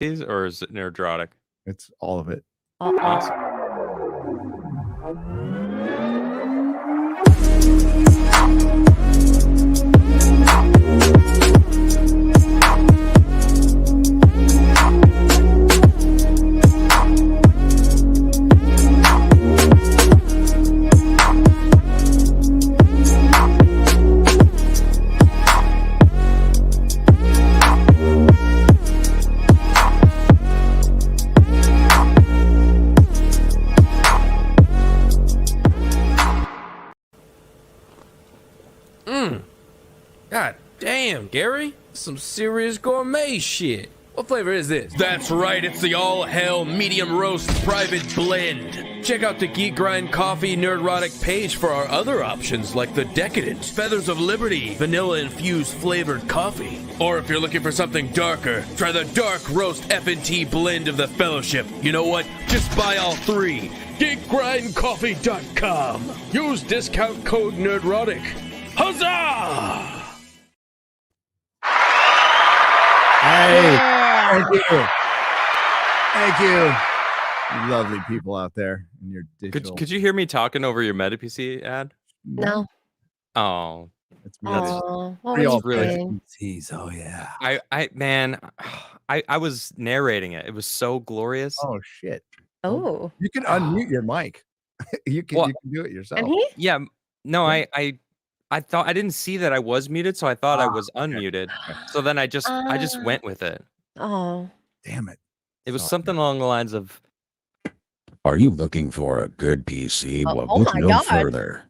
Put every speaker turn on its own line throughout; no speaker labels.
or is it Nerdrotic?
It's all of it.
Awesome.
God damn, Gary. Some serious gourmet shit. What flavor is this? That's right, it's the all-hell medium roast private blend. Check out the Geek Coffee Nerdrotic page for our other options like the Decadent, Feathers of Liberty, vanilla-infused flavored coffee. Or if you're looking for something darker, try the Dark Roast FNT blend of the Fellowship. You know what? Just buy all three. GeekGrindCoffee.com. Use discount code Nerdrotic. Huzzah!
Hey, thank you. Thank you. Lovely people out there in your digital.
Could you hear me talking over your MetaPC ad?
No.
Oh,
It's me.
Oh, what
Pretty
were you
all
really-
saying?
Jeez, oh yeah.
I was narrating it. It was so glorious.
Oh shit.
Oh,
You can unmute your mic. you can do it yourself.
and he?
Yeah, no, I thought I didn't see that I was muted, so I thought I was unmuted. So then I just went with it.
Oh,
Damn it.
It was
Sorry.
something along the lines of,
Are you looking for a good PC?
Oh,
Well,
oh
look
my
no
God.
further.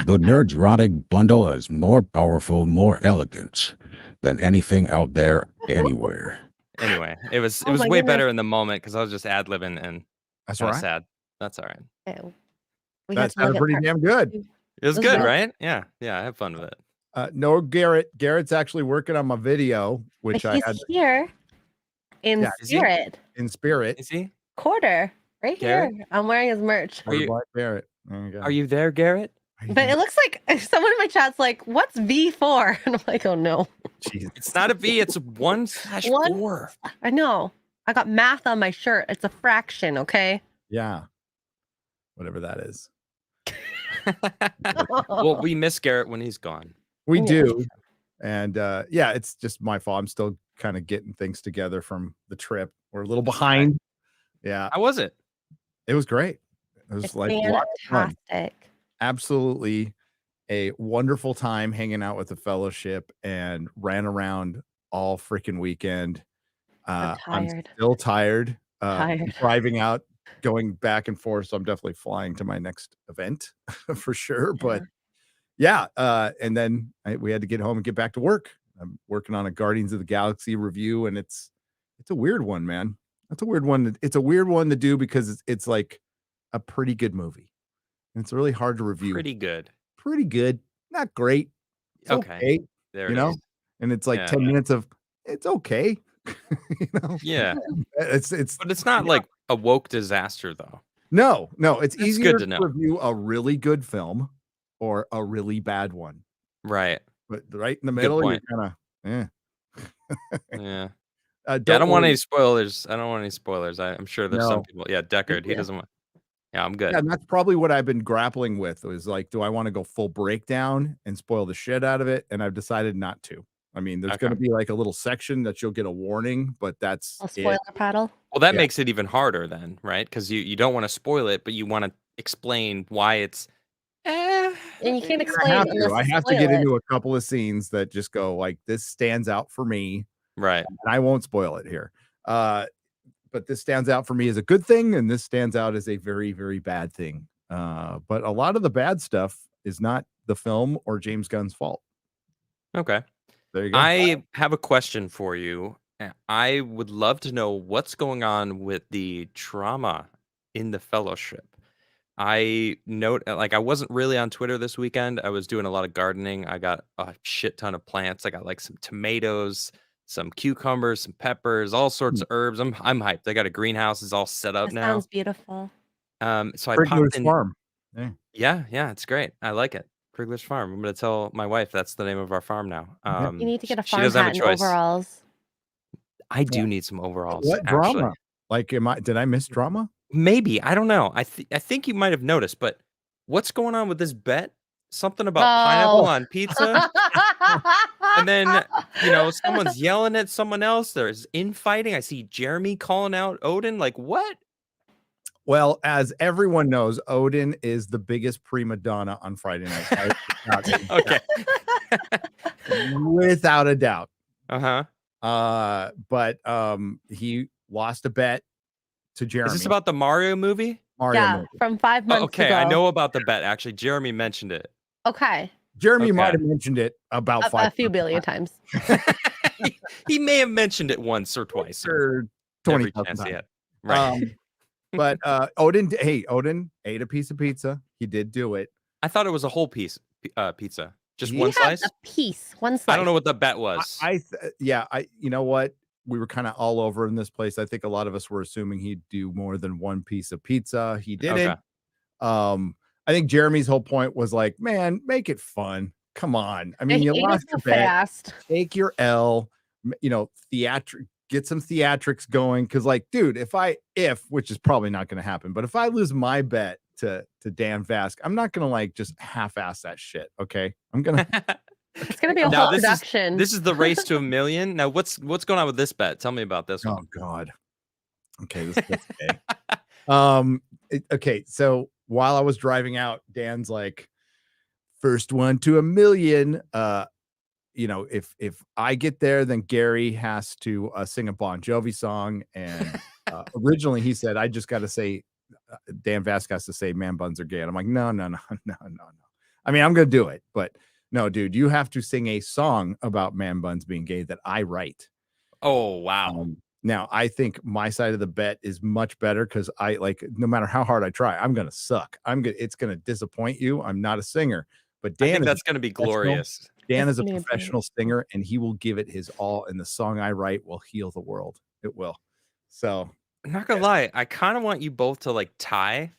The Nerdrotic bundle is more powerful, more elegant than anything out there anywhere.
anyway, it was
Oh my
way
goodness.
better in the moment because I was just ad-libbing and
That's
kind
all
of
right.
sad. That's all right.
ew. We
That
had to look
sounded
at
pretty
part-
damn good.
It was
Was
good,
that-
right? Yeah, I had fun with it.
No, Garrett. Garrett's actually working on my video, which
But
I
he's
had
here in
Yeah,
is he?
spirit.
in spirit.
Is he?
Quarter. Right
Garrett?
here. I'm wearing his merch.
Are you-
Black Barrett. There you go.
Are you there, Garrett?
But it looks like someone in my chat's like, what's V4? And I'm like, oh no.
Jesus.
It's not a V. It's 1/4.
I know. I got math on my shirt. It's a fraction, okay?
Yeah. Whatever that is.
Well, we miss Garrett when he's gone.
We
Yeah.
do. And yeah, it's just my fault. I'm still kind of getting things together from the trip. We're a little behind. Yeah.
How was it?
It was great. It was
It's
like a lot of fun.
fantastic.
Absolutely a wonderful time hanging out with the fellowship and ran around all freaking weekend.
I'm
I'm
tired.
still tired.
Tired.
Driving out, going back and forth. So I'm definitely flying to my next event for sure. But yeah, and then we had to get home and get back to work. I'm working on a Guardians of the Galaxy review, and it's a weird one, man. That's a weird one. It's a weird one to do because it's like a pretty good movie. And it's really hard to review.
Pretty good.
Pretty good, not great. It's
Okay.
okay,
There
you
it
know.
is.
And it's like
Yeah.
10 minutes of it's okay. You know,
Yeah,
it's
but it's not like a woke disaster, though.
no, it's
That's
easier
good
to
to know.
review a really good film or a really bad one.
Right.
But right in the middle, you're
point.
kind of
Yeah. I don't want any spoilers. I'm sure there's
No.
some people. Yeah, Deckard. He
Yeah.
doesn't want. Yeah, I'm good.
Yeah, and that's probably what I've been grappling with is like, do I want to go full breakdown and spoil the shit out of it? And I've decided not to. I mean, there's going to be like a little section that you'll get a warning, but that's
A spoiler
it.
paddle.
Well, that
Yeah.
makes it even harder then, right? Because you don't want to spoil it, but you want to explain why it's.
And you can't
I
explain
have
unless
to. I
you
have to
spoil
get
it.
into a couple of scenes that just go like, this stands out for me,
Right.
and I won't spoil it here. But this stands out for me as a good thing, and this stands out as a very, very bad thing. But a lot of the bad stuff is not the film or James Gunn's fault.
Okay.
There you go.
I have a question for you. I would love to know what's going on with the trauma in the fellowship. I wasn't really on Twitter this weekend. I was doing a lot of gardening. I got a shit ton of plants. I got like some tomatoes, some cucumbers, some peppers, all sorts of herbs. I'm hyped. I got a greenhouse. It's all set up
That
now.
sounds beautiful.
So I
Crigler's
popped in.
Farm.
Yeah, it's great. I like it. Crigler's Farm. I'm gonna tell my wife that's the name of our farm now.
You need to get a
she
farm
doesn't have
hat
a
and
choice.
overalls.
I do need some overalls.
What
actually.
drama? Like, did I miss drama?
Maybe, I don't know. I think you might have noticed, but what's going on with this bet? Something about pineapple
Oh.
on pizza, and then someone's yelling at someone else. There's infighting. I see Jeremy calling out Odin. Like what?
Well, as everyone knows, Odin is the biggest prima donna on Friday night. Right?
Okay.
Without a doubt.
But
He lost a bet to Jeremy.
is this about the Mario movie?
Mario movie.
From 5 months
Okay,
ago.
I know about the bet. Actually, Jeremy mentioned it.
Okay.
Jeremy
Okay.
might have mentioned it about
A few billion times.
He may have mentioned it once or twice
or
every
20,000
chance he
times.
had. Right.
But Odin ate a piece of pizza. He did do it.
I thought it was a whole piece pizza. Just
He
one
He had
slice?
a piece, one slice.
I don't know what the bet was.
You know what? We were kind of all over in this place. I think a lot of us were assuming he'd do more than one piece of pizza. He didn't.
Okay.
I think Jeremy's whole point was like, man, make it fun. Come on. I mean,
He
you
ate it
lost
so
your bet.
fast.
Take your L. Get some theatrics going. Cause like, dude, which is probably not going to happen, but if I lose my bet to Dan Vask, I'm not going to like just half-ass that shit. Okay. I'm going to,
It's gonna be a
Now,
whole production.
This is the race to 1 million. Now, what's going on with this bet? Tell me about this
oh
one.
God. Okay. This is okay. Okay. So while I was driving out, Dan's like, first one to 1 million. If I get there, then Gary has to sing a Bon Jovi song. And originally he said, I just got to say, Dan Vask has to say, man buns are gay. And I'm like, no. I mean, I'm going to do it, but no, dude, you have to sing a song about man buns being gay that I write.
Oh, wow.
Now, I think my side of the bet is much better because I no matter how hard I try, I'm going to suck. It's going to disappoint you. I'm not a singer, but Dan,
I think that's going to be glorious.
Dan
It's
is a
gonna be
professional singer and he will give it his all. And the song I write will heal the world. It will. So
I'm not gonna lie. I kind of want you both to like tie.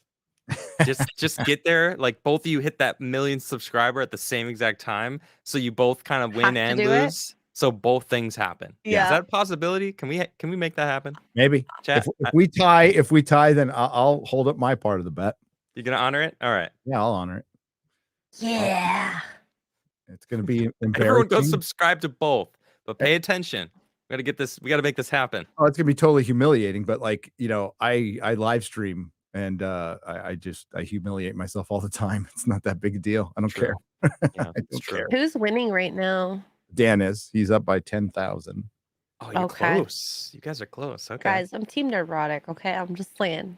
Just get there. Like both of you hit that 1 million subscriber at the same exact time. So you both kind of win
Have
and
to do it?
lose. So both things happen. Is
Yeah.
that a possibility? Can we make that happen?
maybe
Chat,
if we tie, then I'll hold up my part of the bet.
you gonna honor it? All right.
Yeah, I'll honor it.
Yeah.
It's going to be
Everyone
embarrassing.
go subscribe to both, but pay attention. We gotta get this. We gotta make this happen.
Oh, it's gonna be totally humiliating, but like, I live stream and I humiliate myself all the time. It's not that big a deal. I don't
True.
care.
Yeah,
I
it's
don't
true.
care.
Who's winning right now?
Dan he's up by 10,000.
Oh, you're
Okay.
close. You guys are close. Okay.
Guys, I'm team Nerdrotic, okay? I'm just saying.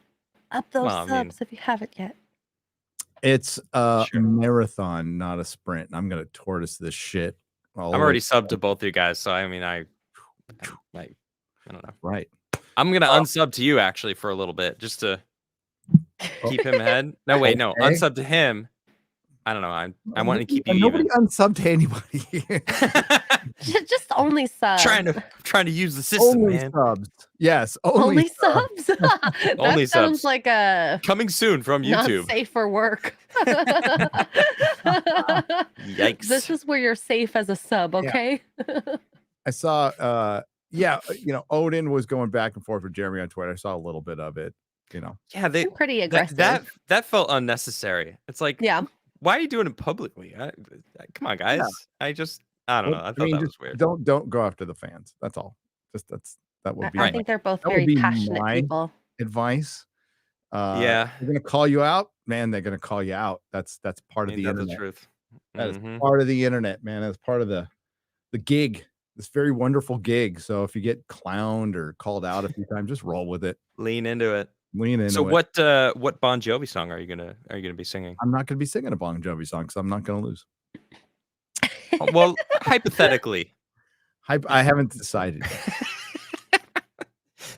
Up those
Well, I mean-
subs if you haven't yet.
It's a
Sure.
marathon, not a sprint. I'm gonna tortoise this shit.
I'm already subbed to both you guys, so I mean, I don't know.
right.
I'm gonna unsub to you actually for a little bit, just to keep him ahead. No, wait, no,
Okay.
unsub to him. I don't know. I want to keep you
Nobody
even.
unsubbed to anybody.
Just only subs.
trying to use the system,
Only
man.
subs. Yes,
Only subs. that
Only
sounds
subs.
like a
Coming soon from
not
YouTube.
safe for work.
Yikes.
This is where you're safe as a sub, okay?
I saw Odin was going back and forth with Jeremy on Twitter. I saw a little bit of it,
Yeah, they
I'm pretty aggressive.
that felt unnecessary. It's like,
yeah.
why are you doing it publicly? Come on, guys. I don't know. I thought that was weird.
Don't go after the fans. That's all. That would be
I
my
think they're both
that would
very
be
passionate
my-
people.
advice.
Yeah.
They're gonna call you out, man. They're gonna call you out. That's part of
Ain't
the
that the
internet.
truth.
That is
Mhm.
part of the internet, man. That's part of the gig. This very wonderful gig. So if you get clowned or called out a few times, just roll with it.
Lean into it.
Lean into
So
it.
what Bon Jovi song are you gonna be singing?
I'm not gonna be singing a Bon Jovi song because I'm not gonna lose.
Well, hypothetically.
I haven't decided.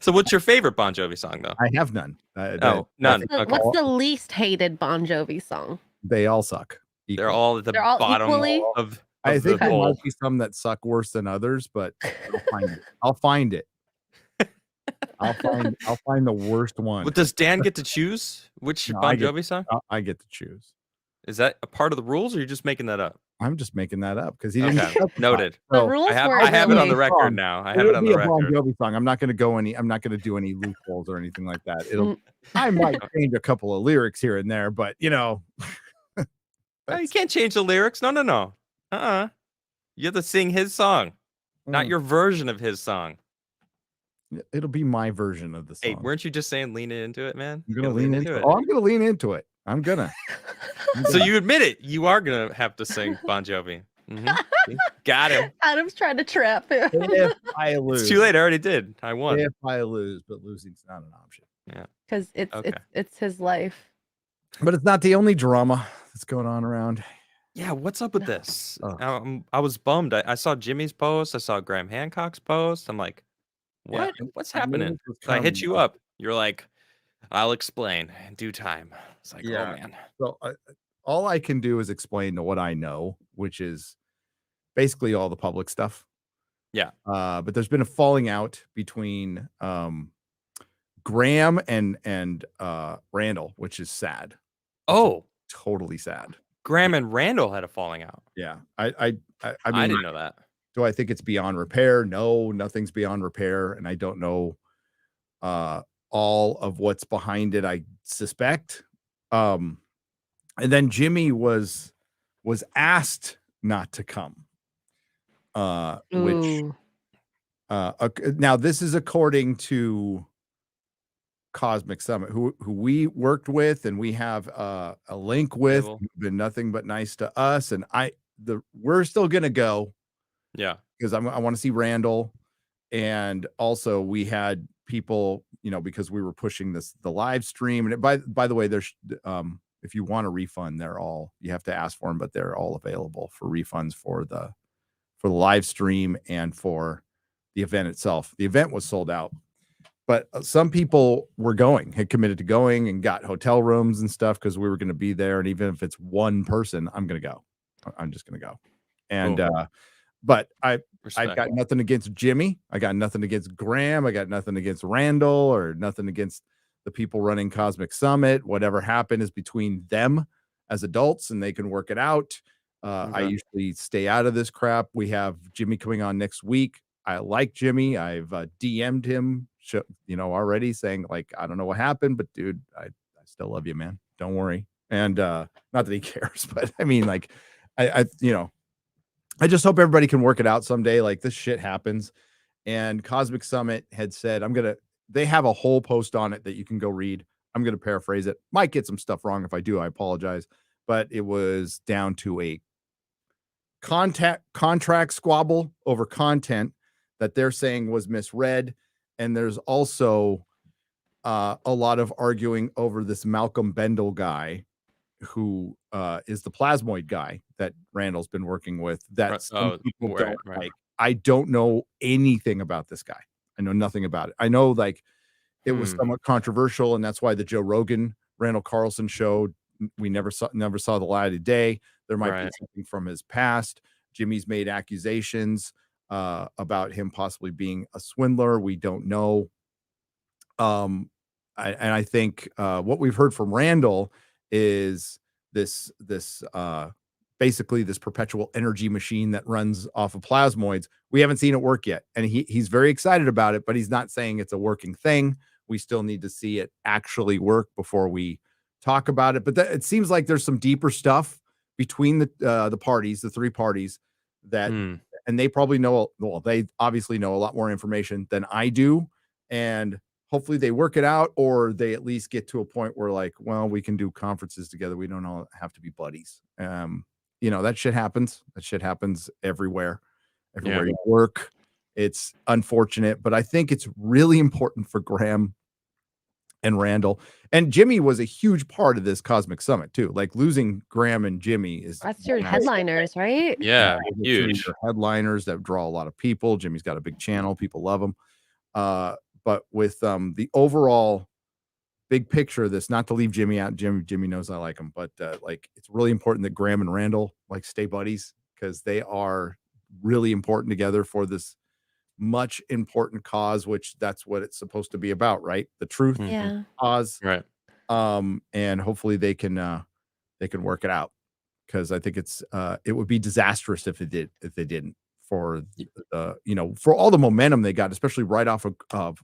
So what's your favorite Bon Jovi song though?
I have none.
Oh, none. Okay.
What's the least hated Bon Jovi song?
They all suck.
They're
equally.
all at the
They're all
bottom
equally?
of
I
the
think there
bowl.
might be some that suck worse than others, but I'll find it. I'll find the worst one.
Well, does Dan get to choose which
No,
Bon
I get-
Jovi song?
I get to choose.
Is that a part of the rules, or are you just making that up?
I'm just making that up because he didn't
Okay,
specify.
noted.
The
So
rules were
I have it on the
really-
record now. I have
it'll
it on
be
the
a Bon
record.
Jovi song. I'm not going to do any loopholes or anything like that.
Mm.
I might change a couple of lyrics here and there, but you know,
Oh, you
that's-
can't change the lyrics. No. You have to sing his song, not your version of his song.
it'll be my version of the
Hey,
song.
weren't you just saying lean into it, man?
I'm
You
gonna
gotta
lean into it. Oh, I'm gonna lean into it. I'm gonna.
So you admit it. You are gonna have to sing Bon Jovi. See? Got him.
Adam's trying to trap him.
If I lose,
It's too late. I already did. I won.
If I lose, but losing's not an option.
Because
Okay.
it's his life.
But it's not the only drama that's going on around.
Yeah, what's up with this?
Oh.
I was bummed. I saw Jimmy's post. I saw Graham Hancock's post. I'm like, what?
Yeah,
What's
I knew
happening?
this was
So I hit
coming.
you up. You're like, I'll explain in due time. It's like,
Yeah.
oh man.
So all I can do is explain to what I know, which is basically all the public stuff.
Yeah.
But there's been a falling out between Graham and Randall, which is sad.
Oh,
Totally sad.
Graham and Randall had a falling out.
Yeah. I
I
mean,
didn't know that.
do I think it's beyond repair? No, nothing's beyond repair. And I don't know all of what's behind it, I suspect. And then Jimmy was asked not to come. Which
Ooh.
now this is according to Cosmic Summit, who we worked with, and we have a link with.
Label.
Been nothing but nice to us, and we're still gonna go
Yeah.
because I want to see Randall, and also we had people, you know, because we were pushing the live stream, and by the way, there's if you want a refund, you have to ask for them, but they're all available for refunds for the live stream and for the event itself. The event was sold out. But some people had committed to going and got hotel rooms and stuff because we were going to be there. And even if it's one person, I'm going to go. I'm just going to go. And,
Cool.
but I've
Respect.
got nothing against Jimmy. I got nothing against Graham. I got nothing against Randall or nothing against the people running Cosmic Summit. Whatever happened is between them as adults and they can work it out. I
Okay.
usually stay out of this crap. We have Jimmy coming on next week. I like Jimmy. I've DM'd him, already saying like, I don't know what happened, but dude, I still love you, man. Don't worry. And not that he cares, but I mean, like, I just hope everybody can work it out someday. Like this shit happens. And Cosmic Summit had said, they have a whole post on it that you can go read. I'm going to paraphrase it. Might get some stuff wrong. If I do, I apologize. But it was down to a contract squabble over content that they're saying was misread. And there's also a lot of arguing over this Malcolm Bendel guy who is the plasmoid guy that Randall's been working with that some people don't like. I don't know anything about this guy. I know nothing about it. I know like it was somewhat controversial, and that's why the Joe Rogan Randall Carlson show we never saw the light of day. There might be something from his past. Jimmy's made accusations about him possibly being a swindler. We don't know. I think what we've heard from Randall is this basically this perpetual energy machine that runs off of plasmoids. We haven't seen it work yet, and he's very excited about it, but he's not saying it's a working thing. We still need to see it actually work before we talk about it. But it seems like there's some deeper stuff between the parties, the three parties, that and they probably know, well, they obviously know a lot more information than I do, and hopefully they work it out, or they at least get to a point where like, well, we can do conferences together. We don't all have to be buddies. That shit happens. That shit happens everywhere you work. It's unfortunate, but I think it's really important for Graham and Randall, and Jimmy was a huge part of this Cosmic Summit too. Like losing Graham and Jimmy
That's your headliners, right?
Yeah, huge
headliners that draw a lot of people. Jimmy's got a big channel. People love him. But with the overall big picture of this, not to leave Jimmy out. Jimmy knows I like him, but like it's really important that Graham and Randall like stay buddies because they are really important together for this much important cause, which that's what it's supposed to be about, right? The truth,
Yeah.
cause,
right.
and hopefully they can work it out because I think it would be disastrous if they didn't, for for all the momentum they got, especially right off of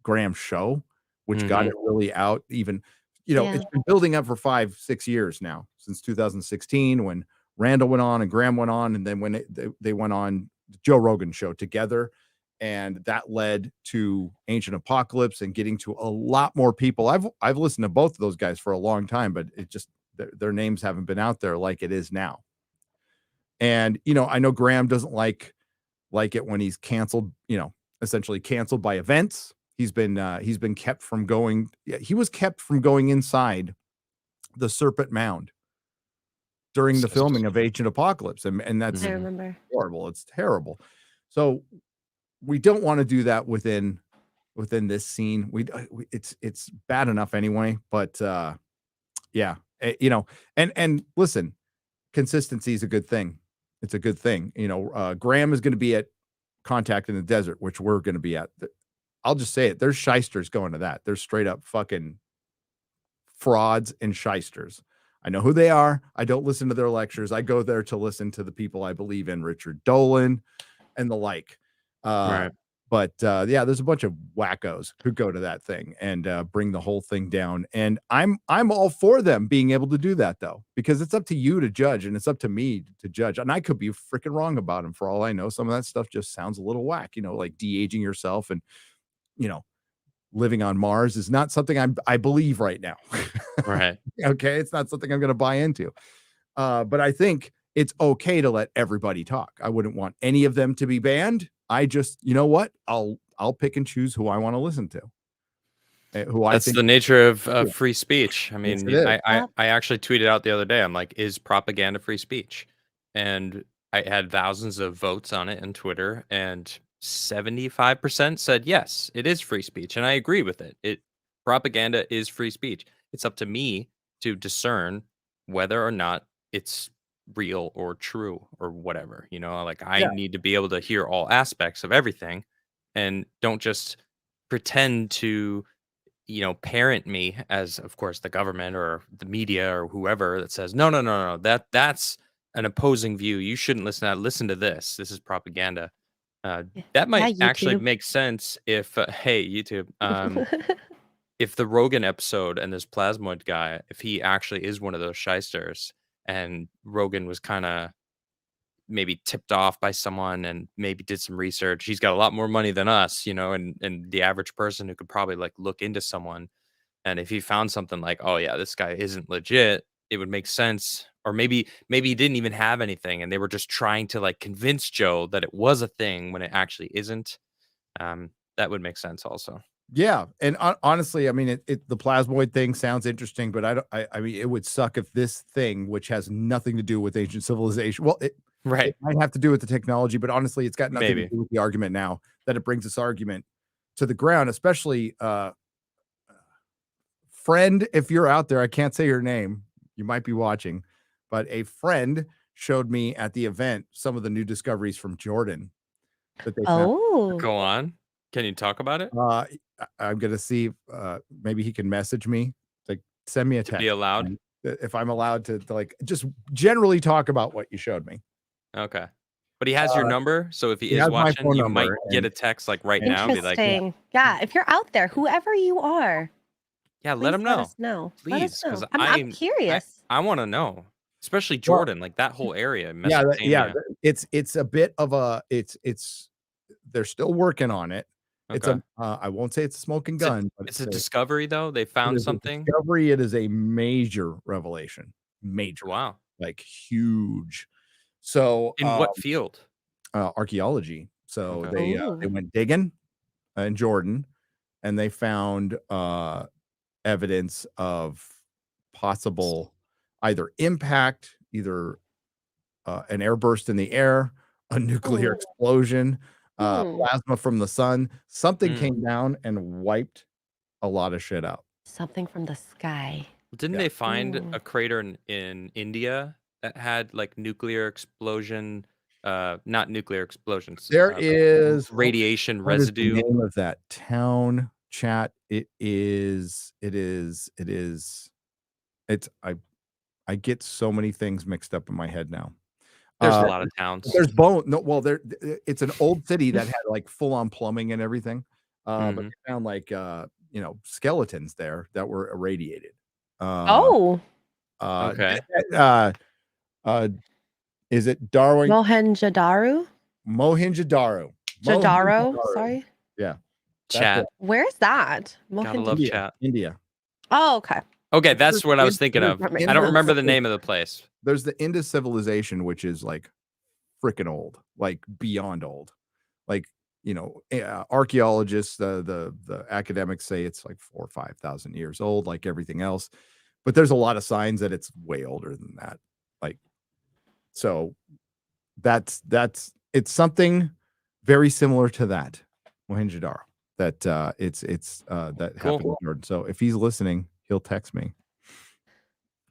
Graham's show, which got it really out. Even it's been building up for 5-6 years now, since 2016 when Randall went on and Graham went on, and then when they went on the Joe Rogan show together, and that led to Ancient Apocalypse and getting to a lot more people. I've listened to both of those guys for a long time, but it just their names haven't been out there like it is now. And I know Graham doesn't like it when he's canceled, essentially canceled by events. He's been kept from going. He was kept from going inside the Serpent Mound during the filming of Ancient Apocalypse, and that's
I remember.
horrible. It's terrible. So we don't want to do that within this scene. It's bad enough anyway, but yeah, and listen, consistency is a good thing. It's a good thing. Graham is going to be at Contact in the Desert, which we're going to be at. I'll just say it. There's shysters going to that. There's straight up fucking frauds and shysters. I know who they are. I don't listen to their lectures. I go there to listen to the people I believe in, Richard Dolan and the like.
Right.
But yeah, there's a bunch of wackos who go to that thing and bring the whole thing down. And I'm all for them being able to do that, though, because it's up to you to judge, and it's up to me to judge. And I could be freaking wrong about them for all I know. Some of that stuff just sounds a little whack, like de-aging yourself and living on Mars is not something I believe right now.
Right.
Okay, it's not something I'm going to buy into. But I think it's okay to let everybody talk. I wouldn't want any of them to be banned. I just, what? I'll pick and choose who I want to listen to.
That's the nature of free speech. I mean,
Yes,
I actually tweeted out the other day. I'm like, is propaganda free speech? And I had thousands of votes on it on Twitter, and 75% said yes, it is free speech, and I agree with it. Propaganda is free speech. It's up to me to discern whether or not it's real or true or whatever. Like I need to be able to hear all aspects of everything, and don't just pretend to parent me as, of course, the government or the media or whoever that says, no, that's an opposing view. You shouldn't listen to that. Listen to this. This is propaganda. That might actually
YouTube.
make sense if, hey, YouTube, if the Rogan episode and this plasmoid guy, if he actually is one of those shysters and Rogan was kind of maybe tipped off by someone and maybe did some research. He's got a lot more money than us, and the average person who could probably like look into someone. And if he found something like, oh yeah, this guy isn't legit, it would make sense. Or maybe he didn't even have anything and they were just trying to like convince Joe that it was a thing when it actually isn't. That would make sense also.
Yeah, and honestly, I mean, the plasmoid thing sounds interesting, but I mean, it would suck if this thing, which has nothing to do with ancient civilization, well, it might have to do with the technology, but honestly, it's got nothing to do with the argument now that it brings this argument to the ground, especially friend, if you're out there, I can't say your name, you might be watching, but a friend showed me at the event some of the new discoveries from Jordan that they found.
Oh,
Go on. Can you talk about it?
I'm gonna see maybe he can message me, like send me a text.
Be allowed?
If I'm allowed to like just generally talk about what you showed me.
Okay. But he has your number, so if he is
has my
watching,
phone
you
number,
might get a text like right now and be like,
interesting. Yeah, if you're out there, whoever you are,
yeah, let him
let
know.
us know. Let
Please,
us know.
because
I'm curious.
I want to know, especially Jordan, like that whole area.
Yeah,
Mesopotamia.
it's a bit of a it's they're still working on it. It's
Okay.
I won't say it's a smoking gun, but
It's a discovery though. They found something.
Discovery. It is a major revelation. Major.
Wow.
Like huge. So
In what field?
Archaeology. So
Okay.
they went digging in Jordan, and they found evidence of possible either impact, either an airburst in the air, a nuclear explosion, plasma from the sun. Something came down and wiped a lot of shit out.
Something from the sky.
Didn't they find a crater in India that had like nuclear explosion? Not nuclear explosions.
There is
radiation
what is the
residue.
name of that town, chat? It's I get so many things mixed up in my head now.
There's a lot of towns.
There's bone. No, well, it's an old city that had like full on plumbing and everything. But they found like skeletons there that were irradiated.
Oh,
Okay.
Is it Darwin?
Mohenjo-Daro?
Mohenjo-Daro.
Jadaro, sorry.
Yeah.
Chat.
Where's that?
Gotta love chat.
India.
Oh, okay.
Okay, that's what I was thinking of. I don't remember the name of the place.
There's the Indus civilization, which is like freaking old, like beyond old. Like, archaeologists, the academics say it's like 4,000 or 5,000 years old, like everything else. But there's a lot of signs that it's way older than that. Like, so it's something very similar to that Mohenjo-Daro. That it's that
Cool.
happened in Jordan. So if he's listening, he'll text me.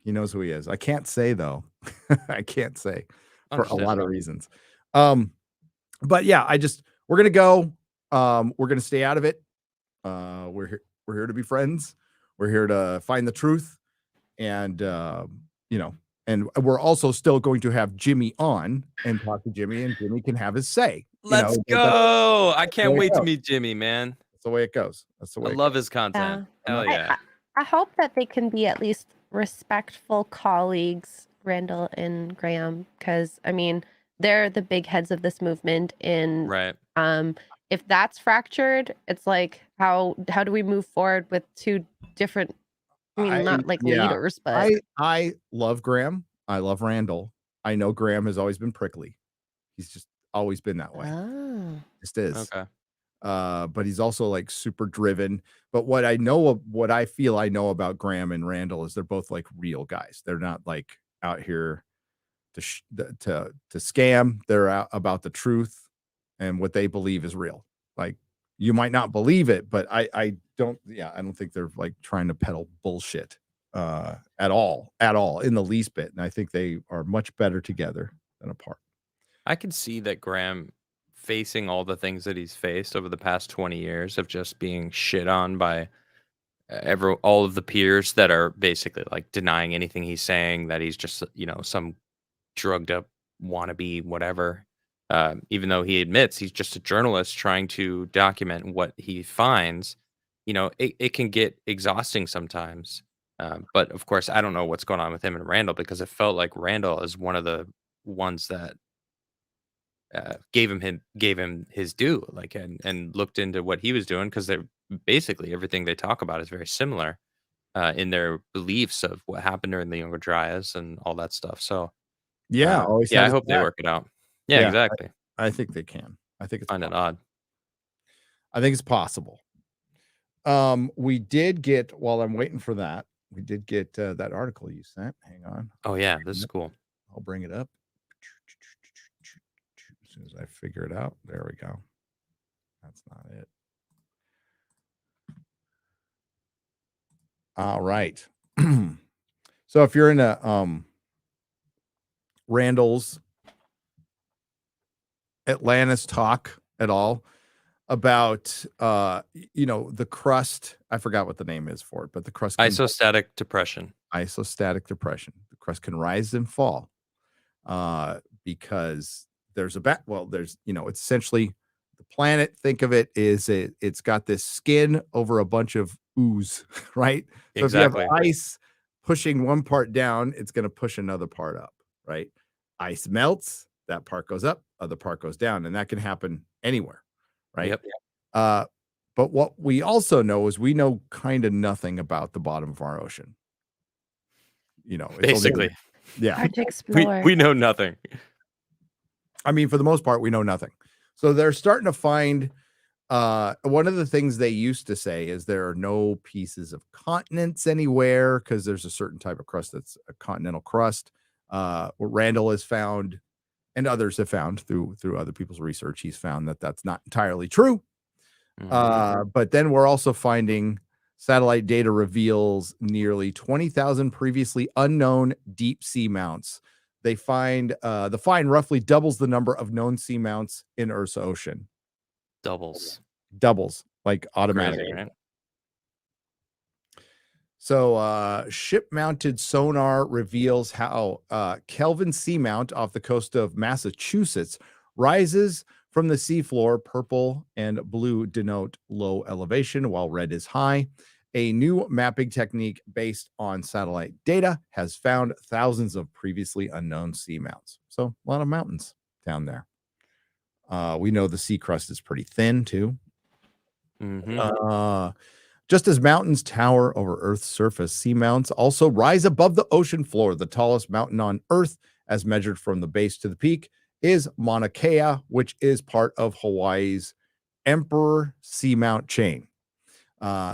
He knows who he is. I can't say though. I can't say for a lot of reasons. But yeah, we're gonna go. We're gonna stay out of it. We're here to be friends. We're here to find the truth, and and we're also still going to have Jimmy on and talk to Jimmy, and Jimmy can have his say.
Let's go. I can't wait to meet Jimmy, man.
That's the way it goes. That's the way
I love his content. Hell yeah.
I hope that they can be at least respectful colleagues, Randall and Graham, because I mean they're the big heads of this movement. And
right.
If that's fractured, it's like how do we move forward with two different? I mean, not like leaders, but
I love Graham. I love Randall. I know Graham has always been prickly. He's just always been that way.
Oh.
Just is.
Okay.
But he's also like super driven. But what I feel I know about Graham and Randall is they're both like real guys. They're not like out here to scam. They're out about the truth and what they believe is real. Like, you might not believe it, but I don't think they're like trying to peddle bullshit at all in the least bit. And I think they are much better together than apart.
I can see that Graham facing all the things that he's faced over the past 20 years of just being shit on by all of the peers that are basically like denying anything he's saying, that he's just, some drugged up wannabe, whatever. Even though he admits he's just a journalist trying to document what he finds, it can get exhausting sometimes. But of course, I don't know what's going on with him and Randall, because it felt like Randall is one of the ones that gave him his due, like, and looked into what he was doing, because they're basically everything they talk about is very similar in their beliefs of what happened during the Younger Dryas and all that stuff. So I hope they work it out. Yeah, exactly.
I think they can. I think it's
find it odd.
I think it's possible. We did get, while I'm waiting for that, we did get that article you sent. Hang on.
Oh yeah, this is cool.
I'll bring it up as soon as I figure it out. There we go. That's not it. All right. So if you're in a Randall's Atlantis talk at all about the crust, I forgot what the name is for it, but the crust
isostatic depression.
The crust can rise and fall because there's it's essentially the planet. Think of it is it's got this skin over a bunch of ooze, right? So
exactly.
If you have ice pushing one part down, it's going to push another part up, right? Ice melts, that part goes up, other part goes down, and that can happen anywhere, right?
Yep.
But what we also know is we know kind of nothing about the bottom of our ocean.
Basically,
hard to explore.
We know nothing.
I mean, for the most part, we know nothing. So they're starting to find one of the things they used to say is there are no pieces of continents anywhere because there's a certain type of crust that's a continental crust. What Randall has found, and others have found through other people's research, he's found that that's not entirely true. But then we're also finding satellite data reveals nearly 20,000 previously unknown deep sea mounts. They find the find roughly doubles the number of known sea mounts in Earth's ocean. Doubles, like automatically.
Crazy, right?
So ship-mounted sonar reveals how Kelvin Seamount off the coast of Massachusetts rises from the seafloor. Purple and blue denote low elevation, while red is high. A new mapping technique based on satellite data has found thousands of previously unknown seamounts. So a lot of mountains down there. We know the sea crust is pretty thin too. Just as mountains tower over Earth's surface, seamounts also rise above the ocean floor. The tallest mountain on Earth, as measured from the base to the peak, is Mauna Kea, which is part of Hawaii's Emperor Seamount chain.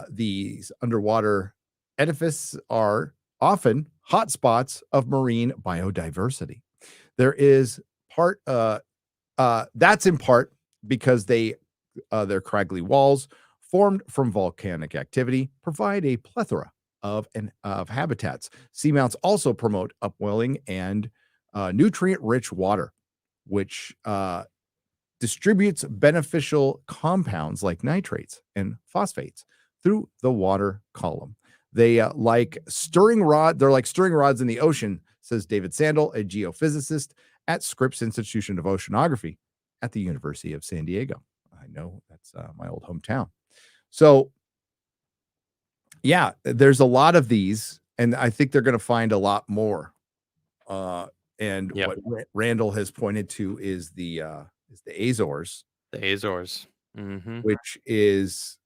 These underwater edifices are often hotspots of marine biodiversity. There is part that's in part because their craggy walls, formed from volcanic activity, provide a plethora of habitats. Seamounts also promote upwelling and nutrient-rich water, which distributes beneficial compounds like nitrates and phosphates through the water column. They like stirring rod. They're like stirring rods in the ocean, says David Sandel, a geophysicist at Scripps Institution of Oceanography at the University of San Diego. I know that's my old hometown. So, yeah, there's a lot of these, and I think they're going to find a lot more. And what Randall has pointed to is the Azores.
The Azores.
Which is,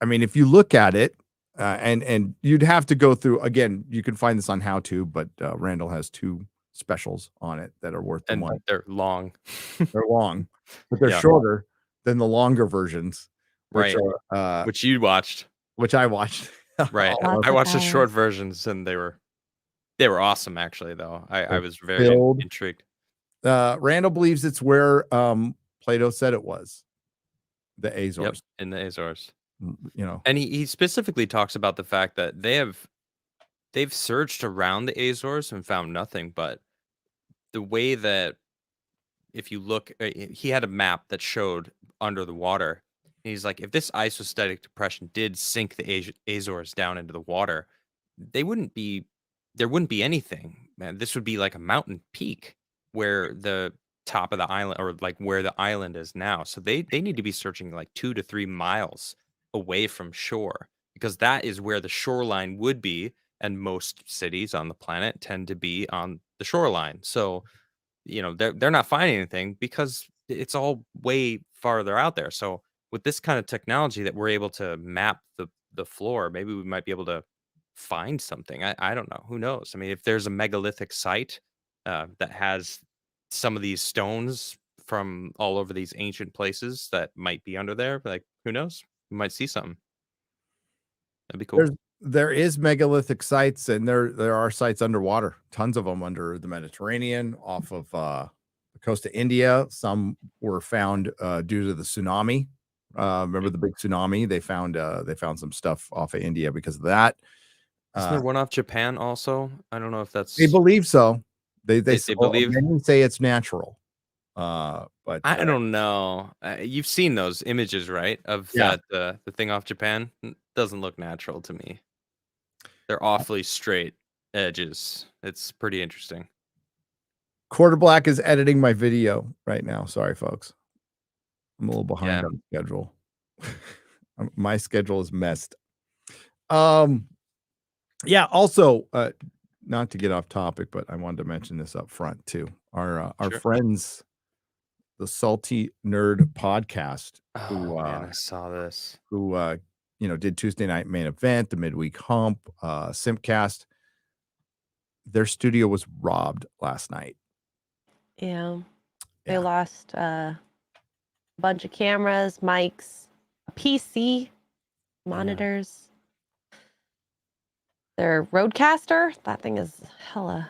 I mean, if you look at it, and you'd have to go through, again, you can find this on How To, but Randall has 2 specials on it that are worth the money.
They're long.
They're long, but they're shorter than the longer versions.
Which you watched.
Which I watched.
Right. I watched the short versions, and they were awesome, actually, though. I was very intrigued.
Randall believes it's where Plato said it was. The Azores.
Yep, in the Azores.
You know.
And he specifically talks about the fact that they've searched around the Azores and found nothing, but the way that, if you look, he had a map that showed under the water. And he's like, if this isostatic depression did sink the Azores down into the water, there wouldn't be anything, man. This would be like a mountain peak where the top of the island, or like where the island is now. So they need to be searching like 2 to 3 miles away from shore, because that is where the shoreline would be. And most cities on the planet tend to be on the shoreline. So, they're not finding anything because it's all way farther out there. So with this kind of technology that we're able to map the floor, maybe we might be able to find something. I don't know. Who knows? I mean, if there's a megalithic site that has some of these stones from all over these ancient places that might be under there, like, who knows? We might see something. That'd be cool.
There is megalithic sites, and there are sites underwater, tons of them under the Mediterranean, off of the coast of India. Some were found due to the tsunami. Remember the big tsunami? They found some stuff off of India because of that.
Isn't there one off Japan also? I don't know if that's.
They believe so. They
believe.
Many say it's natural. But
I don't know. You've seen those images, right? Of that the thing off Japan. It doesn't look natural to me. They're awfully straight edges. It's pretty interesting.
Quarter Black is editing my video right now. Sorry, folks. I'm a little behind on schedule. My schedule is messed. Yeah, also, not to get off topic, but I wanted to mention this up front too. Our friends, the Salty Nerd podcast,
I saw this.
Who did Tuesday Night Main Event, the Midweek Hump, Simpcast. Their studio was robbed last night.
Yeah. They lost a bunch of cameras, mics, a PC, monitors. Their Rodecaster, that thing is hella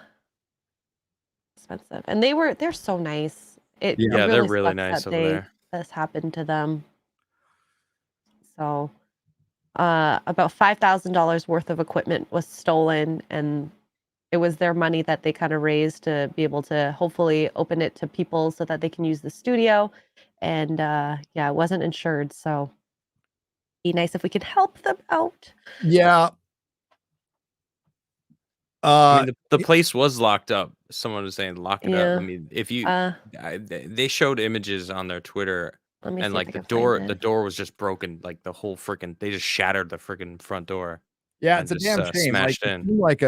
expensive. And they're so nice. It really
they're really
sucks
nice
that
over there.
This happened to them. So about $5,000 worth of equipment was stolen, and it was their money that they kind of raised to be able to hopefully open it to people so that they can use the studio. And it wasn't insured, so be nice if we could help them out.
Yeah.
I mean, the place was locked up. Someone was saying, "Lock it up." I
Yeah.
mean, if you
Uh,
they showed images on their Twitter,
let me
and,
see if
like,
I can find
the
it.
door was just broken, like, the whole freaking they just shattered the freaking front door
Yeah,
and
it's a
just,
damn shame. Like,
smashed
it
in.
seemed like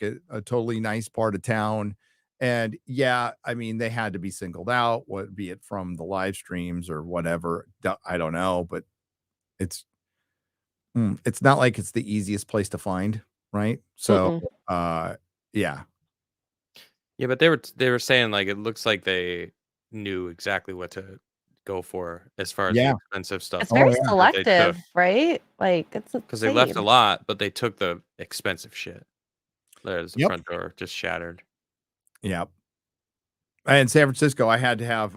a totally nice part of town. And yeah, I mean, they had to be singled out, what be it from the live streams or whatever. I don't know, but it's it's not like it's the easiest place to find, right? So
Mm-mm.
yeah.
Yeah, but they were saying, like, it looks like they knew exactly what to go for as far as the
Yeah.
expensive
It's
stuff
Oh
very
yeah.
that they took,
selective, right? Like it's
because they left a
insane.
lot, but they took the expensive shit. There's the
Yep.
front door just shattered.
Yeah. In San Francisco, I had to have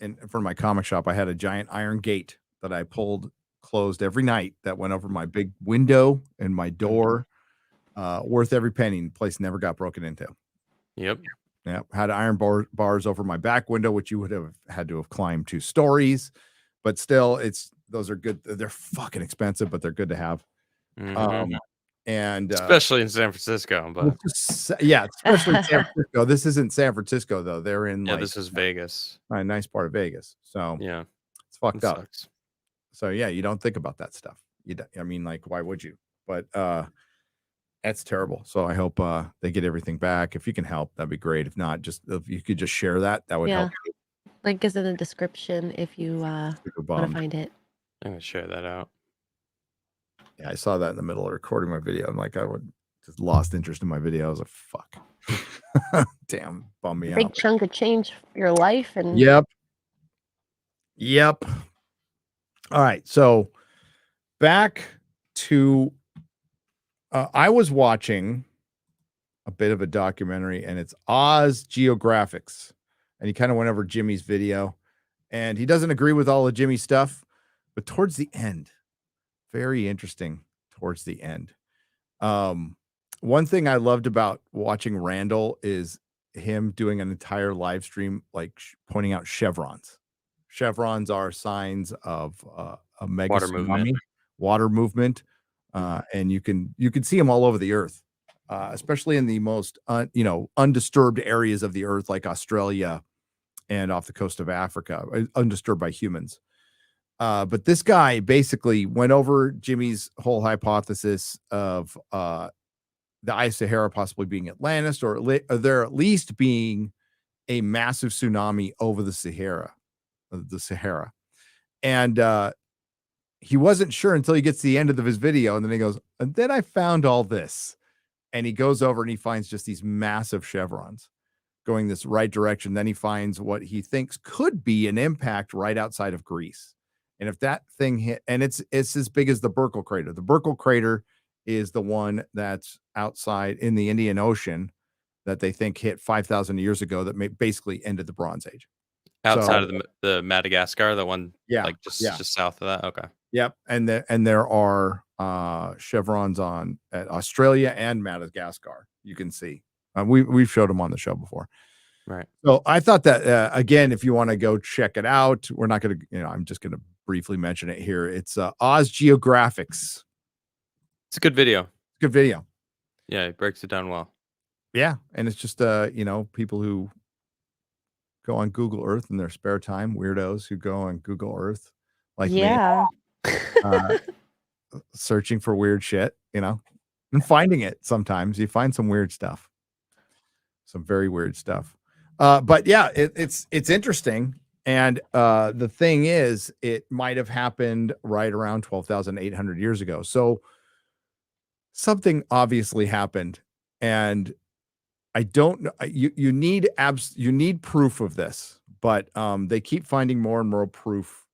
in front of my comic shop, I had a giant iron gate that I pulled closed every night that went over my big window and my door, worth every penny. The place never got broken into.
Yep.
Yeah, had iron bars over my back window, which you would have had to have climbed 2 stories, but still, those are good. They're fucking expensive, but they're good to have.
Mhm.
And
Especially in San Francisco, but
yeah, especially San Francisco. This isn't San Francisco though. They're in
yeah,
like
this is Vegas.
a nice part of Vegas, so
Yeah,
it's fucked
it
up.
sucks.
So yeah, you don't think about that stuff. I mean, like, why would you? But that's terrible. So I hope they get everything back. If you can help, that'd be great. If not, just if you could just share that would help.
Yeah. Link is in the description if you
Super
want to
bummed.
find it.
I'm gonna share that out.
Yeah, I saw that in the middle of recording my video. I'm like, I would just lost interest in my video. I was like, fuck. Damn, bum me
Big
out.
chunk of change for your life and
Yep. All right. So back to I was watching a bit of a documentary and it's Oz Geographics. And he kind of went over Jimmy's video and he doesn't agree with all of Jimmy's stuff, but towards the end, very interesting towards the end. One thing I loved about watching Randall is him doing an entire live stream, like pointing out chevrons. Chevrons are signs of a mega
Water movement.
water movement, and you can see them all over the earth, especially in the most undisturbed areas of the earth, like Australia and off the coast of Africa, undisturbed by humans. But this guy basically went over Jimmy's whole hypothesis of the Ice Sahara possibly being Atlantis, or there at least being a massive tsunami over the Sahara. And he wasn't sure until he gets to the end of his video, and then he goes, and then I found all this. And he goes over and he finds just these massive chevrons going this right direction. Then he finds what he thinks could be an impact right outside of Greece. And if that thing hit, and it's as big as the Burkle crater. The Burkle crater is the one that's outside in the Indian Ocean that they think hit 5,000 years ago that basically ended the Bronze Age.
Outside of the Madagascar, the one like just south of that. Okay.
Yep. And there are chevrons at Australia and Madagascar. You can see. We've showed them on the show before.
Right.
So I thought that again, if you want to go check it out, we're not going to, I'm just going to briefly mention it here. It's Oz Geographics.
It's a good video.
It's a good video.
Yeah, it breaks it down well.
Yeah, and it's just people who go on Google Earth in their spare time, weirdos who go on Google Earth like me, searching for weird shit, and finding it. Sometimes you find some weird stuff, some very weird stuff. But yeah, it's interesting. And the thing is, it might have happened right around 12,800 years ago. So something obviously happened, and I don't know. You need proof of this, but they keep finding more and more proof,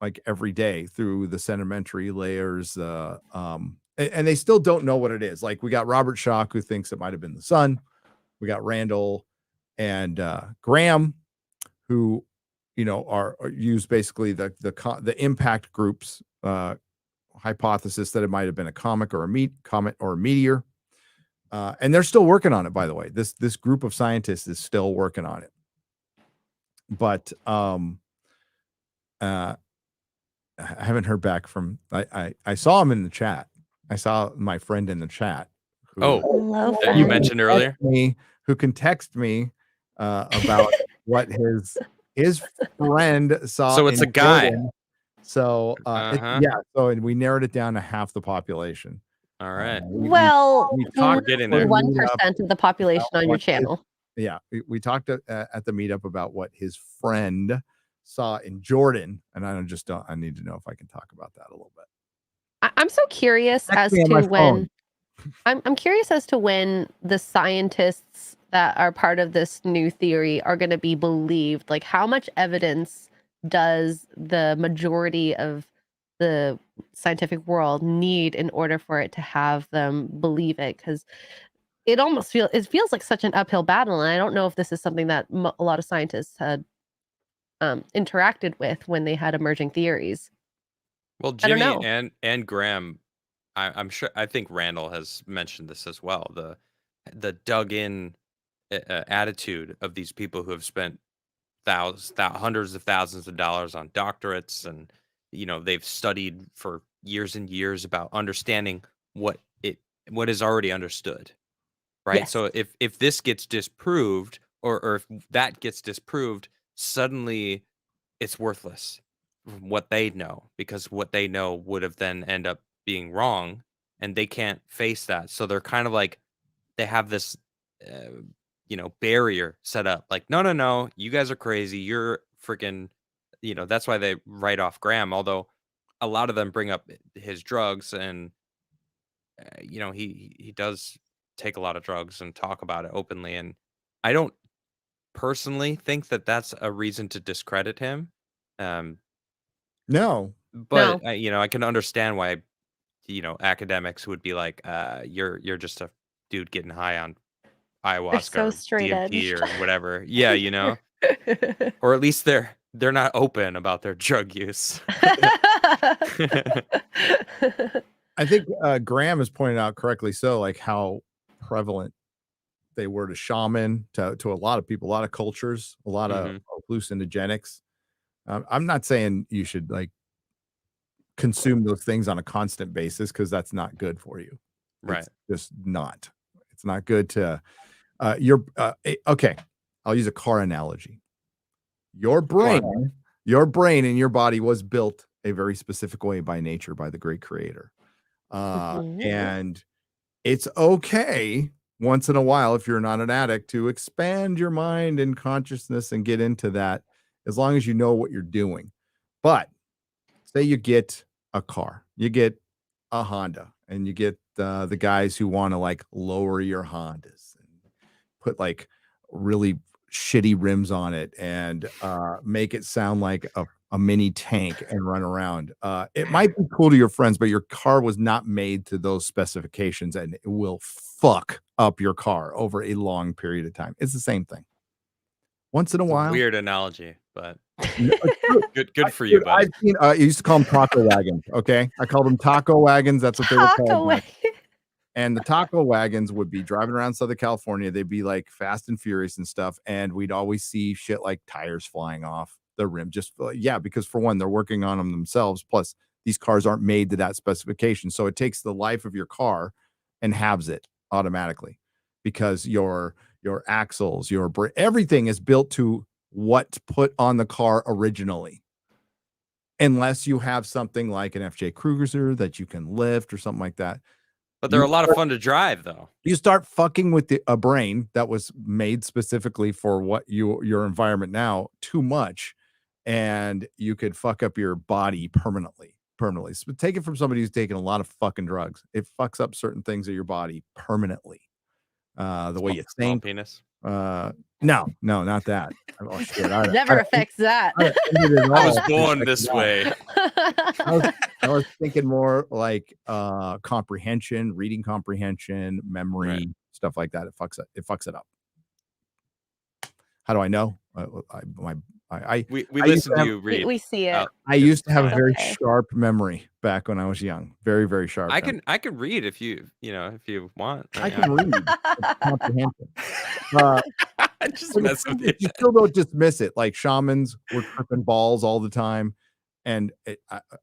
like every day through the sedimentary layers. And they still don't know what it is. Like we got Robert Schock, who thinks it might have been the sun. We got Randall and Graham, who are use basically the impact group's hypothesis that it might have been a comet or a meteor. And they're still working on it, by the way. This group of scientists is still working on it. But I haven't heard back from. I saw him in the chat. I saw my friend in the chat
Oh,
Hello,
that you
friend.
mentioned earlier.
Who can text me about what his friend saw.
So it's
in
a guy.
Jordan. So So and we narrowed it down to half the population.
All right.
Well,
we talked
getting there.
1% of the population on your channel.
We talked at the meetup about what his friend saw in Jordan, and I need to know if I can talk about that a little bit.
I'm so curious as
me on my
to when
phone.
I'm curious as to when the scientists that are part of this new theory are going to be believed. Like, how much evidence does the majority of the scientific world need in order for it to have them believe it? Because it feels like such an uphill battle, and I don't know if this is something that a lot of scientists had interacted with when they had emerging theories.
Well,
I don't
Jimmy
know.
and Graham, I'm sure. I think Randall has mentioned this as well. The dug in attitude of these people who have spent hundreds of thousands of dollars on doctorates, and they've studied for years and years about understanding what is already understood, right?
Yes.
So if this gets disproved, or if that gets disproved, suddenly it's worthless from what they know, because what they know would have then end up being wrong, and they can't face that. So they're kind of like, they have this barrier set up, like, no, you guys are crazy, you're freaking, that's why they write off Graham, although a lot of them bring up his drugs, and he does take a lot of drugs and talk about it openly, and I don't personally think that that's a reason to discredit him.
No,
But
No.
I can understand why academics would be like, you're just a dude getting high on
They're
ayahuasca
so
or
straight
DMT
edged.
or whatever. Yeah, or at least they're not open about their drug use.
I think Graham has pointed out correctly so, like how prevalent they were to shaman, to a lot of people, a lot of cultures, a lot of hallucinogenics. I'm not saying you should like consume those things on a constant basis, because that's not good for you.
Right.
It's just not. It's not good to okay. I'll use a car analogy. Your brain and your body was built a very specific way by nature, by the great creator. And it's okay once in a while, if you're not an addict, to expand your mind and consciousness and get into that, as long as you know what you're doing. But say you get a car, you get a Honda, and you get the guys who want to like lower your Hondas and put like really shitty rims on it and make it sound like a mini tank and run around. It might be cool to your friends, but your car was not made to those specifications, and it will fuck up your car over a long period of time. It's the same thing. Once in a while.
Weird analogy, but
No,
good for you, buddy.
I've seen, I used to call them taco wagons. Okay, I called them taco wagons. That's what they were called. And the taco wagons would be driving around Southern California. They'd be like fast and furious and stuff. And we'd always see shit like tires flying off the rim. Just, because for one, they're working on them themselves. Plus, these cars aren't made to that specification. So it takes the life of your car and halves it automatically, because your axles, everything is built to what's put on the car originally. Unless you have something like an FJ Cruiser that you can lift or something like that.
But they're a lot of fun to drive, though.
You start fucking with a brain that was made specifically for what your environment now too much, and you could fuck up your body permanently. So take it from somebody who's taken a lot of fucking drugs. It fucks up certain things of your body permanently. The way you think.
Penis.
No, not that. Oh, shit,
Never affects that.
I was born this way.
I was thinking more like comprehension, reading comprehension, memory, stuff like that. It fucks it up. How do I know?
We listen to you read.
We see it.
I used to have a very sharp memory back when I was young. Very, very sharp.
I can read if you want.
I can read. Comprehension.
Just mess with you.
You still don't dismiss it. Like shamans were tripping balls all the time, and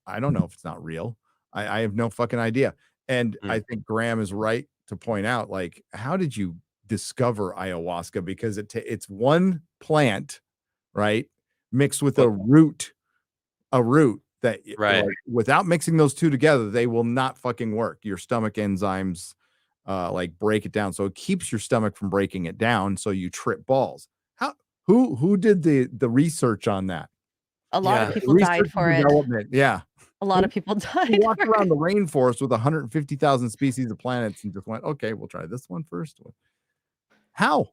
I don't know if it's not real. I have no fucking idea. And I think Graham is right to point out, like, how did you discover ayahuasca? Because it's one plant, right, mixed with a root that
Right.
like, without mixing those two together, they will not fucking work. Your stomach enzymes like break it down, so it keeps your stomach from breaking it down, so you trip balls. How who did the research on that?
A lot of
Yeah.
people
Research
died for
and
it.
development. Yeah.
A lot of people died
Who walked
for
around
it.
the rainforest with 150,000 species of planets and just went, okay, we'll try this one first. How?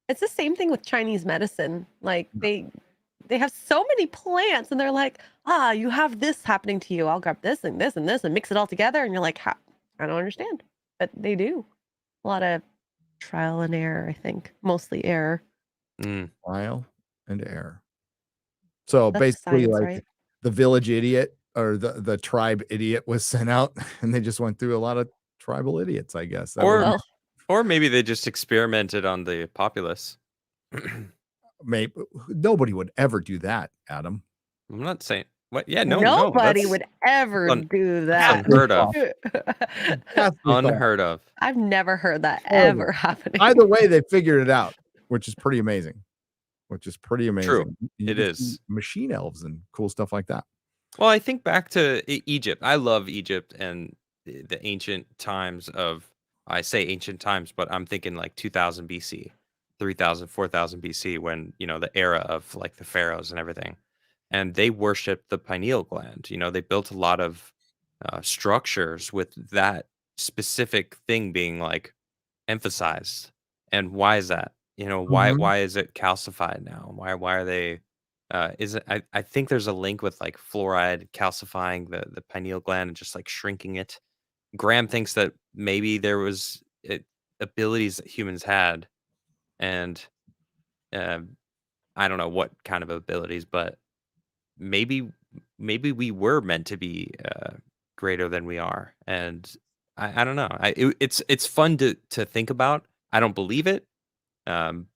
It's the same thing with Chinese medicine. Like they have so many plants, and they're like, you have this happening to you. I'll grab this and this and this and mix it all together. And you're like, I don't understand, but they do. A lot of trial and error, I think, mostly error.
Trial and error. So
That's
basically,
science,
like
right?
the village idiot or the tribe idiot was sent out, and they just went through a lot of tribal idiots, I guess. That would
Well,
Or maybe they just experimented on the populace.
maybe nobody would ever do that, Adam.
I'm not saying what. Yeah, no,
nobody
that's
would ever do that.
unheard of.
That's the thought.
Unheard of.
I've never heard that
Horrible.
ever happening.
Either way, they figured it out, which is pretty amazing.
True.
You
It
can
is.
see machine elves and cool stuff like that.
Well, I think back to Egypt. I love Egypt and the ancient times of. I say ancient times, but I'm thinking like 2000 BC, 3000, 4000 BC, when the era of like the pharaohs and everything, and they worshipped the pineal gland. They built a lot of structures with that specific thing being like emphasized. And why is that? Why
Mhm.
why is it calcified now? Why are they is it I think there's a link with like fluoride calcifying the pineal gland and just like shrinking it. Graham thinks that maybe there was abilities that humans had, and um, I don't know what kind of abilities, but maybe we were meant to be greater than we are, and I don't know. It's fun to think about. I don't believe it, um,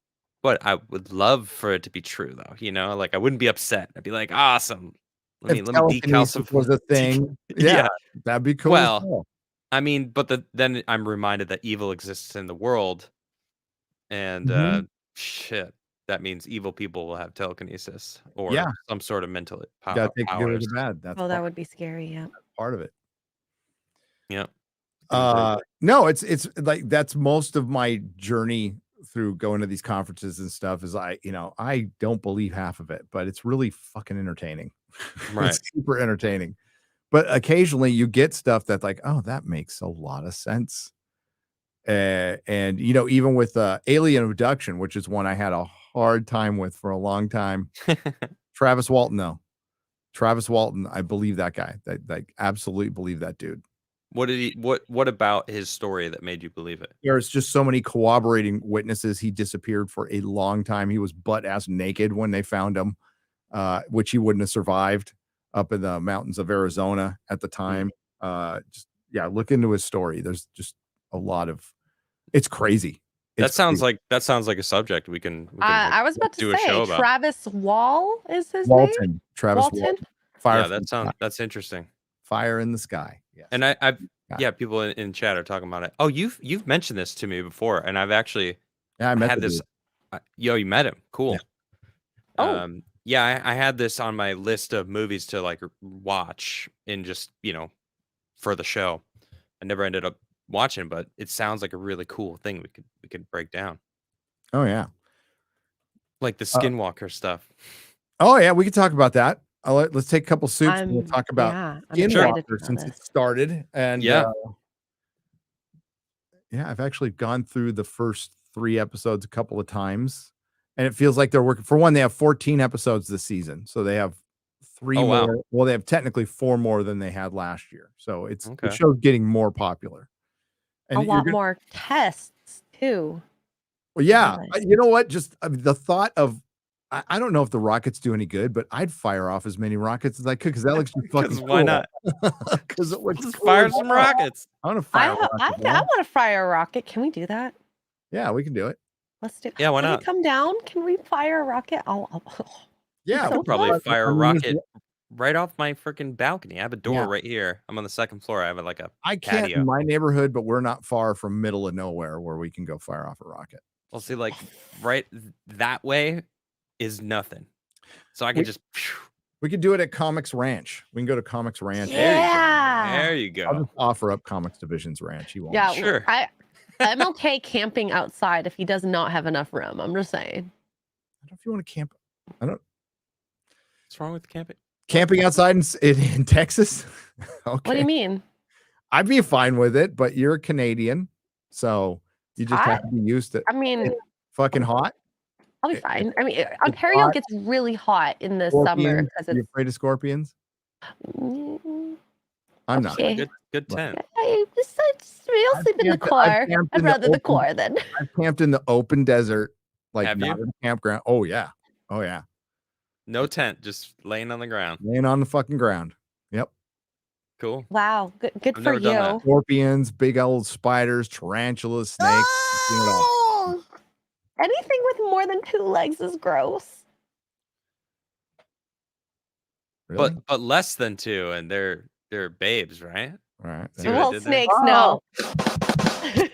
but I would love for it to be true, though. Like I wouldn't be upset. I'd be like, awesome. Let
If
me
telekinesis was a thing, yeah,
yeah.
that'd be cool.
Well,
as hell.
I mean, but then I'm reminded that evil exists in the world, and
Mhm.
shit, that means evil people will have telekinesis or
Yeah,
some sort of mental
you gotta take the good with
powers.
the bad. That's
Oh, that would be scary. Yeah.
part of it.
Yeah, completely.
No, it's like that's most of my journey through going to these conferences and stuff is I don't believe half of it, but it's really fucking entertaining.
Right.
It's super entertaining. But occasionally you get stuff that's like, oh, that makes a lot of sense. And even with alien abduction, which is one I had a hard time with for a long time. Travis Walton, though. Travis Walton, I believe that guy. That absolutely believe that dude.
What did he? What about his story that made you believe it?
There's just so many corroborating witnesses. He disappeared for a long time. He was butt-ass naked when they found him, which he wouldn't have survived up in the mountains of Arizona at the time. Look into his story. There's just a lot of it's crazy.
That sounds like a subject we can
I was about
do
to
a
say
show about.
Travis Wall is his name.
Walton. Travis
Walton?
Walton. Fire.
Yeah, that's interesting.
Fire in the sky. Yes.
And people in chat are talking about it. Oh, you've mentioned this to me before, and I've actually
I met
had
the
this.
dude.
You met him. Cool.
Oh.
I had this on my list of movies to like watch in just for the show. I never ended up watching, but it sounds like a really cool thing we could break down,
Oh yeah.
like the Skinwalker stuff.
Oh yeah, we can talk about that. Let's take a couple soups and we'll talk about
I'm excited to
Skinwalker
know
since it
this.
started. And
Yeah.
I've actually gone through the first 3 episodes a couple of times, and it feels like they're working. For one, they have 14 episodes this season, so they have 3
Oh, wow.
more. Well, they have technically 4 more than they had last year, so the
Okay.
show's getting more popular.
A lot more tests too.
Well, yeah,
realize.
you know what? Just the thought of I don't know if the rockets do any good, but I'd fire off as many rockets as I could because that looks just fucking cool.
Why not?
Because it looks
Just
cool
fire
as
some
hell.
rockets.
I want to
I
fire.
want to fire a rocket. Can we do that?
Yeah, we can do it.
Let's do.
Yeah, why
Can
not?
we come down? Can we fire a rocket?
Yeah,
So
we'll
Probably
fun.
fire a
I mean,
rocket right off my freaking balcony. I have a door
Yeah.
right here. I'm on the second floor. I have like a
I can't
patio.
in my neighborhood, but we're not far from middle of nowhere where we can go fire off a rocket.
Well, see, like right that way is nothing. So I can
We-
just.
We could do it at Comics Ranch. We can go to Comics Ranch.
There you
I'll
go.
just offer up Comics Division's Ranch. He won't.
Yeah,
Sure.
I'm okay camping outside if he does not have enough room. I'm just saying.
I don't know if you want to camp. I don't.
What's wrong with camping?
Camping outside in Texas? Okay.
What do you mean?
I'd be fine with it, but you're a Canadian, so you just have to be used to
I mean,
fucking hot.
I'll be fine. I mean, Ontario
hot.
gets really hot in the summer
Scorpions?
because
You
it's.
afraid of scorpions? I'm not.
Okay.
Good tent.
I just we'll sleep in the
camped- I've
car.
camped
I'd
in the
rather the
open-
core than.
I've camped in the open desert, like
Have
not
you?
in a campground. Oh yeah. Oh yeah.
No tent, just laying on the ground.
Laying on the fucking ground. Yep.
Cool.
Wow, good
I've
for
never done that.
you.
Scorpions, big old spiders, tarantulas, snakes. I've seen it all.
Oh! Anything with more than 2 legs is gross.
Really?
But less than 2, and they're babes, right?
All right.
See what I
Well,
did there?
snakes,
Oh!
no.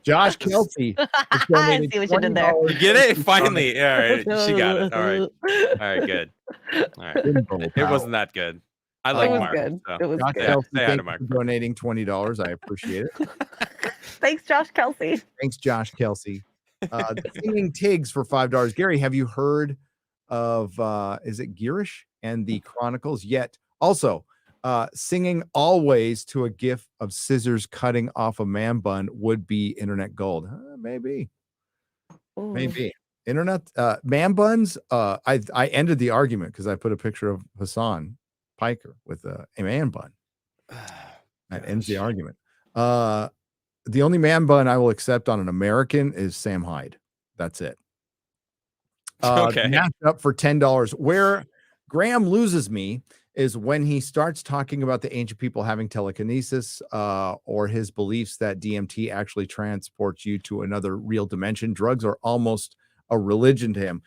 Josh Kelsey.
I see what you did there.
You get it? Finally. All right. She got it. All right. All right, good. All right. It wasn't that good. I like
It was
Mark.
good.
so-
It was
Josh
good.
Kelsey,
Say hi
thank
to
you
Mark.
for donating $20. I appreciate it.
Thanks, Josh Kelsey.
Thanks, Josh Kelsey. The Singing Tigs for $5. Gary, have you heard of is it Girish and the Chronicles yet? Also, singing always to a gif of scissors cutting off a man bun would be internet gold. Maybe.
Ooh.
Maybe. Internet man buns. I ended the argument because I put a picture of Hassan Piker with a man bun. That ends the argument. The only man bun I will accept on an American is Sam Hyde. That's it.
Okay.
Match up for $10. Where Graham loses me is when he starts talking about the ancient people having telekinesis, or his beliefs that DMT actually transports you to another real dimension. Drugs are almost a religion to him.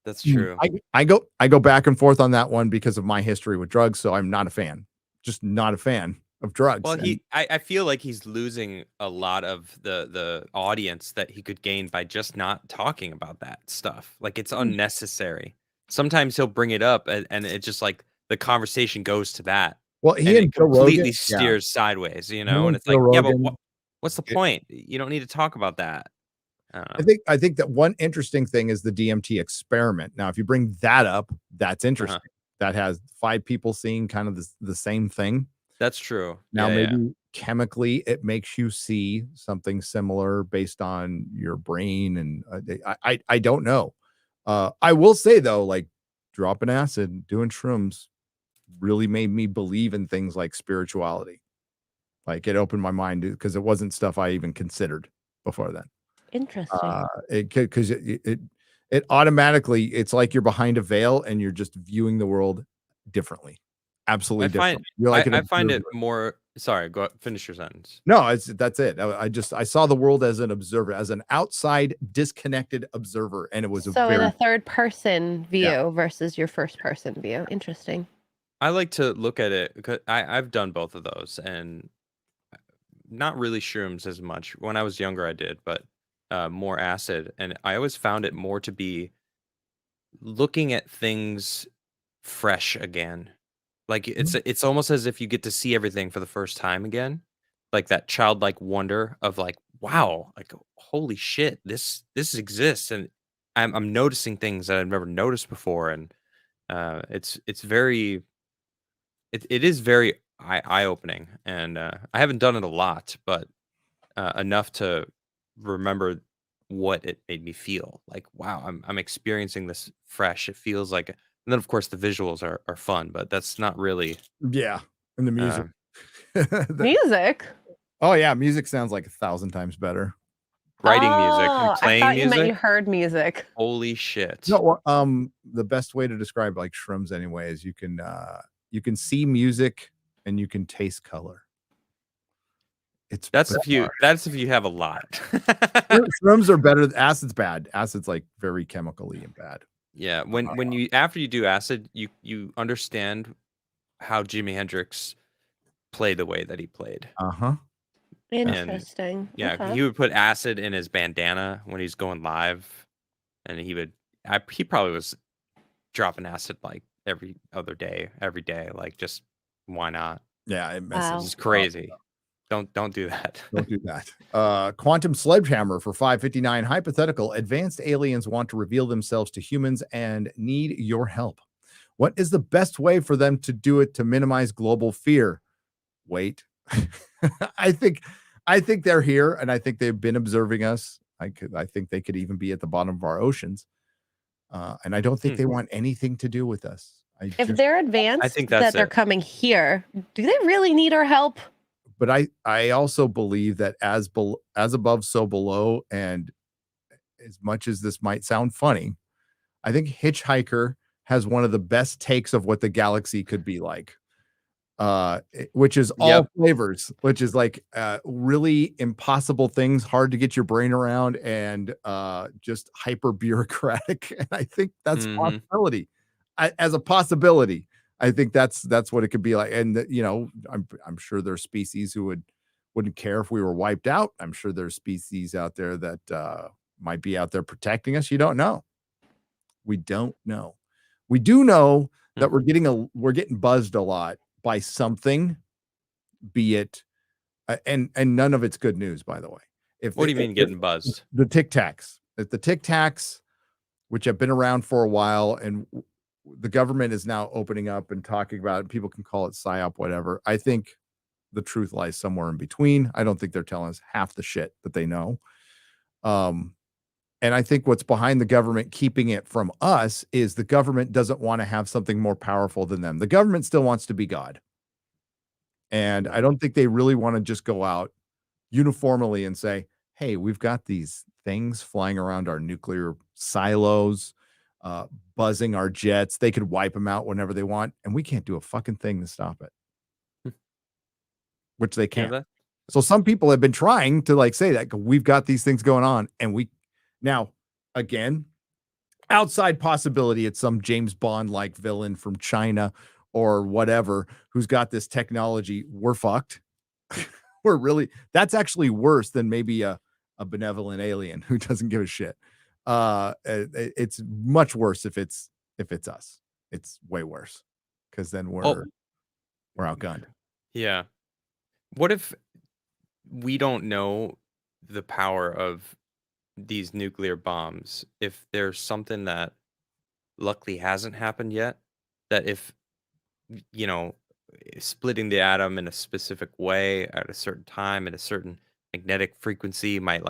That's true.
I go back and forth on that one because of my history with drugs, so I'm not a fan. Just not a fan of drugs.
Well, I feel like he's losing a lot of the audience that he could gain by just not talking about that stuff. Like it's unnecessary. Sometimes he'll bring it up and it just like the conversation goes to that.
Well,
And
he
it
and Joe
completely
Rogan,
steers sideways, you
He
know, and
and
it's like,
Joe
yeah, but
Rogan-
what's the point? You don't need to talk about that. I don't know.
I think that one interesting thing is the DMT experiment. Now, if you bring that up, that's interesting. That has 5 people seeing kind of the same thing.
That's true.
Now,
Yeah,
maybe chemically, it makes you see something similar based on your brain, and I don't know. I will say though, like dropping acid, doing shrooms, really made me believe in things like spirituality. Like it opened my mind because it wasn't stuff I even considered before then.
Interesting.
Because it automatically, it's like you're behind a veil and you're just viewing the world differently, absolutely different. You're like an
I find it
observer.
more. Sorry, go finish your sentence.
No, that's it. I saw the world as an observer, as an outside disconnected observer, and it was
So in
very
a third person view versus your first person view. Interesting.
I like to look at it because I've done both of those and not really shrooms as much. When I was younger, I did, but more acid. And I always found it more to be looking at things fresh again. Like it's almost as if you get to see everything for the first time again. Like that childlike wonder of like, wow, like holy shit, this exists. And I'm noticing things that I've never noticed before. And it's very it is very eye-opening, and I haven't done it a lot, but enough to remember what it made me feel. Like, wow, I'm experiencing this fresh. It feels like, and then of course the visuals are fun, but that's not really.
and the music.
Music.
Oh yeah, music sounds like 1,000 times better.
Writing music
Oh,
and playing
I thought you
music.
meant you heard music.
Holy shit!
No, the best way to describe like shrooms anyway is you can see music and you can taste color.
That's if you have a lot.
Shrooms are better. Acid's bad. Acid's like very chemically and bad.
Yeah, when you after you do acid, you understand how Jimi Hendrix played the way that he played.
Uh-huh.
Interesting.
Yeah,
Okay.
he would put acid in his bandana when he's going live, and he probably was dropping acid like every other day, every day, like just why not?
Yeah, it
Wow.
This
messes
is crazy. Don't do that.
Don't do that. Quantum Sledgehammer for 559. Hypothetical. Advanced aliens want to reveal themselves to humans and need your help. What is the best way for them to do it to minimize global fear? Wait. I think they're here, and I think they've been observing us. I think they could even be at the bottom of our oceans. And I don't think they want anything to do with us.
If they're advanced,
think
that
that's
they're
it.
coming here, do they really need our help?
But I also believe that as above, so below, and as much as this might sound funny, I think Hitchhiker has one of the best takes of what the galaxy could be like. Which is all
Yep.
flavors, which is like really impossible things, hard to get your brain around, and just hyper bureaucratic. And I think that's a possibility. As a possibility, I think that's what it could be like. And I'm sure there's species who wouldn't care if we were wiped out. I'm sure there's species out there that might be out there protecting us. You don't know. We don't know. We do know that we're getting buzzed a lot by something, be it and none of it's good news, by the way.
What do you mean getting buzzed?
The Tic Tacs, which have been around for a while, and the government is now opening up and talking about it. People can call it psyop, whatever. I think the truth lies somewhere in between. I don't think they're telling us half the shit that they know. And I think what's behind the government keeping it from us is the government doesn't want to have something more powerful than them. The government still wants to be God. And I don't think they really want to just go out uniformly and say, hey, we've got these things flying around our nuclear silos, buzzing our jets. They could wipe them out whenever they want, and we can't do a fucking thing to stop it. Which they can't.
Yeah,
So some people have been trying to say that we've got these things going on, and now, again, outside possibility, it's some James Bond like villain from China or whatever who's got this technology. We're fucked. That's actually worse than maybe a benevolent alien who doesn't give a shit. It's much worse if it's us. It's way worse because then we're outgunned.
Yeah. What if we don't know the power of these nuclear bombs? If there's something that luckily hasn't happened yet, that if splitting the atom in a specific way at a certain time at a certain magnetic frequency might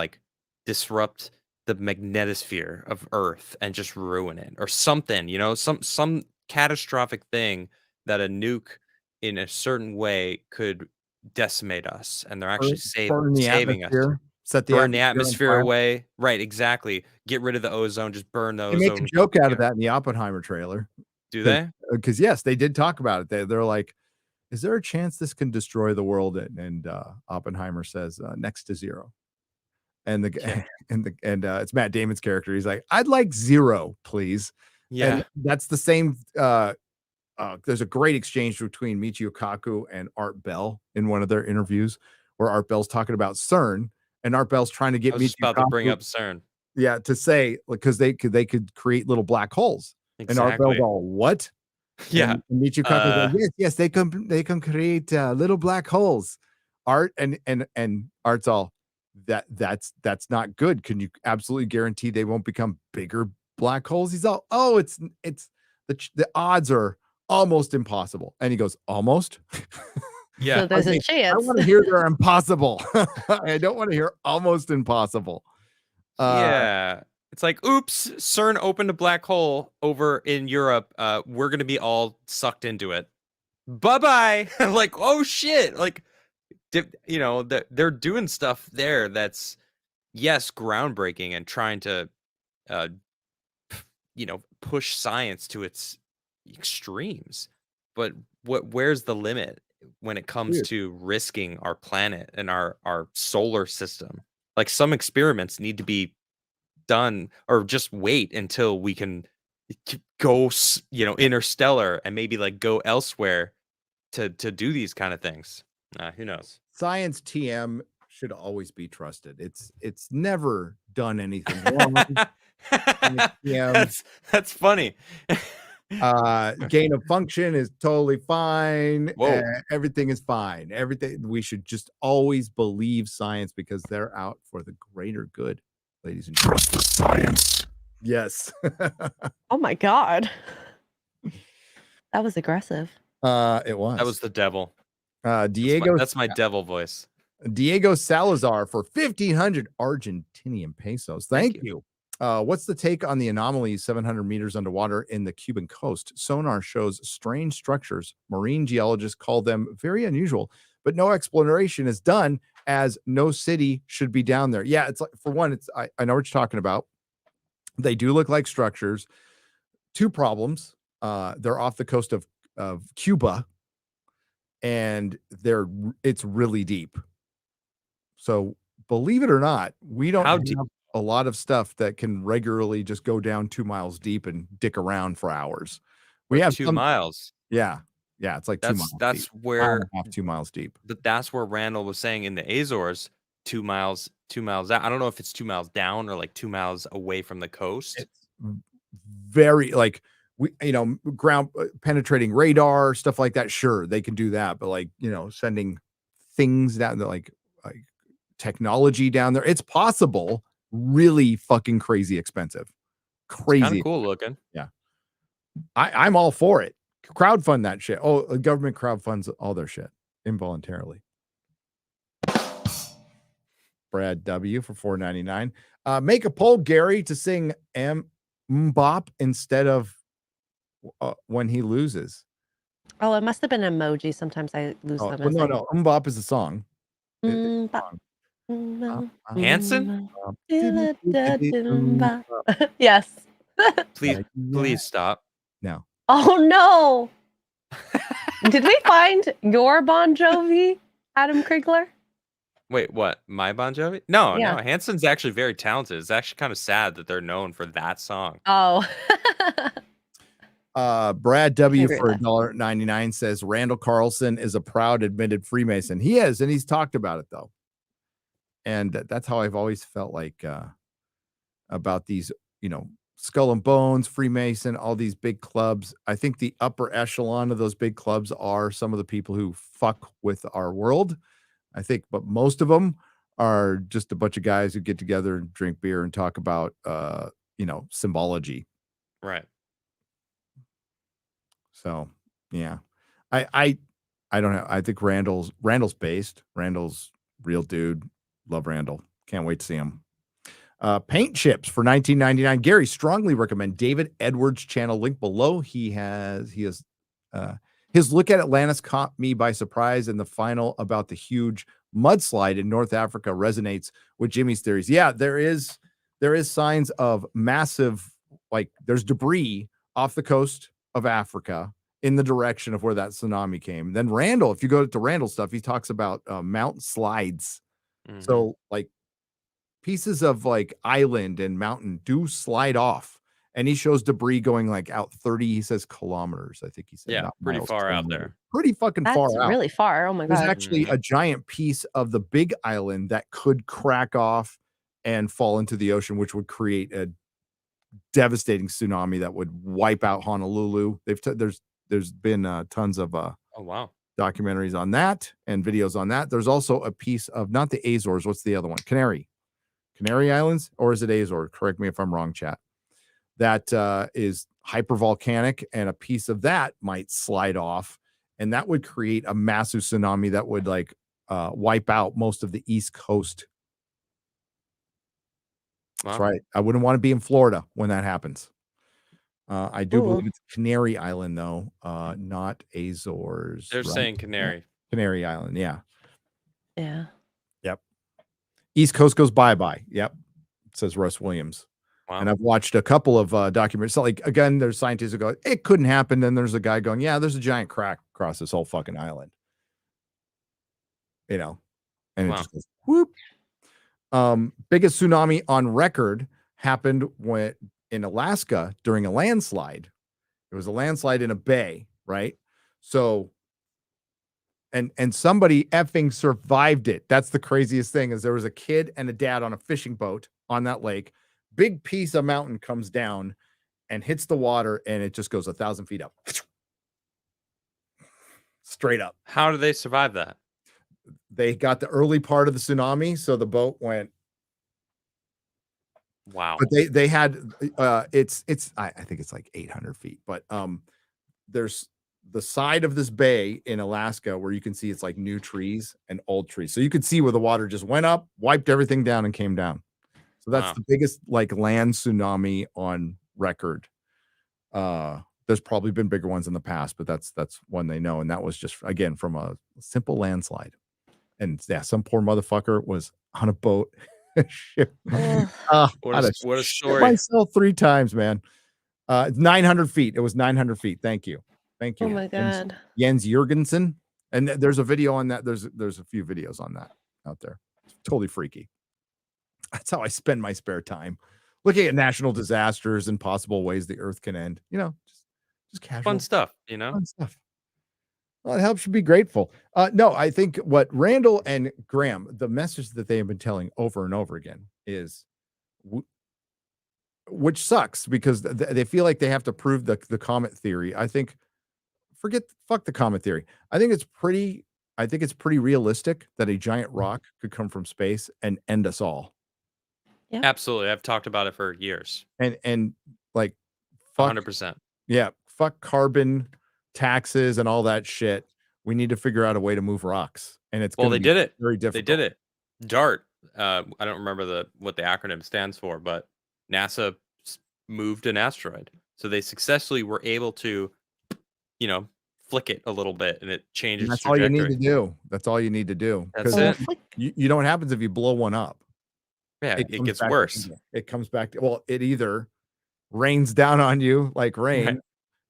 disrupt the magnetosphere of Earth and just ruin it, or something, some catastrophic thing that a nuke in a certain way could decimate us, and they're actually
Burn the
saving us.
atmosphere, set
Burn the
atmosphere on
atmosphere
fire.
away. Right, exactly. Get rid of the ozone, just burn the
They
ozone.
make a joke out of that in the Oppenheimer trailer.
Do they?
Because yes, they did talk about it. They're like, is there a chance this can destroy the world? And Oppenheimer says next to zero. And it's Matt Damon's character. He's like, I'd like zero, please.
Yeah.
And that's the same. There's a great exchange between Michio Kaku and Art Bell in one of their interviews where Art Bell's talking about CERN, and Art Bell's trying to get
I was just
Michio
about to bring
Kaku,
up CERN.
yeah, to say, because they could create little black holes. And Art Bell's all, what?
Yeah.
And Michio Kaku goes, yes, they can create little black holes. Art and Art's all, that's not good. Can you absolutely guarantee they won't become bigger black holes? He's all, oh, it's the odds are almost impossible. And he goes, almost?
Yeah.
So there's a chance.
I want to hear they're impossible. I don't want to hear almost impossible.
Yeah. It's like, oops, CERN opened a black hole over in Europe. We're going to be all sucked into it. Bye-bye. Like, oh shit. Like, they're doing stuff there that's, yes, groundbreaking and trying to, push science to its extremes. But where's the limit when it comes to risking our planet and our solar system? Like, some experiments need to be done, or just wait until we can go, interstellar and maybe like go elsewhere to do these kind of things. Who knows?
Science TM should always be trusted. It's never done anything wrong. TM.
That's funny.
Gain of function is totally fine.
Whoa.
Everything is fine. Everything, we should just always believe science because they're out for the greater good, ladies and gentlemen.
Trust the science.
Yes.
Oh my God. That was aggressive.
It was.
That was the devil.
Diego.
That's my devil voice.
Diego Salazar for 1,500 Argentinian pesos. Thank you. What's the take on the anomalies 700 meters underwater in the Cuban coast? Sonar shows strange structures. Marine geologists call them very unusual, but no exploration is done as no city should be down there. Yeah, it's like, for one, I know what you're talking about. They do look like structures. Two problems. They're off the coast of Cuba, and it's really deep. So believe it or not, we don't have a lot of stuff that can regularly just go down 2 miles deep and dick around for hours. We have
2 miles.
Yeah. It's like 2 miles.
That's
deep.
where
2 miles deep.
But that's where Randall was saying in the Azores, 2 miles out. I don't know if it's 2 miles down or like 2 miles away from the coast.
It's very like ground penetrating radar, stuff like that. Sure, they can do that, but like, sending things down, like technology down there, it's possible. Really fucking crazy expensive. Crazy.
Kind of cool looking.
Yeah. I'm all for it. Crowdfund that shit. Oh, the government crowdfunds all their shit involuntarily. Brad W for $4.99. Make a poll, Gary, to sing Mbop instead of when he loses.
Oh, it must have been an emoji. Sometimes I lose them.
No. Mbop is a song.
Hanson?
Yes.
Please stop.
No.
Oh no. Did we find your Bon Jovi, Adam Crigler?
Wait, what? My Bon Jovi? No,
Yeah.
no. Hanson's actually very talented. It's actually kind of sad that they're known for that song.
Oh.
Brad W for $1.99 says Randall Carlson is a proud admitted Freemason. He is, and he's talked about it though. And that's how I've always felt like about these, Skull and Bones, Freemason, all these big clubs. I think the upper echelon of those big clubs are some of the people who fuck with our world. I think, but most of them are just a bunch of guys who get together and drink beer and talk about, symbology.
Right.
So, yeah, I don't know. I think Randall's based. Randall's real dude. Love Randall. Can't wait to see him. Paint chips for $19.99. Gary, strongly recommend David Edwards' channel. Link below. He has his look at Atlantis caught me by surprise, and the final about the huge mudslide in North Africa resonates with Jimmy's theories. Yeah, there is signs of massive, like there's debris off the coast of Africa in the direction of where that tsunami came. Then Randall, if you go to Randall stuff, he talks about mountain slides.
Mm-hmm.
So like pieces of like island and mountain do slide off, and he shows debris going like out 30, he says kilometers. I think he said.
Yeah, pretty far out there.
Pretty fucking far out.
That's really far. Oh my God.
There's actually a giant piece of the big island that could crack off and fall into the ocean, which would create a devastating tsunami that would wipe out Honolulu. There's been tons of
oh wow,
documentaries on that and videos on that. There's also a piece of not the Azores. What's the other one? Canary Islands, or is it Azores? Correct me if I'm wrong, chat. That is hypervolcanic, and a piece of that might slide off, and that would create a massive tsunami that would like wipe out most of the East Coast. Wow. That's right. I wouldn't want to be in Florida when that happens. I do believe it's Canary Island, though, not Azores.
They're saying Canary.
Canary Island, yeah.
Yeah.
Yep. East Coast goes bye-bye. Yep. Says Russ Williams. Wow. And I've watched a couple of documentaries. So, like, again, there's scientists who go, it couldn't happen. Then there's a guy going, yeah, there's a giant crack across this whole fucking island. And it just goes, whoop. Biggest tsunami on record happened in Alaska during a landslide. It was a landslide in a bay, right? So, and somebody effing survived it. That's the craziest thing, is there was a kid and a dad on a fishing boat on that lake. Big piece of mountain comes down and hits the water, and it just goes 1,000 feet up. Straight up.
How do they survive that?
They got the early part of the tsunami, so the boat went.
Wow.
But they had it's I think it's like 800 feet, but there's the side of this bay in Alaska where you can see it's like new trees and old trees. So you could see where the water just went up, wiped everything down, and came down. So that's the biggest like land tsunami on record. There's probably been bigger ones in the past, but that's one they know. And that was just, again, from a simple landslide. And yeah, some poor motherfucker was on a boat. Shit.
What a story.
Myself 3 times, man. 900 feet. It was 900 feet. Thank you.
Oh my God.
Jens Jorgensen. And there's a video on that. There's a few videos on that out there. It's totally freaky. That's how I spend my spare time. Looking at national disasters and possible ways the earth can end. You know, just casual.
Fun stuff, you know?
Fun stuff. Well, it helps you be grateful. No, I think what Randall and Graham, the message that they have been telling over and over again is, which sucks because they feel like they have to prove the comet theory. I think, fuck the comet theory. I think it's pretty realistic that a giant rock could come from space and end us all.
Yeah.
Absolutely. I've talked about it for years.
And like, fuck,
100%.
Yeah, fuck carbon taxes and all that shit. We need to figure out a way to move rocks, and it's
Well, they did it.
Very difficult.
They did it. DART. I don't remember what the acronym stands for, but NASA moved an asteroid, so they successfully were able to, you know, flick it a little bit, and it changes.
That's all you need to do. That's all you need to do.
That's it.
You know what happens if you blow one up?
Yeah, it gets worse.
It comes back to, well, it either rains down on you like rain, right,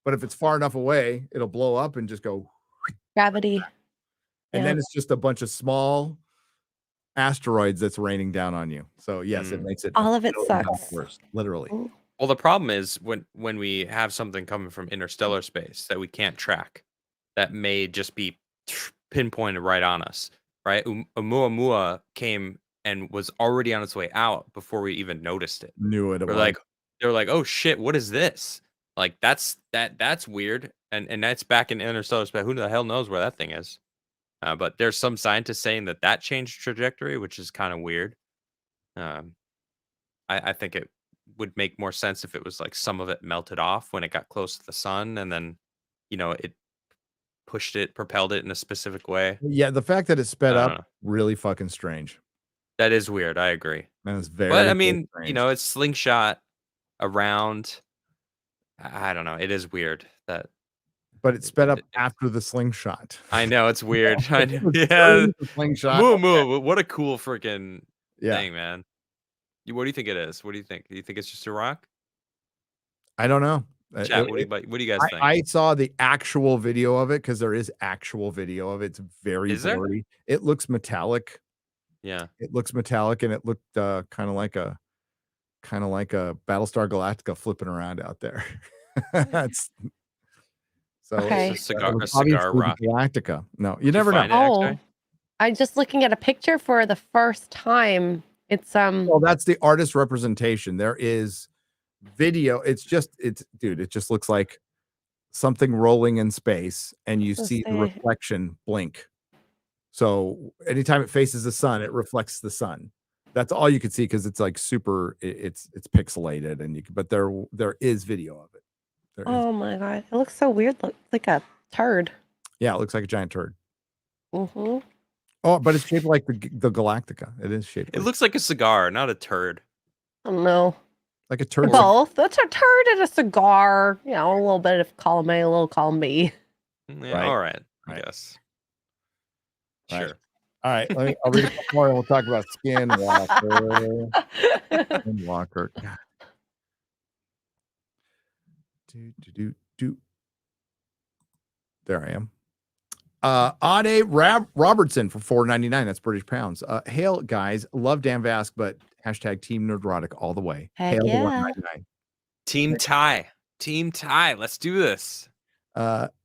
but if it's far enough away, it'll blow up and just go
gravity.
And then it's just a bunch of small asteroids that's raining down on you. So yes, it makes it
all of it sucks.
Worse, literally.
Well, the problem is when we have something coming from interstellar space that we can't track, that may just be pinpointed right on us, right? Oumuamua came and was already on its way out before we even noticed it.
Knew it.
They're like, oh shit, what is this? Like that's weird. And that's back in interstellar space. Who the hell knows where that thing is? But there's some scientists saying that changed trajectory, which is kind of weird. I think it would make more sense if it was like some of it melted off when it got close to the sun, and then, you know, it propelled it in a specific way.
Yeah, the fact that it sped up, really fucking strange.
That is weird. I agree.
That is very.
But I mean, you know, it's slingshot around. I don't know. It is weird that.
But it sped up after the slingshot.
I know, it's weird. I know. Yeah.
Slingshot.
What a cool freaking thing, man. What do you think it is? What do you think? Do you think it's just a rock?
I don't know.
Chat, what do you guys think?
I saw the actual video of it because there is actual video of it. It's very blurry. It looks metallic.
Yeah.
It looks metallic, and it looked kind of like a Battlestar Galactica flipping around out there. That's so
okay.
It's a cigar rock.
Galactica. No, you never know.
Oh, I'm just looking at a picture for the first time. It's
Well, that's the artist representation. There is video. It just looks like something rolling in space, and you see the reflection blink. So anytime it faces the sun, it reflects the sun. That's all you can see because it's like super. It's pixelated, and but there is video of it.
Oh my God, it looks so weird. Looks like a turd.
Yeah, it looks like a giant turd.
Mm-hmm.
Oh, but it's shaped like the Galactica. It is shaped.
It looks like a cigar, not a turd.
I don't know.
Like a turd.
Both. That's a turd and a cigar. You know, a little bit of column A, a little column B.
Yeah, right. All right. I guess.
Right.
Sure.
All right. I'll read a couple more and we'll talk about Skinwalker. Skinwalker. God. There I am. Ade Robertson for $4.99. That's British pounds. Hail, guys. Love Dan Vask, but hashtag Team Nerdrotic all the way.
Heck
Hail
yeah.
the $1.99.
Team tie. Team tie. Let's do this.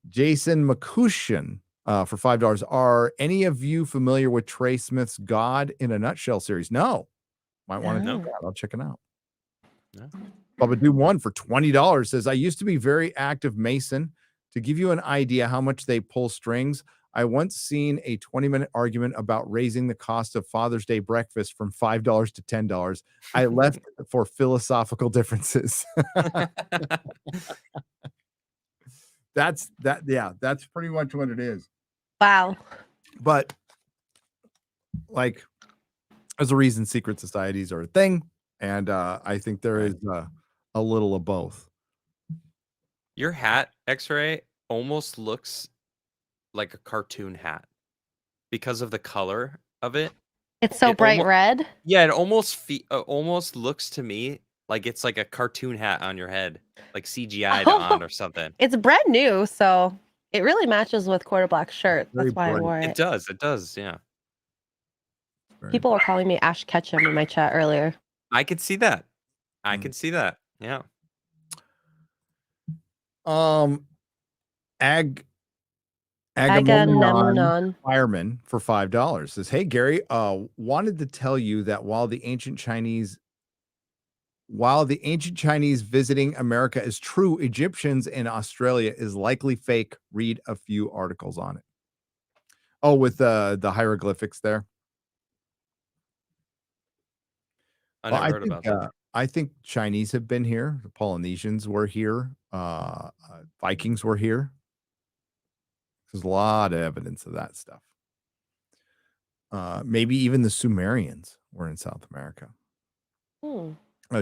Jason McCushion for $5. Are any of you familiar with Trey Smith's God in a Nutshell series? No. Might want to know that. I'll check it out.
No.
Bubba Do One for $20 says, I used to be very active Mason. To give you an idea how much they pull strings, I once seen a 20-minute argument about raising the cost of Father's Day breakfast from $5 to $10. I left for philosophical differences. That's pretty much what it is.
Wow.
But like, there's a reason secret societies are a thing, and I think there is a little of both.
Your hat, X-Ray, almost looks like a cartoon hat because of the color of it.
It's so bright red.
Yeah, it almost looks to me like it's like a cartoon hat on your head, like CGI'd on or something.
It's brand new, so it really matches with Quarter Black shirt. That's why I wore it.
It does, yeah.
People were calling me Ash Ketchum in my chat earlier.
I could see that. I can see that. Yeah.
Agamemnon
Fireman for $5 says, hey Gary, wanted to tell you that while the ancient Chinese visiting America is true, Egyptians in Australia is likely fake. Read a few articles on it. Oh, with the hieroglyphics there.
I never heard about that.
I think Chinese have been here. The Polynesians were here. Vikings were here. There's a lot of evidence of that stuff. Maybe even the Sumerians were in South America.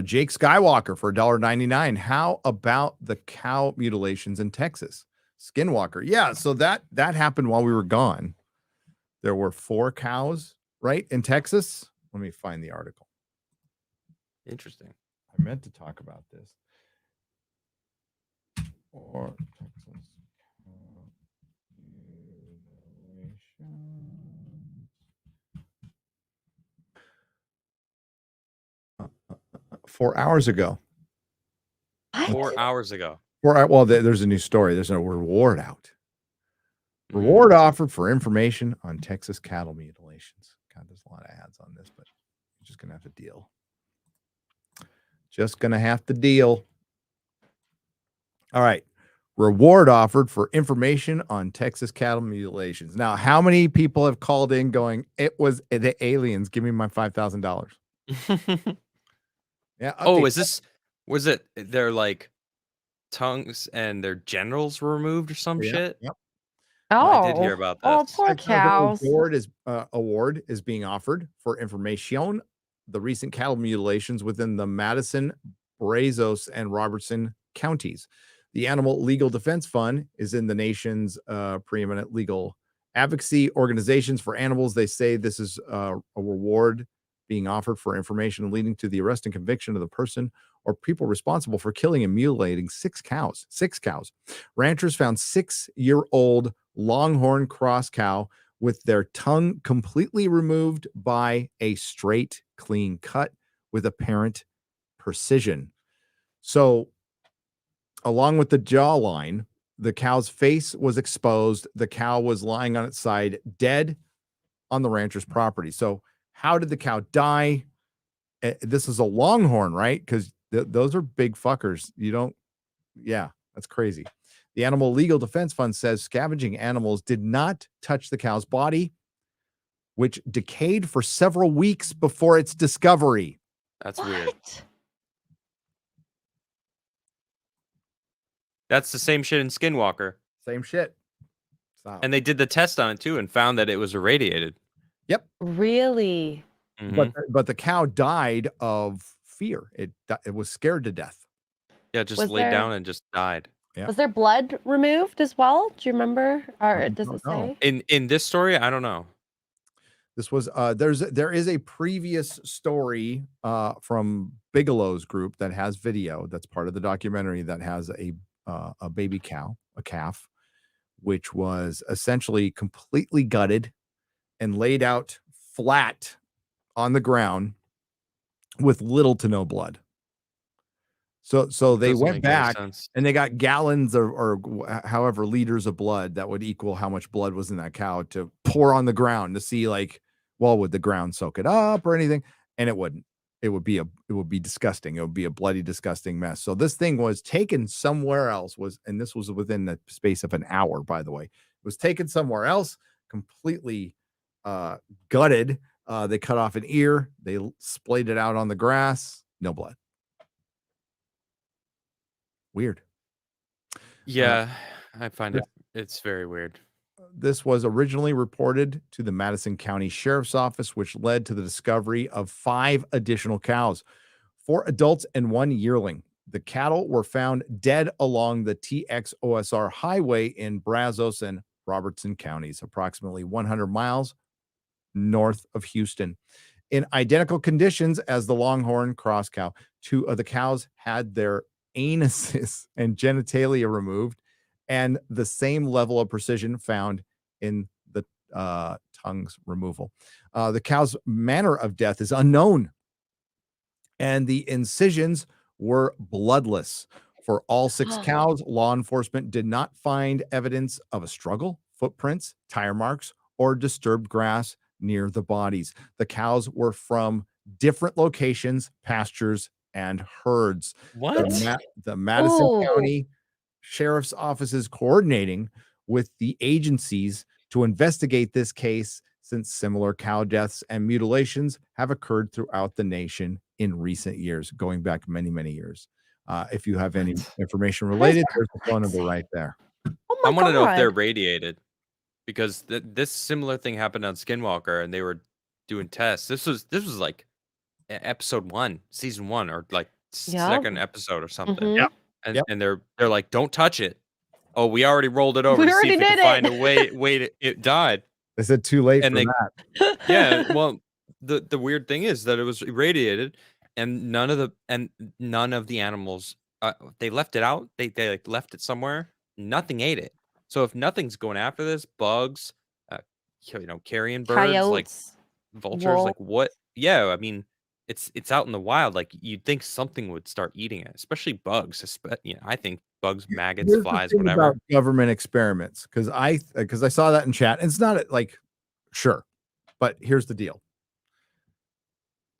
Jake Skywalker for $1.99. How about the cow mutilations in Texas? Skinwalker. Yeah, so that happened while we were gone. There were 4 cows, right, in Texas. Let me find the article.
Interesting.
I meant to talk about this. Or Texas. 4 hours ago.
What?
4 hours ago.
Well, there's a new story. There's a reward out. Reward offered for information on Texas cattle mutilations. God, there's a lot of ads on this, but you're just going to have to deal. Just going to have to deal. All right. Reward offered for information on Texas cattle mutilations. Now, how many people have called in going, it was the aliens? Give me my $5,000. Yeah.
Oh, was it their like tongues and their genitals were removed or some shit?
Yep.
Oh,
I did hear about
oh,
this.
poor cows.
Award is being offered for information. The recent cattle mutilations within the Madison, Brazos, and Robertson counties. The Animal Legal Defense Fund is in the nation's preeminent legal advocacy organizations for animals. They say this is a reward being offered for information leading to the arrest and conviction of the person or people responsible for killing and mutilating 6 cows. 6 cows. Ranchers found 6-year-old longhorn cross cow with their tongue completely removed by a straight, clean cut with apparent precision. So, along with the jawline, the cow's face was exposed. The cow was lying on its side, dead on the rancher's property. So, how did the cow die? This is a longhorn, right? Because those are big fuckers. That's crazy. The Animal Legal Defense Fund says scavenging animals did not touch the cow's body, which decayed for several weeks before its discovery.
That's weird. That's the same shit in Skinwalker.
Same shit.
And they did the test on it too and found that it was irradiated.
Yep.
Really?
Mm-hmm.
But the cow died of fear. It was scared to death.
Yeah, just laid down and just died.
Yeah.
Was there blood removed as well? Do you remember? Or does it say?
In this story, I don't know.
This was there is a previous story from Bigelow's group that has video that's part of the documentary that has a baby cow, a calf, which was essentially completely gutted and laid out flat on the ground with little to no blood. So they
Doesn't
went
make any
back
sense.
and they got gallons or however liters of blood that would equal how much blood was in that cow to pour on the ground to see like, well, would the ground soak it up or anything? And it wouldn't. It would be disgusting. It would be a bloody, disgusting mess. So this thing was taken somewhere else, and this was within the space of an hour, by the way. It was taken somewhere else, completely gutted. They cut off an ear, they splayed it out on the grass, no blood. Weird.
Yeah, I find
yeah.
it's very weird.
This was originally reported to the Madison County Sheriff's Office, which led to the discovery of 5 additional cows, 4 adults and 1 yearling. The cattle were found dead along the TXOSR highway in Brazos and Robertson counties, approximately 100 miles north of Houston. In identical conditions as the longhorn cross cow, 2 of the cows had their anuses and genitalia removed, and the same level of precision found in the tongue's removal. The cow's manner of death is unknown, and the incisions were bloodless. For all 6 cows, law enforcement did not find evidence of a struggle, footprints, tire marks, or disturbed grass near the bodies. The cows were from different locations, pastures, and herds.
What?
The Madison
Oh.
County Sheriff's Office is coordinating with the agencies to investigate this case, since similar cow deaths and mutilations have occurred throughout the nation in recent years, going back many, many years. If you have any information related, there's the phone number right there.
Oh my
I want to know if they're
God.
radiated, because this similar thing happened on Skinwalker, and they were doing tests. This was like episode 1, season 1, or like
Yeah.
second episode or something.
Mhm.
And they're like, don't touch it. Oh, we already rolled it over
We
to see
already
if we
did
could find
it.
a way it died.
They said too late
And
for
they
that.
Yeah, well, the weird thing is that it was irradiated, and none of the animals, they left it out. They like left it somewhere. Nothing ate it. So if nothing's going after this, bugs, uh, carrion birds, like
Coyotes.
vultures, like
wolves.
what? Yeah, I mean, it's out in the wild. Like you'd think something would start eating it, especially bugs. I think bugs, maggots,
Here's the
flies,
thing about
whatever.
government experiments, because I saw that in chat. And it's not like, sure, but here's the deal.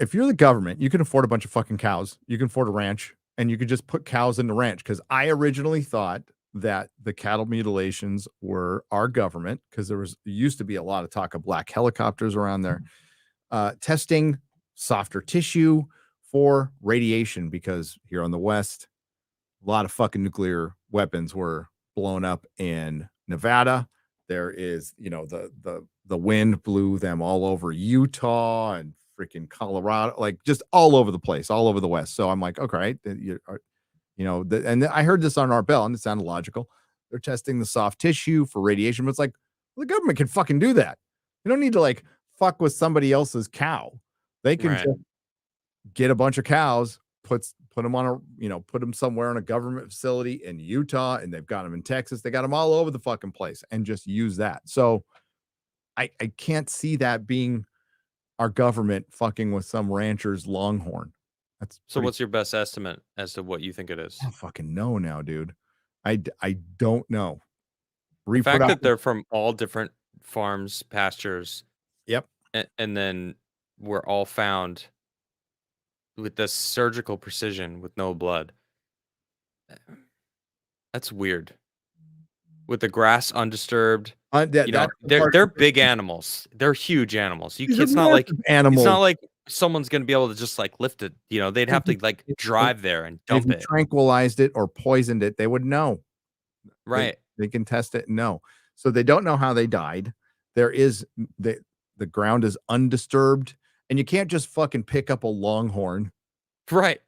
If you're the government, you can afford a bunch of fucking cows. You can afford a ranch, and you could just put cows in the ranch. Because I originally thought that the cattle mutilations were our government, because there used to be a lot of talk of black helicopters around there, testing softer tissue for radiation, because here on the West, a lot of fucking nuclear weapons were blown up in Nevada. There is, the wind blew them all over Utah and freaking Colorado, like just all over the place, all over the West. So I'm like, okay, and I heard this on our bell, and it sounded logical. They're testing the soft tissue for radiation, but it's like, well, the government can fucking do that. You don't need to like fuck with somebody else's cow. They can
Right.
just get a bunch of cows, put them on put them somewhere in a government facility in Utah, and they've got them in Texas. They got them all over the fucking place, and just use that. So I can't see that being our government fucking with some rancher's longhorn.
So what's your best estimate as to what you think it is?
I don't fucking know now, dude. I don't know.
The fact that they're from all different farms, pastures,
Yep.
and then were all found with this surgical precision with no blood. That's weird. With the grass undisturbed, they're big animals. They're huge animals. It's not like
animals.
It's not like someone's gonna be able to just like lift it. They'd have to like drive there and
if
dump
you
it.
tranquilized it or poisoned it, they would know.
Right.
They can test it. No. So they don't know how they died. There is the ground is undisturbed, and you can't just fucking pick up a longhorn,
Right.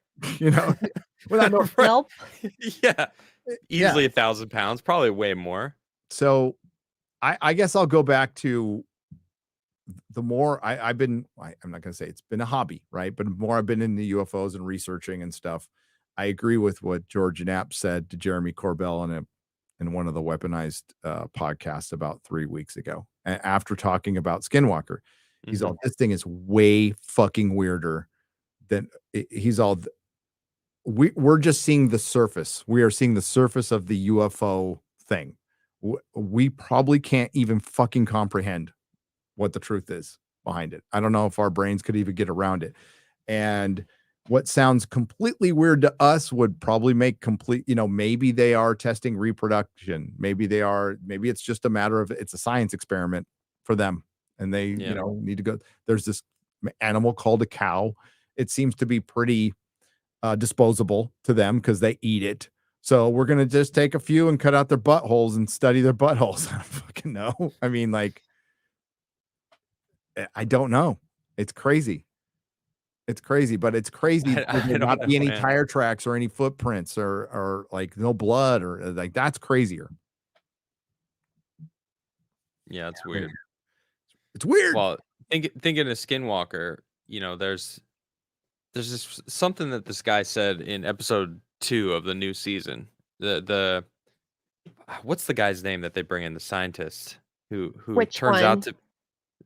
Without no.
Nope.
Yeah. Easily 1,000 pounds, probably way more.
So I guess I'll go back to the more I've been, I'm not going to say it's been a hobby, right? But the more I've been in the UFOs and researching and stuff, I agree with what George Knapp said to Jeremy Corbell in one of the weaponized podcasts about 3 weeks ago. After talking about Skinwalker, he's all, this thing is way fucking weirder than he's all. we're just seeing the surface. We are seeing the surface of the UFO thing. We probably can't even fucking comprehend what the truth is behind it. I don't know if our brains could even get around it. And what sounds completely weird to us would probably make complete, maybe they are testing reproduction. Maybe it's just a matter of, it's a science experiment for them. And they, need to go. There's this animal called a cow. It seems to be pretty disposable to them because they eat it. So we're going to just take a few and cut out their buttholes and study their buttholes. I don't fucking know. I mean, like, I don't know. It's crazy. It's crazy, but it's crazy. There not be any tire tracks or any footprints or like no blood or like that's crazier.
Yeah, it's weird.
It's weird.
Well, thinking of Skinwalker, there's this something that this guy said in episode 2 of the new season. The what's the guy's name that they bring in, the scientist who turns out to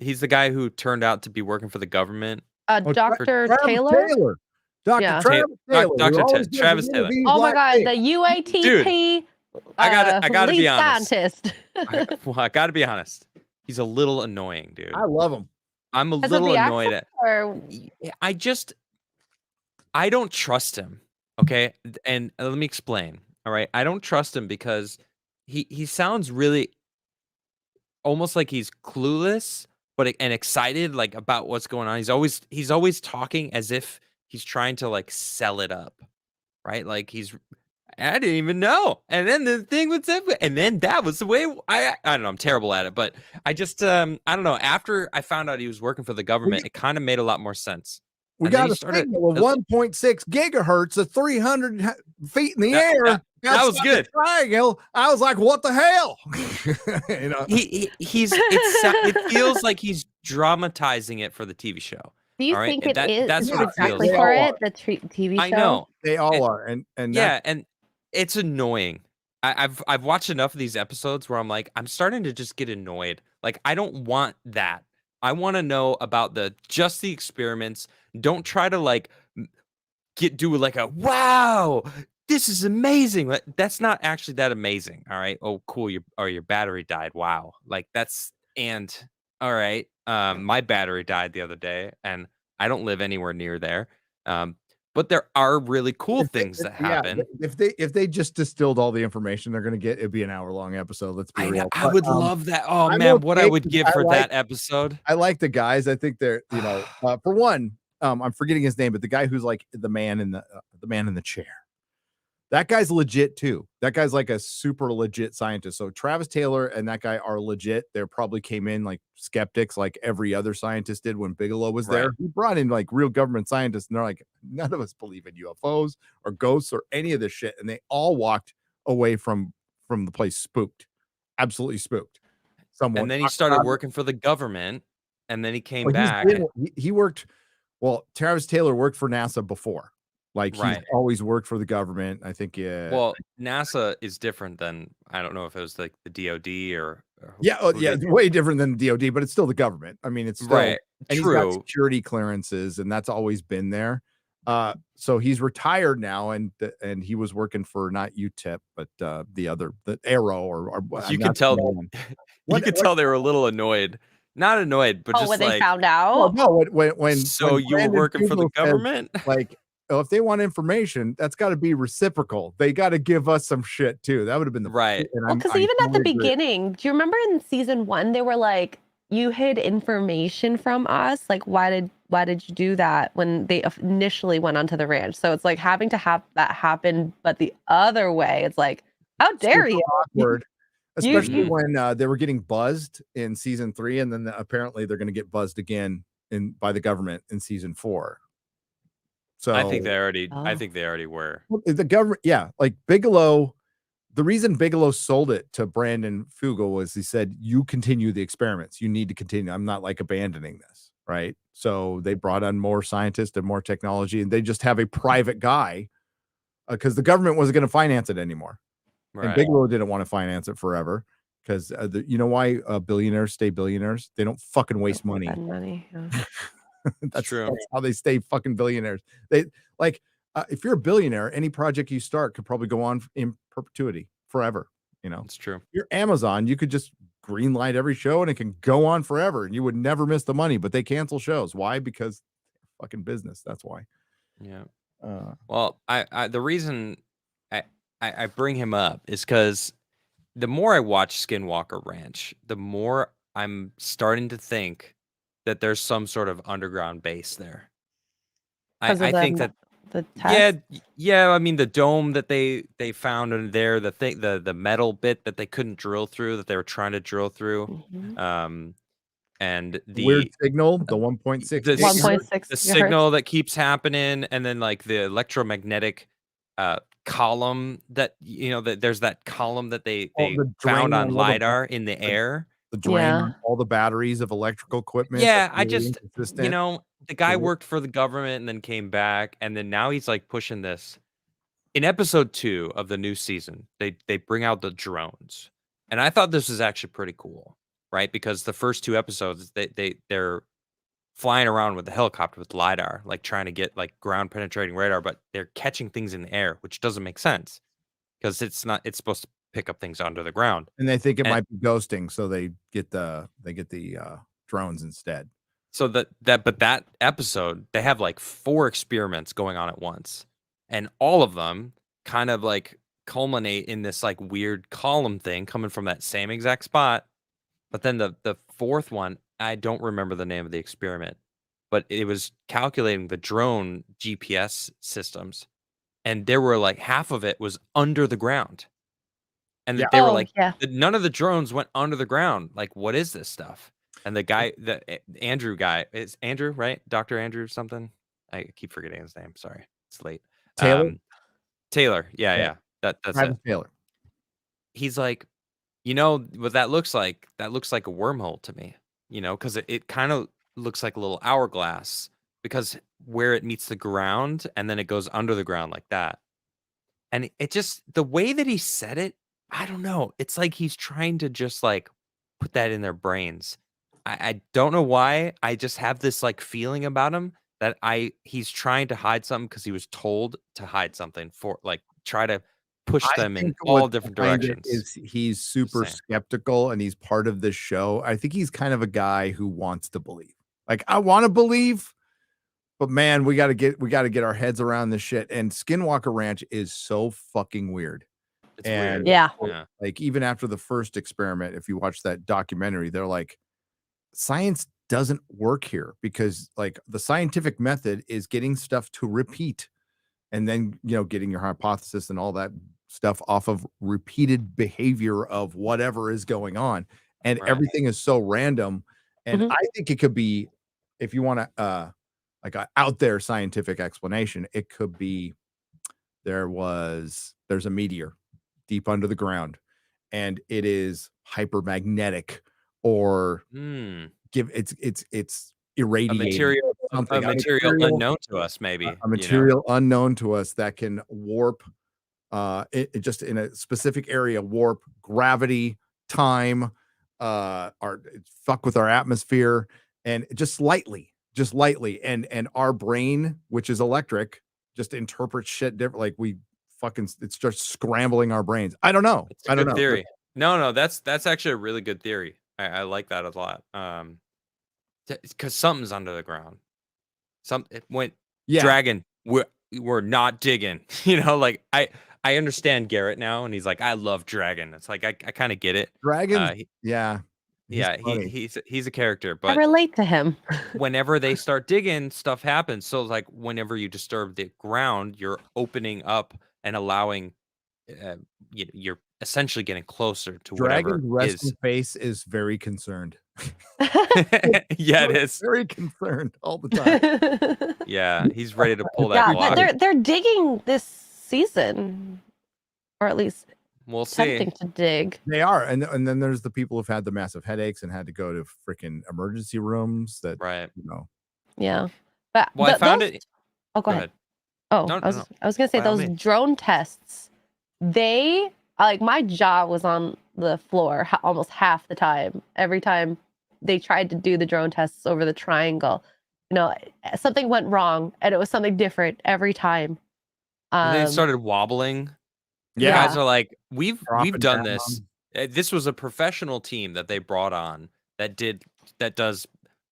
he's the guy who turned out to be working for the government.
Dr. Taylor?
Dr.
Travis Taylor.
Oh my God, the UATP.
Dude, I gotta be honest.
Scientist.
I gotta be honest. He's a little annoying, dude.
I love him.
I'm a little annoyed at. I don't trust him. Okay, and let me explain. All right, I don't trust him because he sounds really almost like he's clueless, and excited like about what's going on. He's always talking as if he's trying to like sell it up, right? Like I didn't even know. And then the thing was and then that was the way I don't know, I'm terrible at it, but I just I don't know. After I found out he was working for the government, it kind of made a lot more sense.
We got a signal of 1.6 gigahertz at 300 feet in the air.
That was good.
Triangle. I was like, what the hell?
It feels like he's dramatizing it for the TV show.
Do you think it is?
That's what
exactly
it feels
for it, the TV show?
I know. They all are. And
yeah, and it's annoying. I've watched enough of these episodes where I'm like, I'm starting to just get annoyed. Like, I don't want that. I want to know about just the experiments. Don't try to like do like a wow, this is amazing. That's not actually that amazing. All right. Oh, cool. Your battery died. Wow. Like all right. My battery died the other day, and I don't live anywhere near there. But there are really cool things that happen.
If they just distilled all the information they're going to get, it'd be an hour-long episode. Let's be real.
I would love that. Oh man, what I would give for that episode.
I like the guys. I think they're, for one, I'm forgetting his name, but the guy who's like the man in the chair. That guy's legit too. That guy's like a super legit scientist. So Travis Taylor and that guy are legit. They probably came in like skeptics, like every other scientist did when Bigelow was there. He brought in like real government scientists, and they're like, none of us believe in UFOs or ghosts or any of this shit. And they all walked away from the place spooked, absolutely spooked.
And then he started working for the government, and then he came back.
He worked. Well, Travis Taylor worked for NASA before. Like he's always worked for the government. I think, yeah.
Well, NASA is different than, I don't know if it was like the DOD or
it's way different than the DOD, but it's still the government. I mean, it's still,
right.
And
True.
He's got security clearances, and that's always been there. So he's retired now, and he was working for not UTEP, but the Arrow or
you can tell you could tell they were a little annoyed. Not annoyed, but just
when
like,
they found out.
No, when
you were working for the government,
like. Oh, if they want information, that's got to be reciprocal. They got to give us some shit too. That would have been the
right.
Well, because even at the beginning, do you remember in season 1 they were like, "You hid information from us. Like, why did you do that?" When they initially went onto the ranch, so it's like having to have that happen, but the other way, it's like, how dare you?
Awkward. Especially when they were getting buzzed in season 3, and then apparently they're going to get buzzed again by the government in season 4. So
I think they already were.
The government, like Bigelow. The reason Bigelow sold it to Brandon Fugel was he said, "You continue the experiments. You need to continue. I'm not like abandoning this." Right. So they brought on more scientists and more technology, and they just have a private guy because the government wasn't going to finance it anymore. Right. And Bigelow didn't want to finance it forever because you know why billionaires stay billionaires? They don't fucking waste money.
Yeah.
That's true. That's how they stay fucking billionaires. They like if you're a billionaire, any project you start could probably go on in perpetuity forever.
It's true.
You're Amazon, you could just greenlight every show and it can go on forever and you would never miss the money, but they cancel shows. Why? Because fucking business. That's why.
Yeah.
Uh,
Well, I the reason I bring him up is because the more I watch Skinwalker Ranch, the more I'm starting to think that there's some sort of underground base there.
Because of
I think that
the
yeah,
test.
yeah. I mean, the dome that they found in there, the metal bit that they couldn't drill through, that they were trying to drill through,
Mhm.
and
weird
the
signal, the 1.6
the
gigahertz.
1.6
the
gigahertz.
signal that keeps happening, and then like the electromagnetic column that that there's that column that they
The
found
drain
on
on all the
lidar in the air.
the drain
Yeah.
on all the batteries of electrical equipment.
Yeah,
that's
I
really
just
inconsistent.
the guy
Yeah.
worked for the government and then came back, and then now he's like pushing this. In episode 2 of the new season, they bring out the drones, and I thought this was actually pretty cool, right? Because the first 2 episodes, they're flying around with the helicopter with lidar, like trying to get like ground penetrating radar, but they're catching things in the air, which doesn't make sense because it's supposed to pick up things under the ground.
And they think it
And
might be ghosting, so they get the drones instead.
so that episode, they have like 4 experiments going on at once, and all of them kind of like culminate in this like weird column thing coming from that same exact spot. But then the 4th one, I don't remember the name of the experiment, but it was calculating the drone GPS systems, and there were like half of it was under the ground, and
Yeah.
they were
Oh,
like,
yeah.
none of the drones went under the ground. Like, what is this stuff? And the guy, Andrew guy, is Andrew, right? Dr. Andrew something. I keep forgetting his name. Sorry, it's late.
Taylor?
Taylor. Yeah,
Yeah.
yeah. That's it.
Travis Taylor.
He's like, you know what that looks like? That looks like a wormhole to me, because it kind of looks like a little hourglass because where it meets the ground and then it goes under the ground like that. And it just, the way that he said it, I don't know. It's like he's trying to just like put that in their brains. I don't know why. I just have this like feeling about him that he's trying to hide something because he was told to hide something for like try to push
I
them in
think
all
what's
different
behind it
directions.
is he's super
saying.
skeptical and he's part of this show. I think he's kind of a guy who wants to believe. Like, I want to believe, but man, we got to get our heads around this shit. And Skinwalker Ranch is so fucking weird.
It's
And
weird.
Yeah.
Yeah.
like, even after the first experiment, if you watch that documentary, they're like, science doesn't work here because like the scientific method is getting stuff to repeat and then getting your hypothesis and all that stuff off of repeated behavior of whatever is going on, and
Right.
everything is so random. And
Mhm.
I think it could be, if you want to like a out there scientific explanation, it could be there's a meteor deep under the ground and it is hypermagnetic, or
Hmm.
it's
A
irradiating
material,
something,
a material unknown to us, maybe.
a material unknown to us that can warp it just in a specific area, warp gravity, time, our fuck with our atmosphere, and just lightly, and our brain, which is electric, just interprets shit different. Like it's just scrambling our brains. I don't know.
It's a
I don't
good
know.
theory. No, that's actually a really good theory. I like that a lot. Because something's under the ground. It went
Yeah,
dragon. We're not digging. Like I understand Garrett now, and he's like, I love Dragon. It's like I kind of get it.
dragons.
He-
Yeah, he's
yeah,
funny.
he's a character,
I
but
relate to him.
whenever they start digging, stuff happens. So like whenever you disturb the ground, you're opening up and allowing. You're essentially getting closer to whatever
Dragon's resting
is.
face is very concerned.
Yeah, it is.
Very concerned all the time.
Yeah, he's ready to pull that
Yeah,
block.
they're digging this season, or at least
We'll see.
attempting to dig.
They are, and then there's the people who've had the massive headaches and had to go to freaking emergency rooms. That
Right.
Yeah, but
Well, I found
those,
it.
Oh, go ahead. Oh,
No, no.
I was gonna say
By all
those
means.
drone tests. They like my jaw was on the floor almost half the time. Every time they tried to do the drone tests over the triangle, something went wrong, and it was something different every time.
And then it
Um,
started wobbling. And the
Yeah.
guys are like, we've
Dropping
done
down.
this. This was a professional team that they brought on that does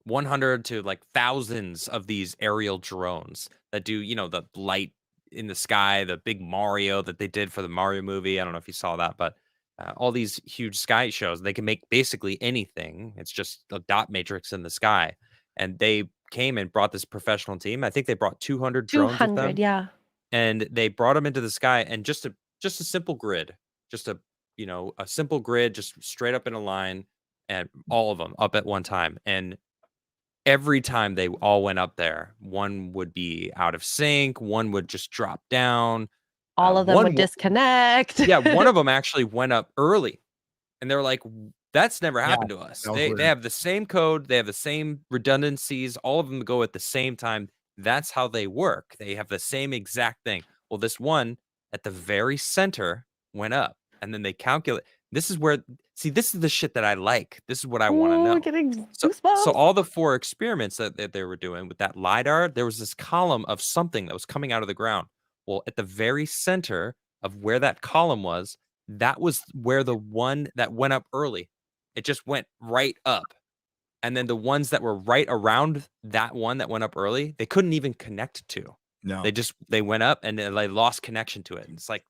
100 to like thousands of these aerial drones that do, the light in the sky, the big Mario that they did for the Mario movie. I don't know if you saw that, but all these huge sky shows, they can make basically anything. It's just a dot matrix in the sky. And they came and brought this professional team. I think they brought 200 drones with
200,
them,
yeah.
and they brought them into the sky, and just a simple grid, just a simple grid, just straight up in a line, and all of them up at one time. And every time they all went up there, one would be out of sync, one would just drop down.
All of them would
One
disconnect.
Yeah, one of them actually went up early, and they're like, "That's never
Yeah,
happened to us."
that was
They
weird.
have the same code, they have the same redundancies, all of them go at the same time. That's how they work. They have the same exact thing. Well, this one at the very center went up, and then they calculate. This is this is the shit that I like. This is what I want to
Ooh,
know.
getting
So
goosebumps.
all the 4 experiments that they were doing with that LiDAR, there was this column of something that was coming out of the ground. Well, at the very center of where that column was, that was where the one that went up early, it just went right up. And then the ones that were right around that one that went up early, they couldn't even connect to.
No.
They went up and then they lost connection to it. And it's like,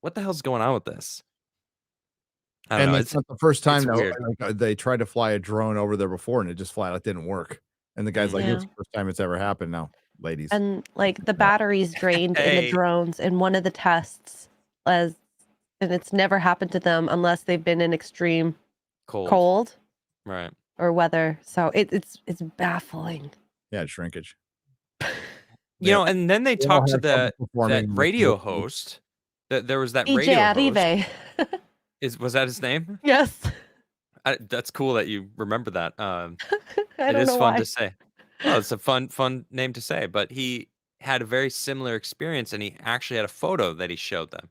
what the hell's going on with this? I don't
And
know.
it's not the first time
it's
though.
weird.
Like, they tried to fly a drone over there before, and it just flat out didn't work. And the guy's like, "It's
Yeah.
the first time it's ever happened." Now, ladies,
And like the batteries drained in the
Hey.
drones in one of the tests, and it's never happened to them unless they've been in extreme cold
Right.
or weather. So it's baffling.
yeah, shrinkage.
And then they
They all
talked to
had trouble
that
performing in the
radio
field.
host. There was that
DJ
radio host.
Arrive.
Was that his name?
Yes.
That's cool that you remember that.
I
It
don't
is
know
fun
why.
to say. Oh, it's a fun name to say. But he had a very similar experience, and he actually had a photo that he showed them.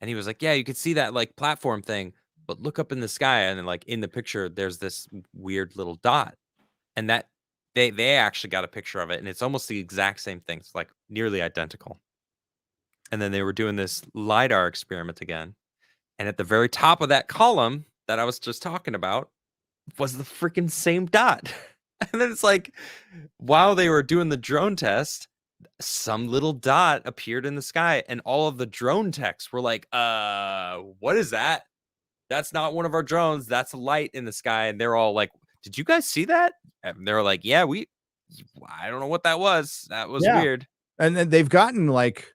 And he was like, "Yeah, you could see that like platform thing, but look up in the sky, and then like in the picture, there's this weird little dot." And that they actually got a picture of it, and it's almost the exact same thing. It's like nearly identical. And then they were doing this LiDAR experiment again. And at the very top of that column that I was just talking about was the freaking same dot. And then it's like, while they were doing the drone test, some little dot appeared in the sky, and all of the drone techs were like, what is that? That's not one of our drones. That's a light in the sky. And they're all like, did you guys see that? And they're like, yeah, I don't know what that was. That was
Yeah.
weird.
And then they've gotten like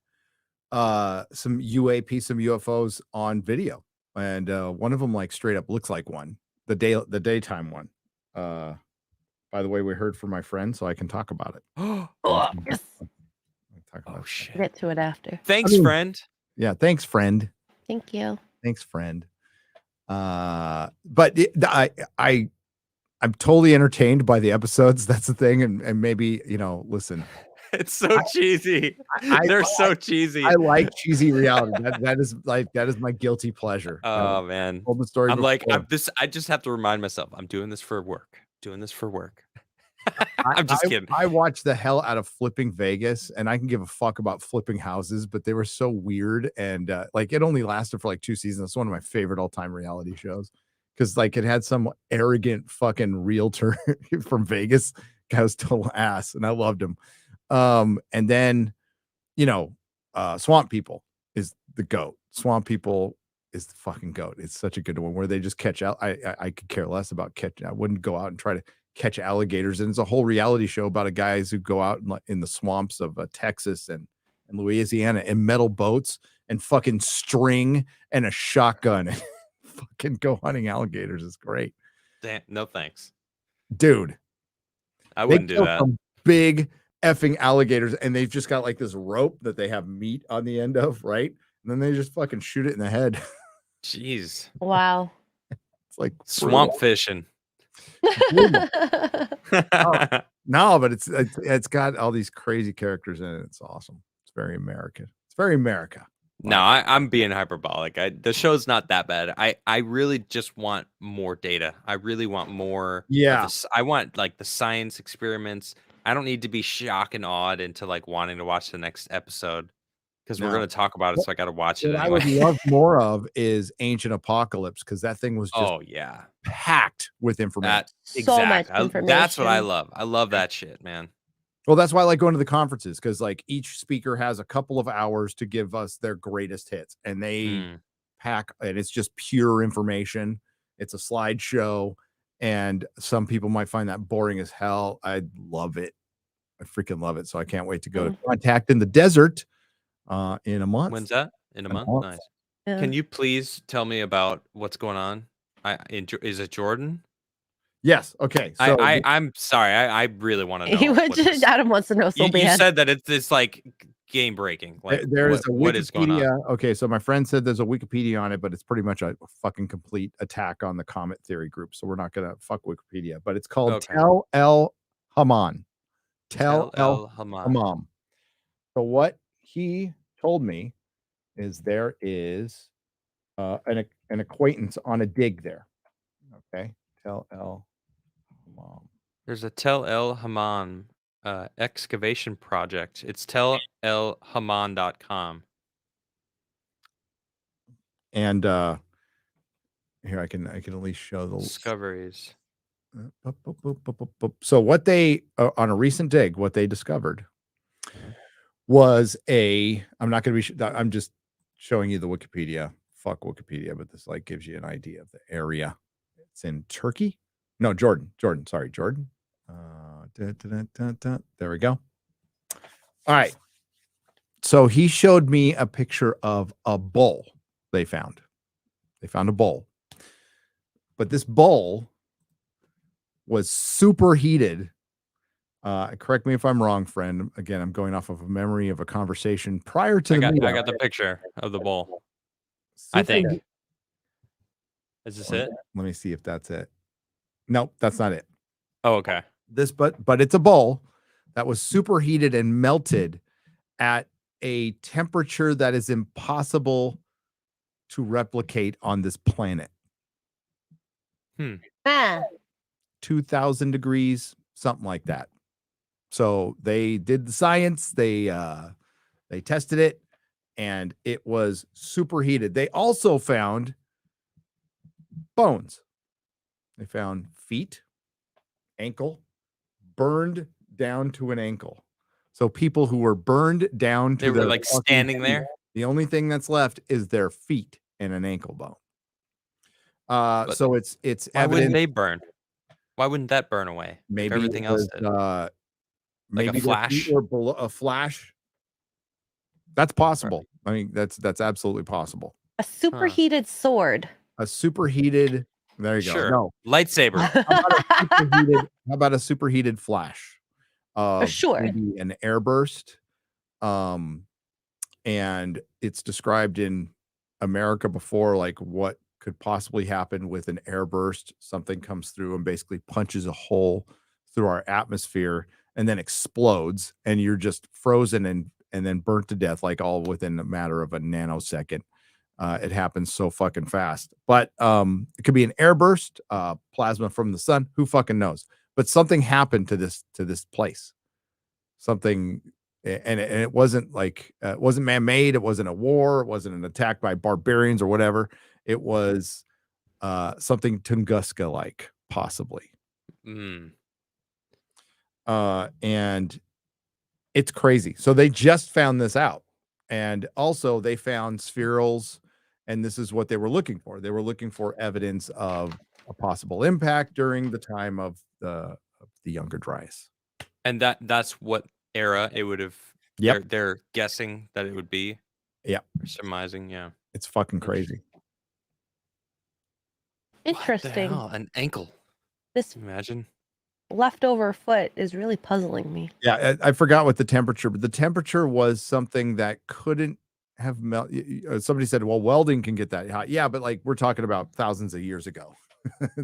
some UAP, some UFOs on video, and one of them like straight up looks like one, the daytime one. By the way, we heard from my friend, so I can talk about it.
Yes.
Talk about
Oh
it.
shit.
Get to it after.
Thanks,
I mean-
friend.
Yeah, thanks, friend.
Thank you.
Thanks, friend. But I'm totally entertained by the episodes. That's the thing, and maybe listen.
It's so cheesy. They're so cheesy.
I like cheesy reality. That is my guilty pleasure.
Oh man.
Told the story.
I'm like,
before.
I just have to remind myself, I'm doing this for work. I'm just kidding.
I watched the hell out of Flipping Vegas, and I can give a fuck about flipping houses, but they were so weird, and like it only lasted for like 2 seasons. It's one of my favorite all-time reality shows because like it had some arrogant fucking realtor from Vegas. Guy was total ass, and I loved him. And then Swamp People is the goat. Swamp People is the fucking goat. It's such a good one where they just catch out. I could care less about catching. I wouldn't go out and try to catch alligators. And it's a whole reality show about a guys who go out in the swamps of Texas and Louisiana in metal boats and fucking string and a shotgun and fucking go hunting alligators. It's great.
Damn, no thanks.
Dude.
I wouldn't do
kill
that.
some big effing alligators, and they've just got like this rope that they have meat on the end of, right? And then they just fucking shoot it in the head.
Jeez.
Wow.
It's like
Swamp fishing.
No, but it's got all these crazy characters in it. It's awesome. It's very American. It's very America.
No, I'm being hyperbolic. The show's not that bad. I really just want more data. I really want more.
Yeah.
I want like the science experiments. I don't need to be shocked and awed into like wanting to watch the next episode because
No.
we're gonna talk about it, so I got to watch it
What I would
anyway.
love more of is Ancient Apocalypse, because that thing was just
Oh yeah,
packed with information.
that
So much
exactly. That's what I
information.
love. I love that shit, man.
Well, that's why I like going to the conferences, because like each speaker has a couple of hours to give us their greatest hits, and they
Mm.
pack, and it's just pure information. It's a slideshow, and some people might find that boring as hell. I love it. I freaking love it. So I can't wait to go to Contact in the Desert in a month.
When's that? In a
A
month?
month.
Nice.
Yeah.
Can you please tell me about what's going on? Is it Jordan?
Yes. Okay. So
I'm sorry. I really want to know.
He would
what this-
Adam wants to know so
you
bad.
said that it's like game breaking. Like
there is a
what is going on?
Wikipedia. Okay, so my friend said there's a Wikipedia on it, but it's pretty much a fucking complete attack on the Comet Theory group. So we're not gonna fuck Wikipedia, but it's called
Okay.
Tel El Haman. Tel El
Haman.
Haman. So what he told me is there is an acquaintance on a dig there. Okay, Tel El Haman.
There's a Tel El Haman excavation project. It's telelhaman.com.
And here I can at least show the
Discoveries.
So what they on a recent dig, what they discovered was I'm not going to be. I'm just showing you the Wikipedia. Fuck Wikipedia, but this like gives you an idea of the area. It's in Turkey. No, Jordan. Sorry, Jordan. There we go. All right. So he showed me a picture of a bull they found. They found a bull. But this bull was superheated. Correct me if I'm wrong, friend. Again, I'm going off of a memory of a conversation prior to
I
the
got
meetup.
the picture of the bull. I think. Is this it?
Let me see if that's it. Nope, that's not it.
Oh, okay.
But it's a bull that was superheated and melted at a temperature that is impossible to replicate on this planet.
Ah,
2,000 degrees, something like that. So they did the science, they tested it, and it was superheated. They also found bones. They found feet, ankle, burned down to an ankle. So people who were burned down to
They were
their
like
fucking
standing
feet,
there.
the only thing that's left is their feet and an ankle bone.
But
So it's
Why wouldn't
evident.
they burn? Why wouldn't that burn away? If
Maybe
everything
it
else
was,
did.
maybe
a flash?
or below a flash. That's possible. I mean, that's absolutely possible.
a superheated sword.
A superheated. There you
Sure.
go. No,
Lightsaber.
how about a superheated flash?
Sure.
Maybe an airburst. And it's described in America before, like what could possibly happen with an airburst. Something comes through and basically punches a hole through our atmosphere and then explodes, and you're just frozen and then burnt to death, like all within a matter of a nanosecond. It happens so fucking fast. But it could be an airburst, plasma from the sun. Who fucking knows? But something happened to this place. Something, and it wasn't like it wasn't man-made. It wasn't a war. It wasn't an attack by barbarians or whatever. It was something Tunguska-like, possibly. And it's crazy. So they just found this out. And also they found spherals, and this is what they were looking for. They were looking for evidence of a possible impact during the time of the Younger Dryas.
And that's what era it would have.
Yep.
They're guessing that it would be.
Yep.
Surmising, yeah.
It's fucking crazy.
Interesting.
What the hell? An ankle.
This
Imagine.
leftover foot is really puzzling me.
Yeah, I forgot what the temperature, but the temperature was something that couldn't have melted. Somebody said, well, welding can get that hot. Yeah, but like we're talking about thousands of years ago.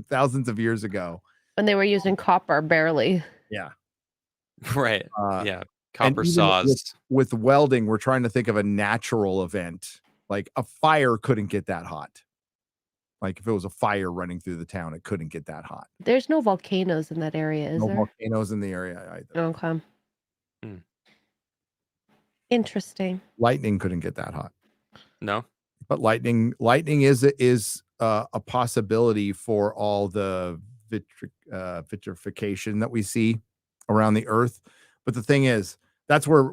Thousands of years ago.
When they were using copper, barely.
Yeah.
Right. Yeah. Copper
And even
saws.
with welding, we're trying to think of a natural event. Like a fire couldn't get that hot. Like if it was a fire running through the town, it couldn't get that hot.
There's no volcanoes in that area, is
No
there?
volcanoes in the area either.
Okay. Interesting.
Lightning couldn't get that hot.
No.
But lightning is a possibility for all the vitrification that we see around the Earth. But the thing is, that's where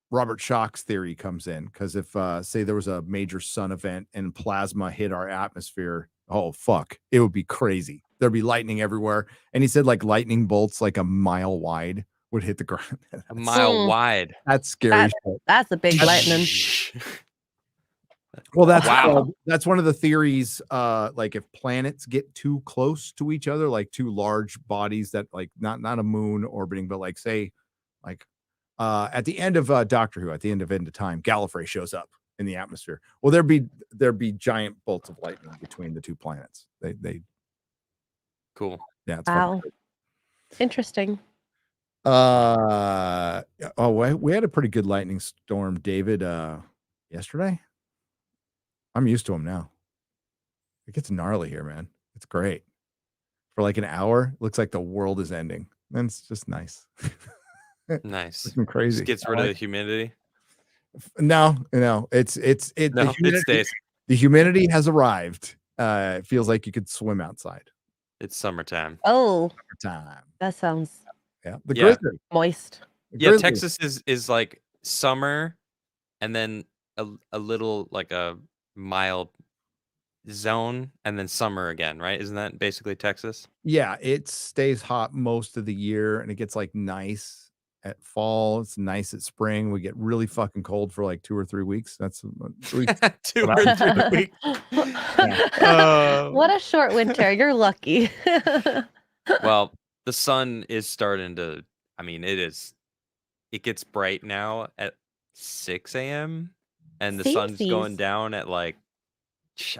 Robert Schoch's theory comes in. Because if say there was a major sun event and plasma hit our atmosphere, oh fuck, it would be crazy. There'd be lightning everywhere. And he said like lightning bolts like a mile wide would hit the ground.
A mile wide.
That's scary shit.
That's a big lightning.
Well, that's
Wow.
that's one of the theories. Like if planets get too close to each other, like two large bodies that like not a moon orbiting, but like say, like at the end of Doctor Who, at the end of time, Gallifrey shows up in the atmosphere. Well, there'd be giant bolts of lightning between the two planets. They
Cool.
yeah. It's
Wow. Interesting.
oh, we had a pretty good lightning storm, David, yesterday. I'm used to them now. It gets gnarly here, man. It's great. For like an hour, it looks like the world is ending. And it's just nice.
Nice.
It's crazy.
Just gets rid of the humidity.
No, it's
No, it stays.
the humidity has arrived. It feels like you could swim outside.
It's summertime.
Oh,
Time.
that sounds
Yeah. The
Yeah.
grizzly.
moist.
The
Yeah,
grizzly.
Texas is like summer and then a little like a mild zone and then summer again, right? Isn't that basically Texas?
Yeah, it stays hot most of the year and it gets like nice at fall. It's nice at spring. We get really fucking cold for like 2 or 3 weeks. That's 3
2 or 3 weeks.
What a short winter. You're lucky.
Well, the sun is starting to, I mean, it gets bright now at 6 a.m. and the sun's going
Samesies.
down at like,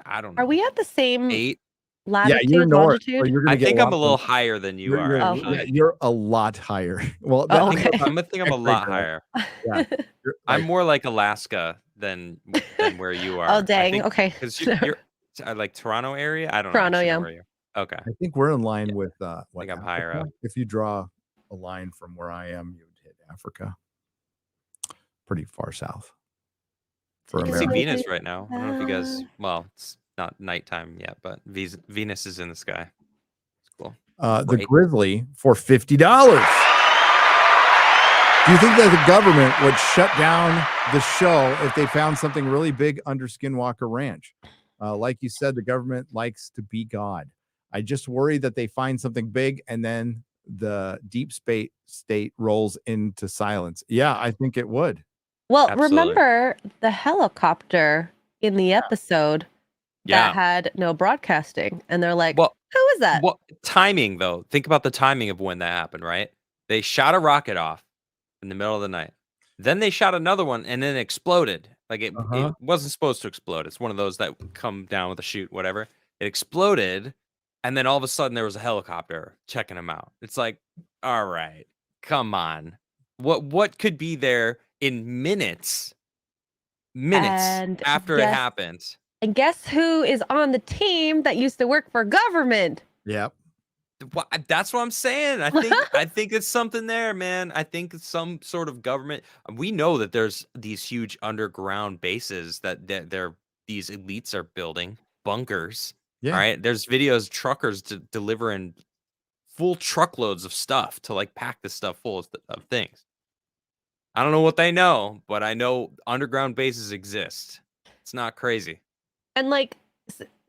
I don't know.
Are we at the same
8?
Yeah,
latitude,
you're north. So
longitude?
you're gonna
I
get
think I'm a
lots
little
of-
higher than you
you're,
are.
you're,
Actually.
yeah, you're a lot higher. Well,
Oh,
think
okay.
about-
I think I'm a lot higher.
Yeah, you're
I'm
like-
more like Alaska than where you are.
Oh, dang. Okay.
Because you're like Toronto area. I don't
Toronto,
actually know
yeah.
where you are. Okay.
I think we're in line with what
think I'm higher
Africa?
up.
If you draw a line from where I am, you would hit Africa. Pretty far south. For
You can see
America.
Venus right now. I don't know if you guys. Well, it's not nighttime yet, but Venus is in the sky. It's cool.
The
Right.
grizzly for $50. Do you think that the government would shut down the show if they found something really big under Skinwalker Ranch? Like you said, the government likes to be God. I just worry that they find something big and then the deep space state rolls into silence. Yeah, I think it would.
Well,
Absolutely.
remember the helicopter in the episode
Yeah.
that had no broadcasting, and they're like,
Well,
"Who is that?"
What timing though? Think about the timing of when that happened, right? They shot a rocket off in the middle of the night. Then they shot another one and then it exploded. Like it wasn't supposed to explode. It's one of those that come down with a chute, whatever. It exploded, and then all of a sudden there was a helicopter checking them out. It's like, all right, come on. What could be there in minutes
And
after it
yes.
happened?
And guess who is on the team that used to work for government?
Yep.
That's what I'm saying. I think it's something there, man. I think it's some sort of government. We know that there's these huge underground bases that these elites are building, bunkers.
Yeah.
All right. There's videos truckers delivering full truckloads of stuff to like pack this stuff full of things. I don't know what they know, but I know underground bases exist. It's not crazy.
And like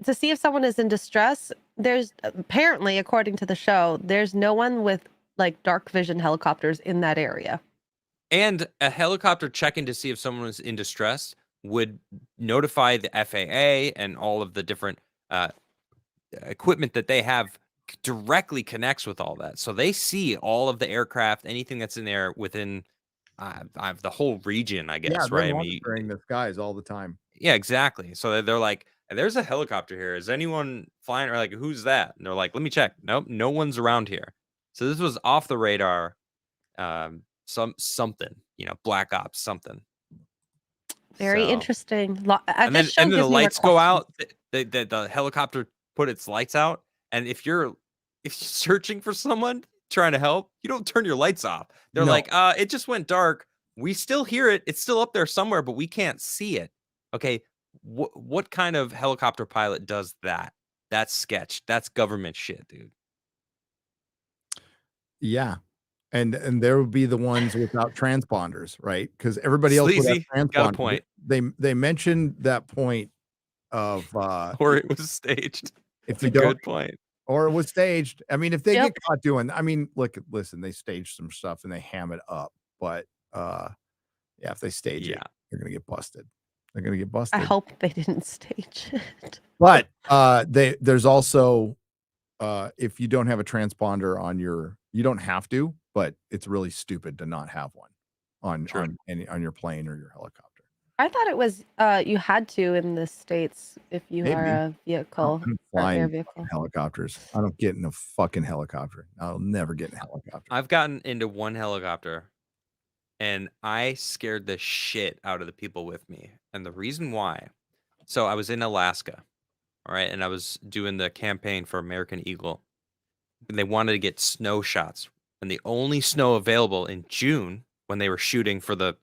to see if someone is in distress, there's apparently, according to the show, there's no one with like dark vision helicopters in that area.
And a helicopter checking to see if someone was in distress would notify the FAA and all of the different equipment that they have directly connects with all that. So they see all of the aircraft, anything that's in there within the whole region, I guess,
Yeah, they're
right?
monitoring the skies all the time.
Yeah, exactly. So they're like, there's a helicopter here. Is anyone flying? Or like, who's that? And they're like, let me check. Nope, no one's around here. So this was off the radar. Something, black ops, something.
Very
So-
interesting.
And then the lights go out. The helicopter put its lights out. And if you're searching for someone trying to help, you don't turn your lights off. They're
No.
like, it just went dark. We still hear it. It's still up there somewhere, but we can't see it. Okay. What kind of helicopter pilot does that? That's sketch. That's government shit, dude.
Yeah. And there would be the ones without transponders, right? Because everybody else would have
Sleazy. Got a
transponders.
point.
They mentioned that point of
Or it was staged.
if
It's
you
a
don't,
good point.
or it was staged. I mean, if they
Yep.
get caught doing, I mean, listen, they stage some stuff and they ham it up, but yeah, if they stage it,
Yeah.
they're gonna get busted. They're gonna get
I
busted.
hope they didn't stage it.
But there's also if you don't have a transponder on your, you don't have to, but it's really stupid to not have one on
True.
on your plane or your helicopter.
I thought it was you had to in the States if you
Maybe.
are a vehicle
I'm
or air
flying
vehicle.
helicopters. I don't get in a fucking helicopter. I'll never get in a helicopter.
I've gotten into one helicopter and I scared the shit out of the people with me. And the reason why, so I was in Alaska, all right, and I was doing the campaign for American Eagle. And they wanted to get snow shots. And the only snow available in June when they were shooting for the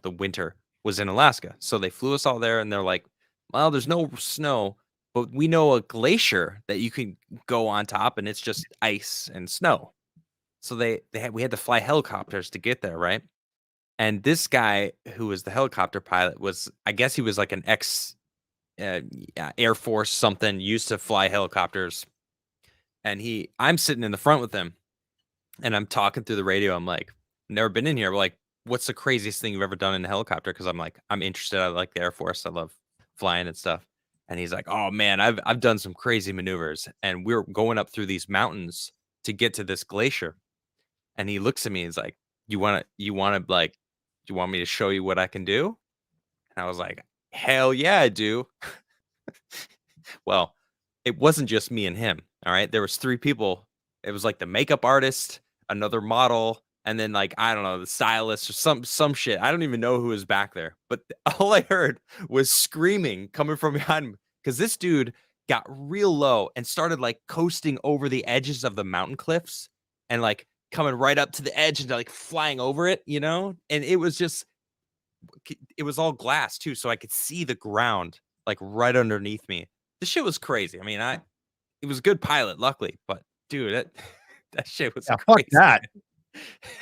winter was in Alaska. So they flew us all there and they're like, well, there's no snow, but we know a glacier that you can go on top and it's just ice and snow. So we had to fly helicopters to get there, right? And this guy who was the helicopter pilot was, I guess he was like an ex Air Force something, used to fly helicopters. And I'm sitting in the front with him and I'm talking through the radio. I'm like, never been in here. We're like, what's the craziest thing you've ever done in a helicopter? Because I'm like, I'm interested. I like the Air Force. I love flying and stuff. And he's like, oh man, I've done some crazy maneuvers. And we're going up through these mountains to get to this glacier. And he looks at me and he's like, do you want me to show you what I can do? And I was like, hell yeah, I do. Well, it wasn't just me and him. All right. There was 3 people. It was like the makeup artist, another model, and then like, I don't know, the stylist or some shit. I don't even know who was back there. But all I heard was screaming coming from behind me because this dude got real low and started like coasting over the edges of the mountain cliffs and like coming right up to the edge and like flying over it, And it was all glass too. So I could see the ground like right underneath me. This shit was crazy. I mean, it was a good pilot, luckily, but dude, that shit was
Yeah,
crazy.
fuck that.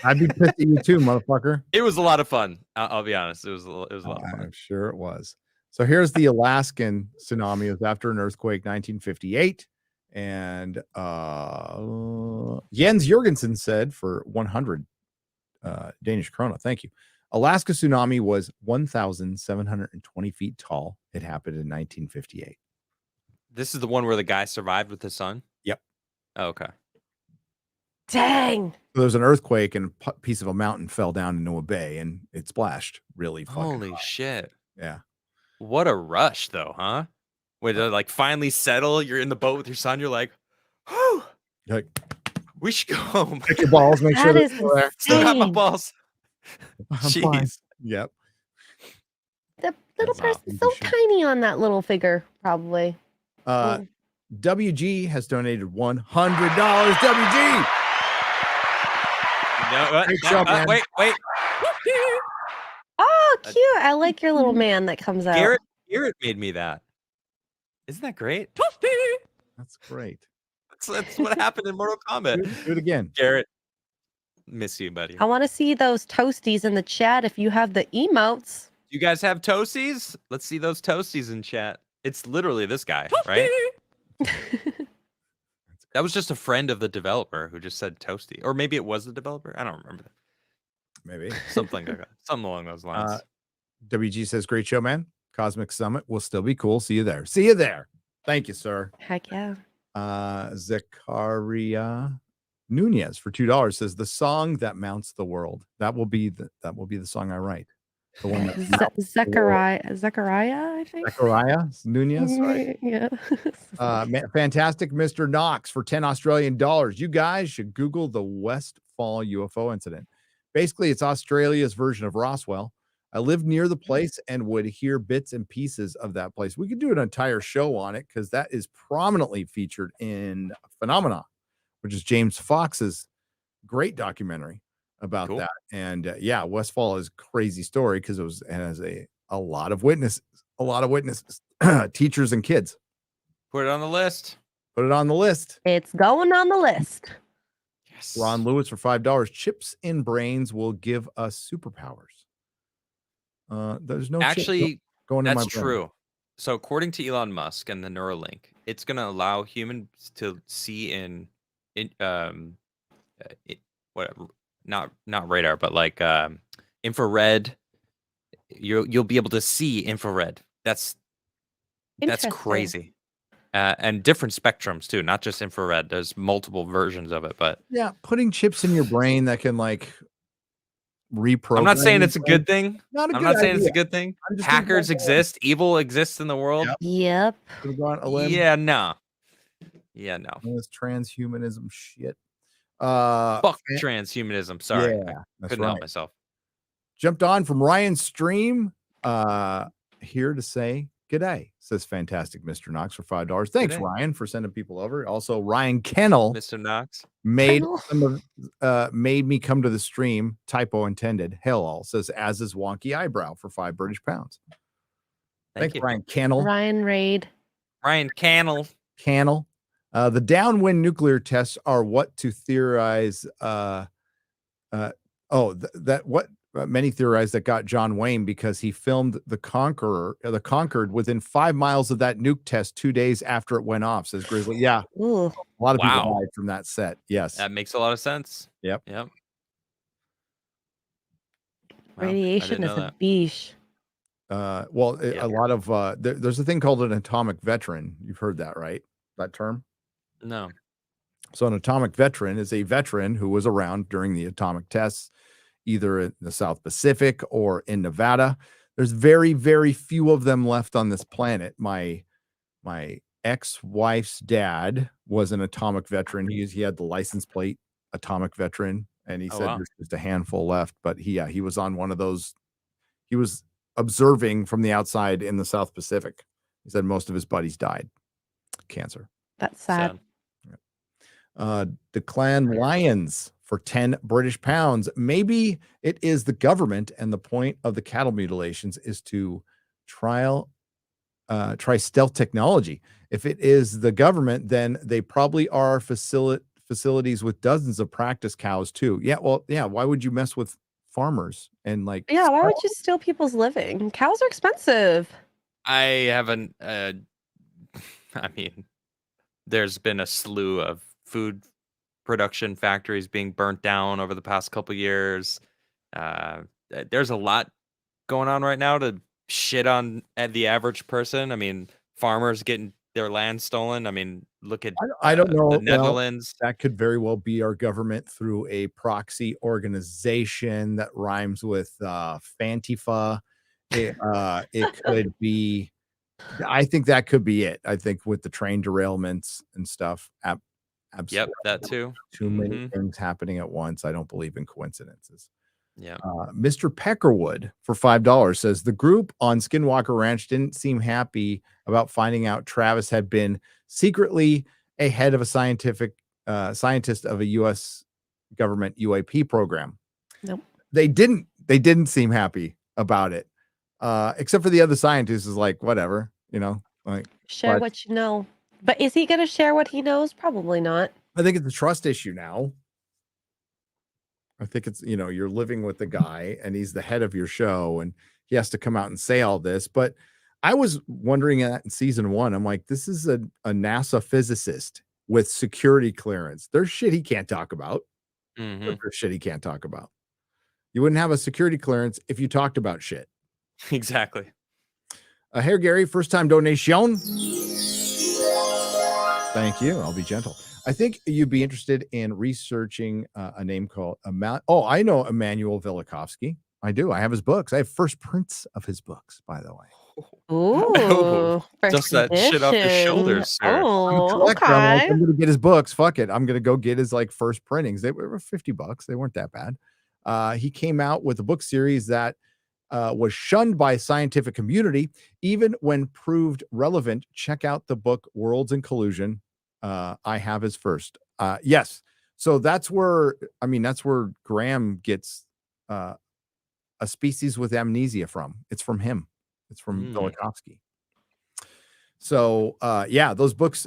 I'd be pissed at you too, motherfucker.
It was a lot of fun. I'll be honest. It was a lot of fun.
I'm sure it was. So here's the Alaskan tsunami. It was after an earthquake, 1958. And Jens Jorgensen said for 100 Danish krona, thank you. Alaska tsunami was 1,720 feet tall. It happened in 1958.
This is the one where the guy survived with his son?
Yep.
Oh, okay.
Dang.
So there was an earthquake and a piece of a mountain fell down into a bay and it splashed really fucking
Holy
hard.
shit.
Yeah.
What a rush, though, huh? When they like finally settle, you're in the boat with your son, you're like, whew,
You're like,
we should go home.
pick your balls, make sure
That
they're
is
still there.
Still got my
insane.
balls.
I'm fine.
Jeez.
Yep.
The little
Wow.
person's so tiny on that little figure, probably.
WG has donated $100. WG. Great job, man.
Wait.
Oh, cute. I like your little man that comes out.
Garrett made me that. Isn't that great?
That's great.
That's what happened in Mortal Kombat.
Do it again.
Garrett, miss you, buddy.
I want to see those toasties in the chat if you have the emotes.
You guys have toasties? Let's see those toasties in chat. It's literally this guy, right? That was just a friend of the developer who just said toasty. Or maybe it was the developer. I don't remember.
Maybe.
Something like that. Something along those lines.
WG says, great show, man. Cosmic Summit will still be cool. See you there. See you there. Thank you, sir.
Heck yeah.
Zakaria Nunez for $2 says the song that mounts the world. That will be the song I write. The one that
Zechariah, I think.
Zachariah Nunez, right?
Yeah.
Fantastic Mr. Knox for 10 Australian dollars. You guys should Google the Westfall UFO incident. Basically, it's Australia's version of Roswell. I lived near the place and would hear bits and pieces of that place. We could do an entire show on it because that is prominently featured in Phenomena, which is James Fox's great documentary about
Cool.
that. And yeah, Westfall is a crazy story because it has a lot of witnesses, teachers and kids.
Put it on the list.
Put it on the list.
It's going on the list.
Yes.
Ron Lewis for $5. Chips in brains will give us superpowers. There's no chip
Actually,
going in my
that's
brain.
true. So according to Elon Musk and the Neuralink, it's going to allow humans to see in what not radar, but like infrared. You'll be able to see infrared. That's
Interesting.
crazy. And different spectrums too, not just infrared. There's multiple versions of it, but
Yeah, putting chips in your brain that can like reprogram.
I'm not saying
your
it's a
brain.
good thing.
Not a
I'm
good
not saying it's a
idea.
good thing.
I'm just gonna
Hackers
go-
exist. Evil exists in the world.
Yep.
Yep.
Gonna go on a limb.
Yeah, no. Yeah, no.
This transhumanism shit.
Fuck transhumanism. Sorry.
Yeah,
I
that's
couldn't
right.
help myself.
Jumped on from Ryan's stream. Here to say g'day, says fantastic Mr. Knox for $5. Thanks,
G'day.
Ryan, for sending people over. Also, Ryan Kennel
Mr. Knox.
made
Kennel.
made me come to the stream. Typo intended. Hell all says as is wonky eyebrow for £5 British pounds.
Thank
Thanks,
you.
Ryan Kennel.
Ryan Raid.
Ryan Cannell.
Cannell. The downwind nuclear tests are what to theorize. Many theorize that got John Wayne because he filmed the Conquered within 5 miles of that nuke test 2 days after it went off, says Grizzly. Yeah,
Ooh.
a lot of
Wow.
people died from that set. Yes.
That makes a lot of sense.
Yep.
Yep. Wow, I
Radiation
didn't
is
know
a
that.
beesh.
A
Yeah.
lot of there's a thing called an atomic veteran. You've heard that, right? That term?
No.
So an atomic veteran is a veteran who was around during the atomic tests, either in the South Pacific or in Nevada. There's very, very few of them left on this planet. My ex-wife's dad was an atomic veteran. He had the license plate atomic veteran, and he
Oh,
said
wow.
there's just a handful left. But he was on one of those. He was observing from the outside in the South Pacific. He said most of his buddies died. Cancer.
That's sad.
Declan Lions for 10 British pounds. Maybe it is the government, and the point of the cattle mutilations is to try stealth technology. If it is the government, then they probably are facilities with dozens of practice cows too. Yeah, well, yeah. Why would you mess with farmers and like?
Yeah, why would you steal people's living? Cows are expensive.
I haven't. I mean, there's been a slew of food production factories being burnt down over the past couple years. There's a lot going on right now to shit on the average person. I mean, farmers getting their land stolen. I mean, look at
I don't know.
the
Well,
Netherlands.
that could very well be our government through a proxy organization that rhymes with Fantifa. It could be. I think that could be it. I think with the train derailments and stuff. Absolutely.
Yep, that too.
Too many things happening at once. I don't believe in coincidences.
Yeah.
Mr. Peckerwood for $5 says the group on Skinwalker Ranch didn't seem happy about finding out Travis had been secretly a head of a scientist of a U.S. government UAP program.
Nope.
They didn't seem happy about it. Except for the other scientists is like, whatever, like
Share what you know. But is he going to share what he knows? Probably not.
I think it's a trust issue now. I think it's, you're living with the guy and he's the head of your show and he has to come out and say all this. But I was wondering that in season 1, I'm like, this is a NASA physicist with security clearance. There's shit he can't talk about. There's shit he can't talk about. You wouldn't have a security clearance if you talked about shit.
Exactly.
Here, Gary, first time donation. Thank you. I'll be gentle. I think you'd be interested in researching a name called I know Emmanuel Velikovsky. I do. I have his books. I have first prints of his books, by the way.
Ooh,
Just that shit off your shoulders, sir.
Oh,
I'm like,
okay.
I'm gonna get his books. Fuck it. I'm gonna go get his first printings. They were $50. They weren't that bad. He came out with a book series that was shunned by scientific community, even when proved relevant. Check out the book Worlds in Collusion. I have his first. Yes. So that's where Graham gets a species with amnesia from. It's from him. It's from Velikovsky. So yeah, those books,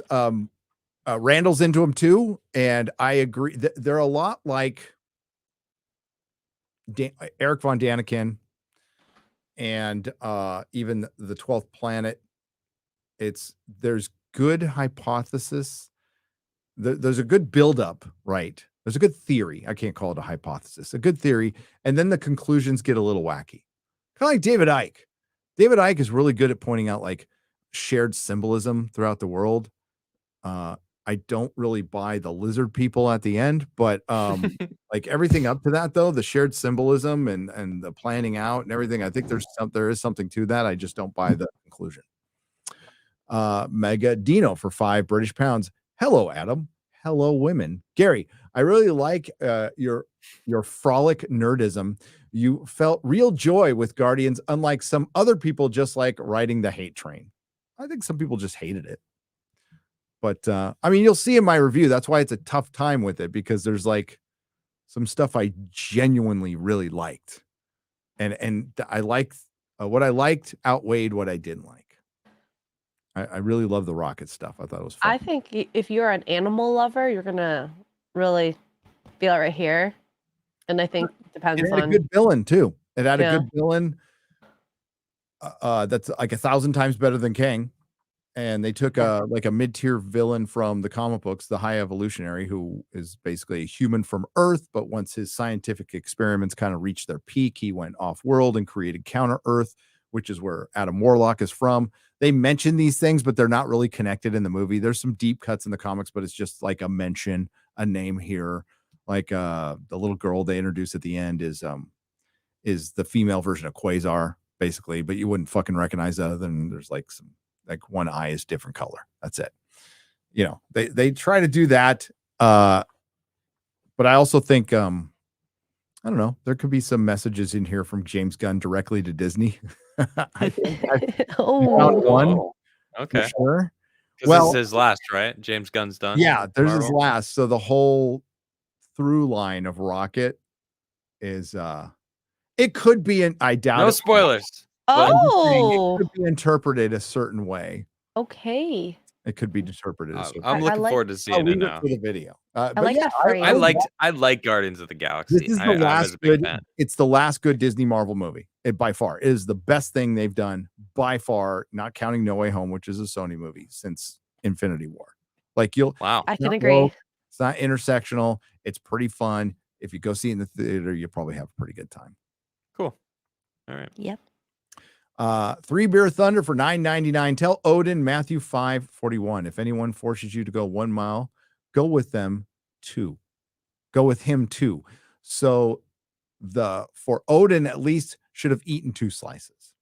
Randall's into them too, and I agree. They're a lot like Eric von Daniken and even the 12th Planet. There's good hypothesis. There's a good buildup, right? There's a good theory. I can't call it a hypothesis. A good theory, and then the conclusions get a little wacky. Kind of like David Icke. David Icke is really good at pointing out like shared symbolism throughout the world. I don't really buy the lizard people at the end, but like everything up to that though, the shared symbolism and the planning out and everything, I think there is something to that. I just don't buy the conclusion. Mega Dino for £5 British. Hello, Adam. Hello, women. Gary, I really like your frolic nerdism. You felt real joy with Guardians, unlike some other people just like riding the hate train. I think some people just hated it. But I mean, you'll see in my review, that's why it's a tough time with it, because there's like some stuff I genuinely really liked. And I liked what I liked outweighed what I didn't like. I really love the rocket stuff. I thought it was fun.
I think if you're an animal lover, you're gonna really feel it right here. And I think it depends
It had
on
a good villain too. It had a good villain. That's like 1,000 times better than Kang. And they took a mid-tier villain from the comic books, the High Evolutionary, who is basically a human from Earth, but once his scientific experiments kind of reached their peak, he went off-world and created Counter-Earth, which is where Adam Warlock is from. They mention these things, but they're not really connected in the movie. There's some deep cuts in the comics, but it's just like a mention, a name here. Like the little girl they introduce at the end is the female version of Quasar, basically, but you wouldn't fucking recognize other than there's like some, like one eye is different color. That's it. You know, they try to do that. But I also think I don't know, there could be some messages in here from James Gunn directly to Disney. I think I found one.
Okay.
For sure.
Well, this is his last, right? James Gunn's done.
Yeah, there's his last. So the whole through line of Rocket is it could be I doubt
no
it.
spoilers.
Oh,
It could be interpreted a certain way.
okay.
It could be interpreted a certain
I'm looking forward to seeing it now.
For the video. But
like
yeah,
that phrase.
I like Guardians of the Galaxy.
This is the last good. It's the last good Disney Marvel movie. It by far is the best thing they've done by far, not counting No Way Home, which is a Sony movie, since Infinity War. Like
I can agree.
It's not intersectional. It's pretty fun. If you go see it in the theater, you'll probably have a pretty good time.
Cool. All right.
Yep.
3 Beer Thunder for $9.99. Tell Odin, Matthew 5:41. If anyone forces you to go 1 mile, go with them 2. Go with him 2. So for Odin at least should have eaten 2 slices.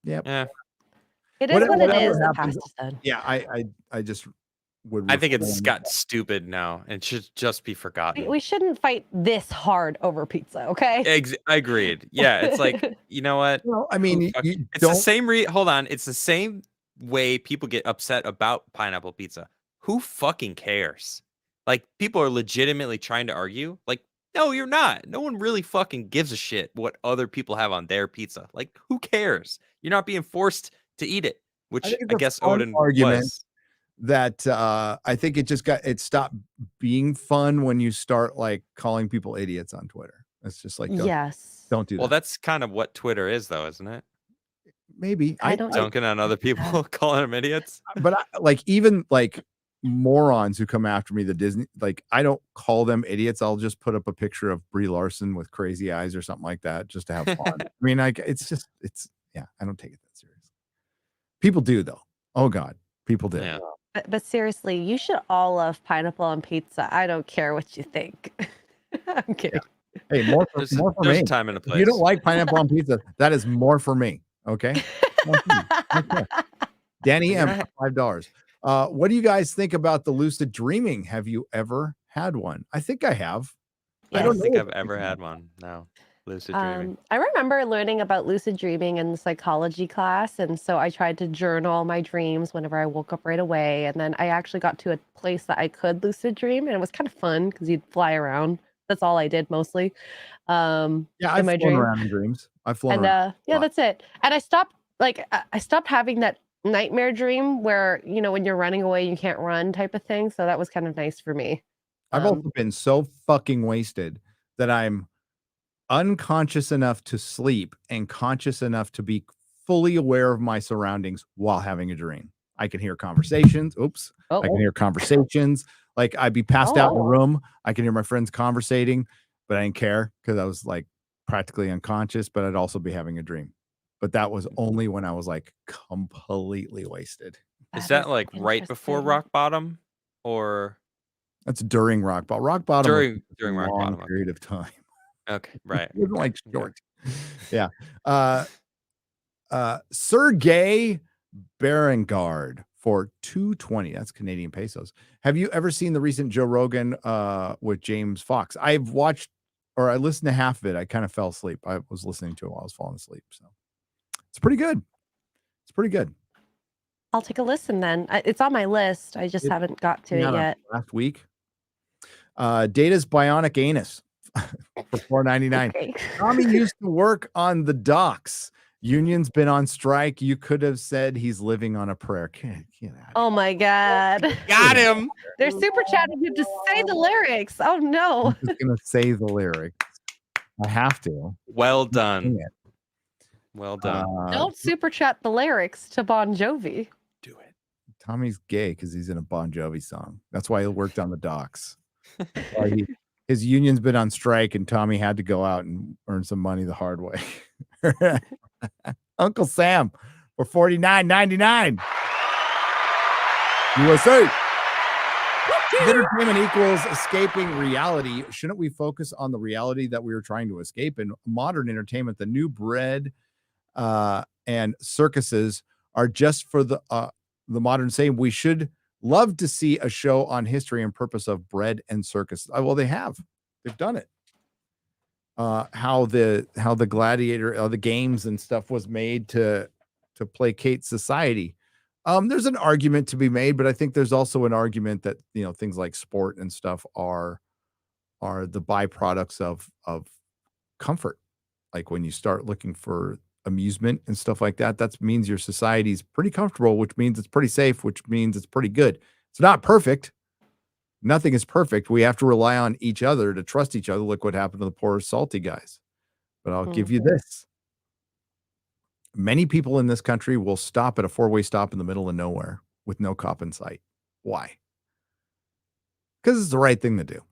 Yep.
Yeah.
It is what it is. The past is done.
Yeah, I just would.
I think it's got stupid now and should just be forgotten.
We shouldn't fight this hard over pizza, okay?
Agreed. Yeah, it's like, you know what?
Well, I mean,
it's the same hold on. It's the same way people get upset about pineapple pizza. Who fucking cares? Like, people are legitimately trying to argue. Like, no, you're not. No one really fucking gives a shit what other people have on their pizza. Like, who cares? You're not being forced to eat it, which I guess Odin was.
That I think it stopped being fun when you start like calling people idiots on Twitter. It's just like, don't do that.
Well, that's kind of what Twitter is, though, isn't it?
Maybe
I don't
dunking on other people, calling them idiots.
But even morons who come after me, the Disney, like, I don't call them idiots. I'll just put up a picture of Brie Larson with crazy eyes or something like that, just to have fun. I mean, like, I don't take it that serious. People do though. Oh God, people do.
Yeah.
But seriously, you should all love pineapple on pizza. I don't care what you think. I'm kidding.
Yeah. Hey, more for me.
Time and a place.
If you don't like pineapple on pizza, that is more for me. Okay. Okay. Danny M, $5. What do you guys think about the lucid dreaming? Have you ever had one? I think I have.
I don't think I've ever had one. No. lucid dreaming?
I remember learning about lucid dreaming in the psychology class, and so I tried to journal my dreams whenever I woke up right away. And then I actually got to a place that I could lucid dream, and it was kind of fun because you'd fly around. That's all I did mostly.
Yeah,
In
I've
my
flown
dream.
around in dreams. I've flown
And
around a
yeah,
lot.
that's it. And I stopped I stopped having that nightmare dream where, when you're running away, you can't run type of thing. So that was kind of nice for me.
I've also been so fucking wasted that I'm unconscious enough to sleep and conscious enough to be fully aware of my surroundings while having a dream. I can hear conversations. Oops. I can hear conversations. Like I'd be passed out in a room. I can hear my friends conversating, but I didn't care because I was like practically unconscious, but I'd also be having a dream. But that was only when I was like completely wasted.
Is that like right before
interesting.
rock bottom or
That's during rock bottom. Rock bottom was
during
a
rock
long
bottom?
period of time.
Okay, right.
It wasn't like
Okay.
short. Yeah. Sergey Berengard for $2.20. That's Canadian pesos. Have you ever seen the recent Joe Rogan with James Fox? I've watched or I listened to half of it. I kind of fell asleep. I was listening to it while I was falling asleep. So it's pretty good. It's pretty good.
I'll take a listen then. It's on my list. I just haven't got to it yet.
Last week. Data's bionic anus for $4.99.
Okay.
Tommy used to work on the docks. Union's been on strike. You could have said he's living on a prayer. Get out.
Oh my God.
Got him.
They're super chatting you to say the lyrics. Oh no.
I'm just gonna say the lyrics. I have to.
Well done. Well done.
Don't super chat the lyrics to Bon Jovi.
Do it.
Tommy's gay because he's in a Bon Jovi song. That's why he worked on the docks. His union's been on strike, and Tommy had to go out and earn some money the hard way. Uncle Sam for $49.99. USA. Entertainment equals escaping reality. Shouldn't we focus on the reality that we were trying to escape? In modern entertainment, the new bread and circuses are just for the modern saying. We should love to see a show on history and purpose of bread and circus. Well, they've done it. How the gladiator, the games and stuff was made to placate society. There's an argument to be made, but I think there's also an argument that things like sport and stuff are the byproducts of comfort. Like when you start looking for amusement and stuff like that, that means your society's pretty comfortable, which means it's pretty safe, which means it's pretty good. It's not perfect. Nothing is perfect. We have to rely on each other to trust each other. Look what happened to the poor salty guys. But I'll give you this. Many people in this country will stop at a four-way stop in the middle of nowhere with no cop in sight. Why? Because it's the right thing to do.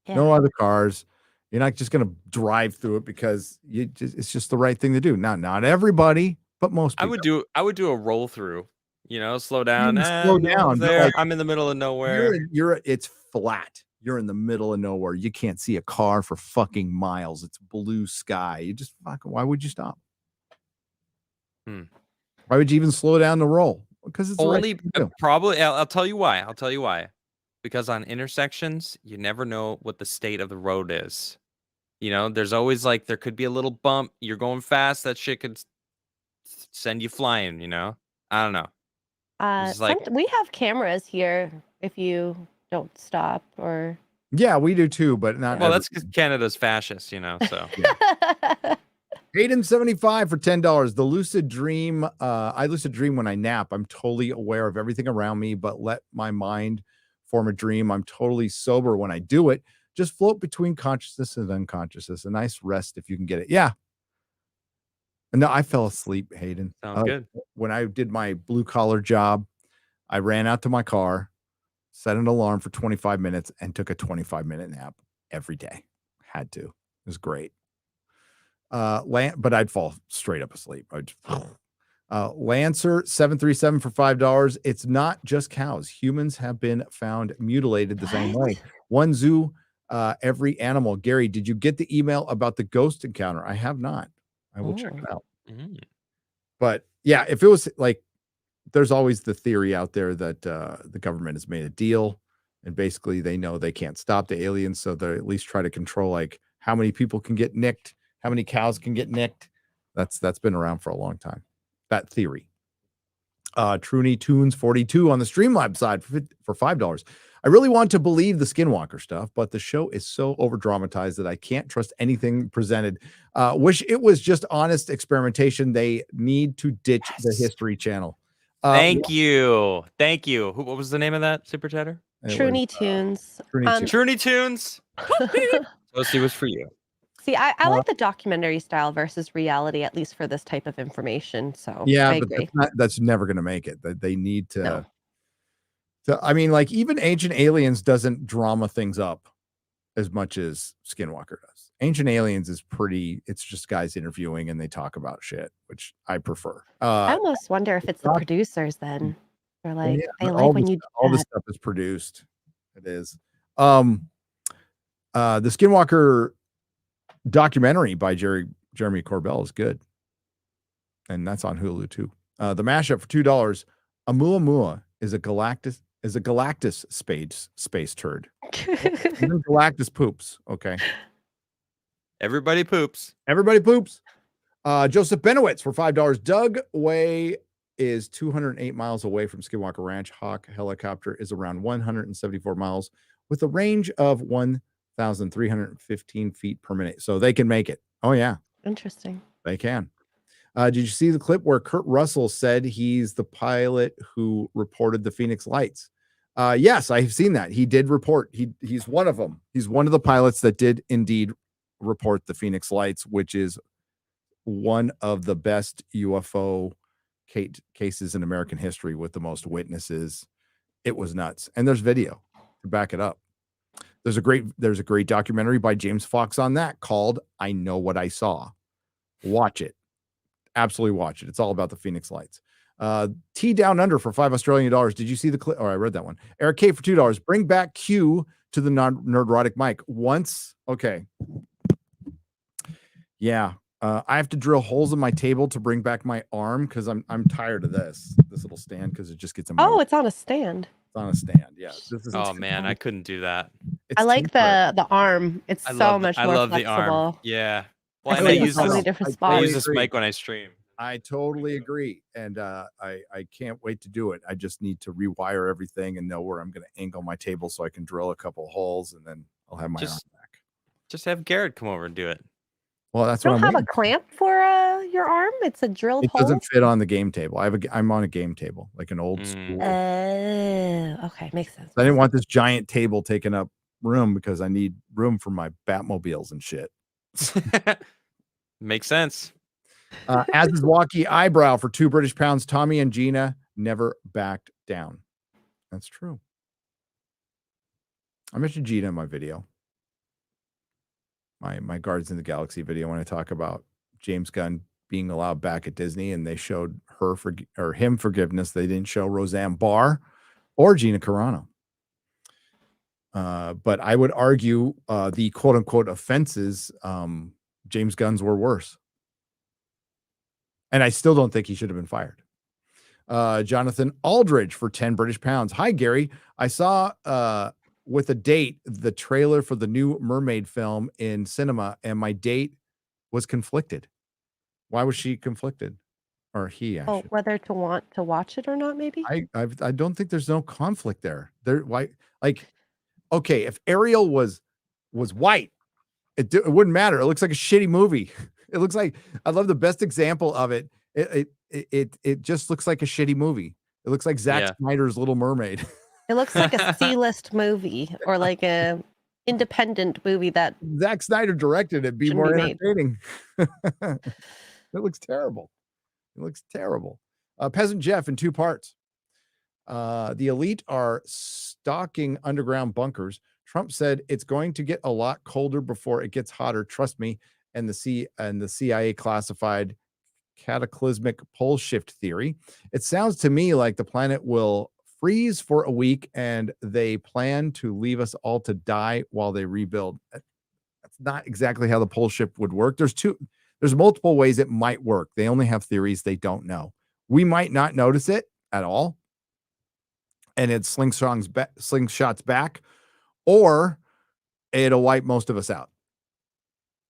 Yeah. No other cars. You're not just going to drive through it because it's just the right thing to do. Not everybody, but most people.
I would do a roll through. Slow down.
Slow down.
There, I'm in the middle of nowhere.
It's flat. You're in the middle of nowhere. You can't see a car for fucking miles. It's blue sky. You just why would you stop? Why would you even slow down the roll? Because it's
only probably. I'll tell you why. Because on intersections, you never know what the state of the road is. There's always there could be a little bump. You're going fast. That shit could send you flying. I don't know.
We have cameras here if you don't stop or.
Yeah, we do too, but not.
Well, that's because Canada's fascist, so.
Hayden 75 for $10. The lucid dream. I lucid dream when I nap. I'm totally aware of everything around me, but let my mind form a dream. I'm totally sober when I do it. Just float between consciousness and unconsciousness. A nice rest if you can get it. Yeah. No, I fell asleep, Hayden.
Sounds good.
When I did my blue collar job, I ran out to my car, set an alarm for 25 minutes, and took a 25-minute nap every day. Had to. It was great. But I'd fall straight up asleep. Lancer 737 for $5. It's not just cows. Humans have been found mutilated the same way. One zoo, every animal. Gary, did you get the email about the ghost encounter? I have not. I will check it out. But yeah, if it was there's always the theory out there that the government has made a deal and basically they know they can't stop the aliens. So they at least try to control how many people can get nicked, how many cows can get nicked. That's been around for a long time. That theory. Truny Tunes 42 on the Streamlab side for $5. I really want to believe the Skinwalker stuff, but the show is so over dramatized that I can't trust anything presented. Wish it was just honest experimentation. They need to ditch the History Channel.
Thank you. What was the name of that super chatter?
Truny Tunes.
Truny Tunes. Toasty was for you.
See, I like the documentary style versus reality, at least for this type of information. So
yeah,
I
but
agree.
that's never going to make it. They need to. I mean, like even Ancient Aliens doesn't drama things up as much as Skinwalker does. Ancient Aliens is pretty. It's just guys interviewing and they talk about shit, which I prefer.
I almost wonder if it's the producers then. They're like, they
all
like when you do
all this
that.
stuff is produced. It is. The Skinwalker documentary by Jeremy Corbell is good, and that's on Hulu too. The mashup for $2. Oumuamua is a Galactus space turd. Even Galactus poops. Okay,
Everybody poops.
everybody poops. Joseph Benowitz for $5. Doug Way is 208 miles away from Skinwalker Ranch. Hawk helicopter is around 174 miles with a range of 1,315 feet per minute. So they can make it. Oh, yeah.
Interesting.
They can. Did you see the clip where Kurt Russell said he's the pilot who reported the Phoenix Lights? Yes, I've seen that. He did report. He's one of them. He's one of the pilots that did indeed report the Phoenix Lights, which is one of the best UFO cases in American history with the most witnesses. It was nuts. And there's video to back it up. There's a great documentary by James Fox on that called I Know What I Saw. Watch it. Absolutely watch it. It's all about the Phoenix Lights. T Down Under for $5 Australian. Did you see the clip? Oh, I read that one. Eric K for $2. Bring back Q to the Nerdrotic mic once. Okay. Yeah. I have to drill holes in my table to bring back my arm because I'm tired of this little stand because it just gets in my way.
It's on a stand.
It's on a stand. Yeah.
Oh man, I couldn't do that.
I like the arm. It's so much more
love
flexible.
the arm. Yeah. Well,
I
and
see
I use
so many
this,
different
I
spots.
use this mic when I stream.
I totally agree. And I can't wait to do it. I just need to rewire everything and know where I'm going to angle my table so I can drill a couple holes and then I'll have my arm back.
Just have Garrett come over and do it.
Well, that's
You
what
don't
I'm
have a clamp for your arm? It's a drilled
It
hole?
doesn't fit on the game table. I'm on a game table, like an old school.
Okay, makes sense.
I didn't want this giant table taking up room because I need room for my Batmobiles and shit.
Makes sense.
As is Walkie Eyebrow for £2 Tommy and Gina never backed down. That's true. I mentioned Gina in my video. My Guardians in the Galaxy video when I talk about James Gunn being allowed back at Disney and they showed him forgiveness. They didn't show Roseanne Barr or Gina Carano. But I would argue the quote unquote offenses, James Gunn's were worse. And I still don't think he should have been fired. Jonathan Aldridge for £10. Hi, Gary. I saw with a date the trailer for the new Mermaid film in cinema, and my date was conflicted. Why was she conflicted? Or he?
Whether to want to watch it or not, maybe.
I don't think there's no conflict there. Why? Like, okay, if Ariel was white, it wouldn't matter. It looks like a shitty movie. It looks like, I love the best example of it. It just looks like a shitty movie. It looks like Zack Snyder's Little Mermaid.
It looks like a C-list movie or like a independent movie that
Zack Snyder directed it. Be more entertaining. It looks terrible. It looks terrible. Peasant Jeff in 2 parts. The elite are stalking underground bunkers. Trump said it's going to get a lot colder before it gets hotter. Trust me. And the CIA classified cataclysmic pole shift theory. It sounds to me like the planet will freeze for a week and they plan to leave us all to die while they rebuild. That's not exactly how the pole shift would work. There's multiple ways it might work. They only have theories. They don't know. We might not notice it at all. And it slingshots back, or it'll wipe most of us out.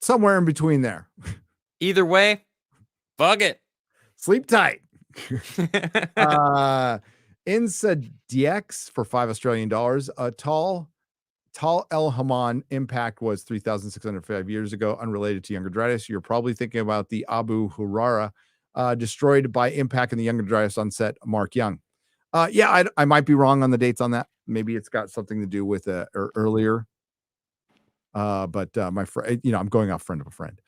somewhere in between there.
Either way, fuck it.
Sleep tight. Insa DX for $5 Australian. Tal El Haman impact was 3,605 years ago, unrelated to Younger Dryas. You're probably thinking about the Abu Hurara destroyed by impact in the Younger Dryas on set. Mark Young. Yeah, I might be wrong on the dates on that. Maybe it's got something to do with earlier. But my friend, I'm going off friend of a friend.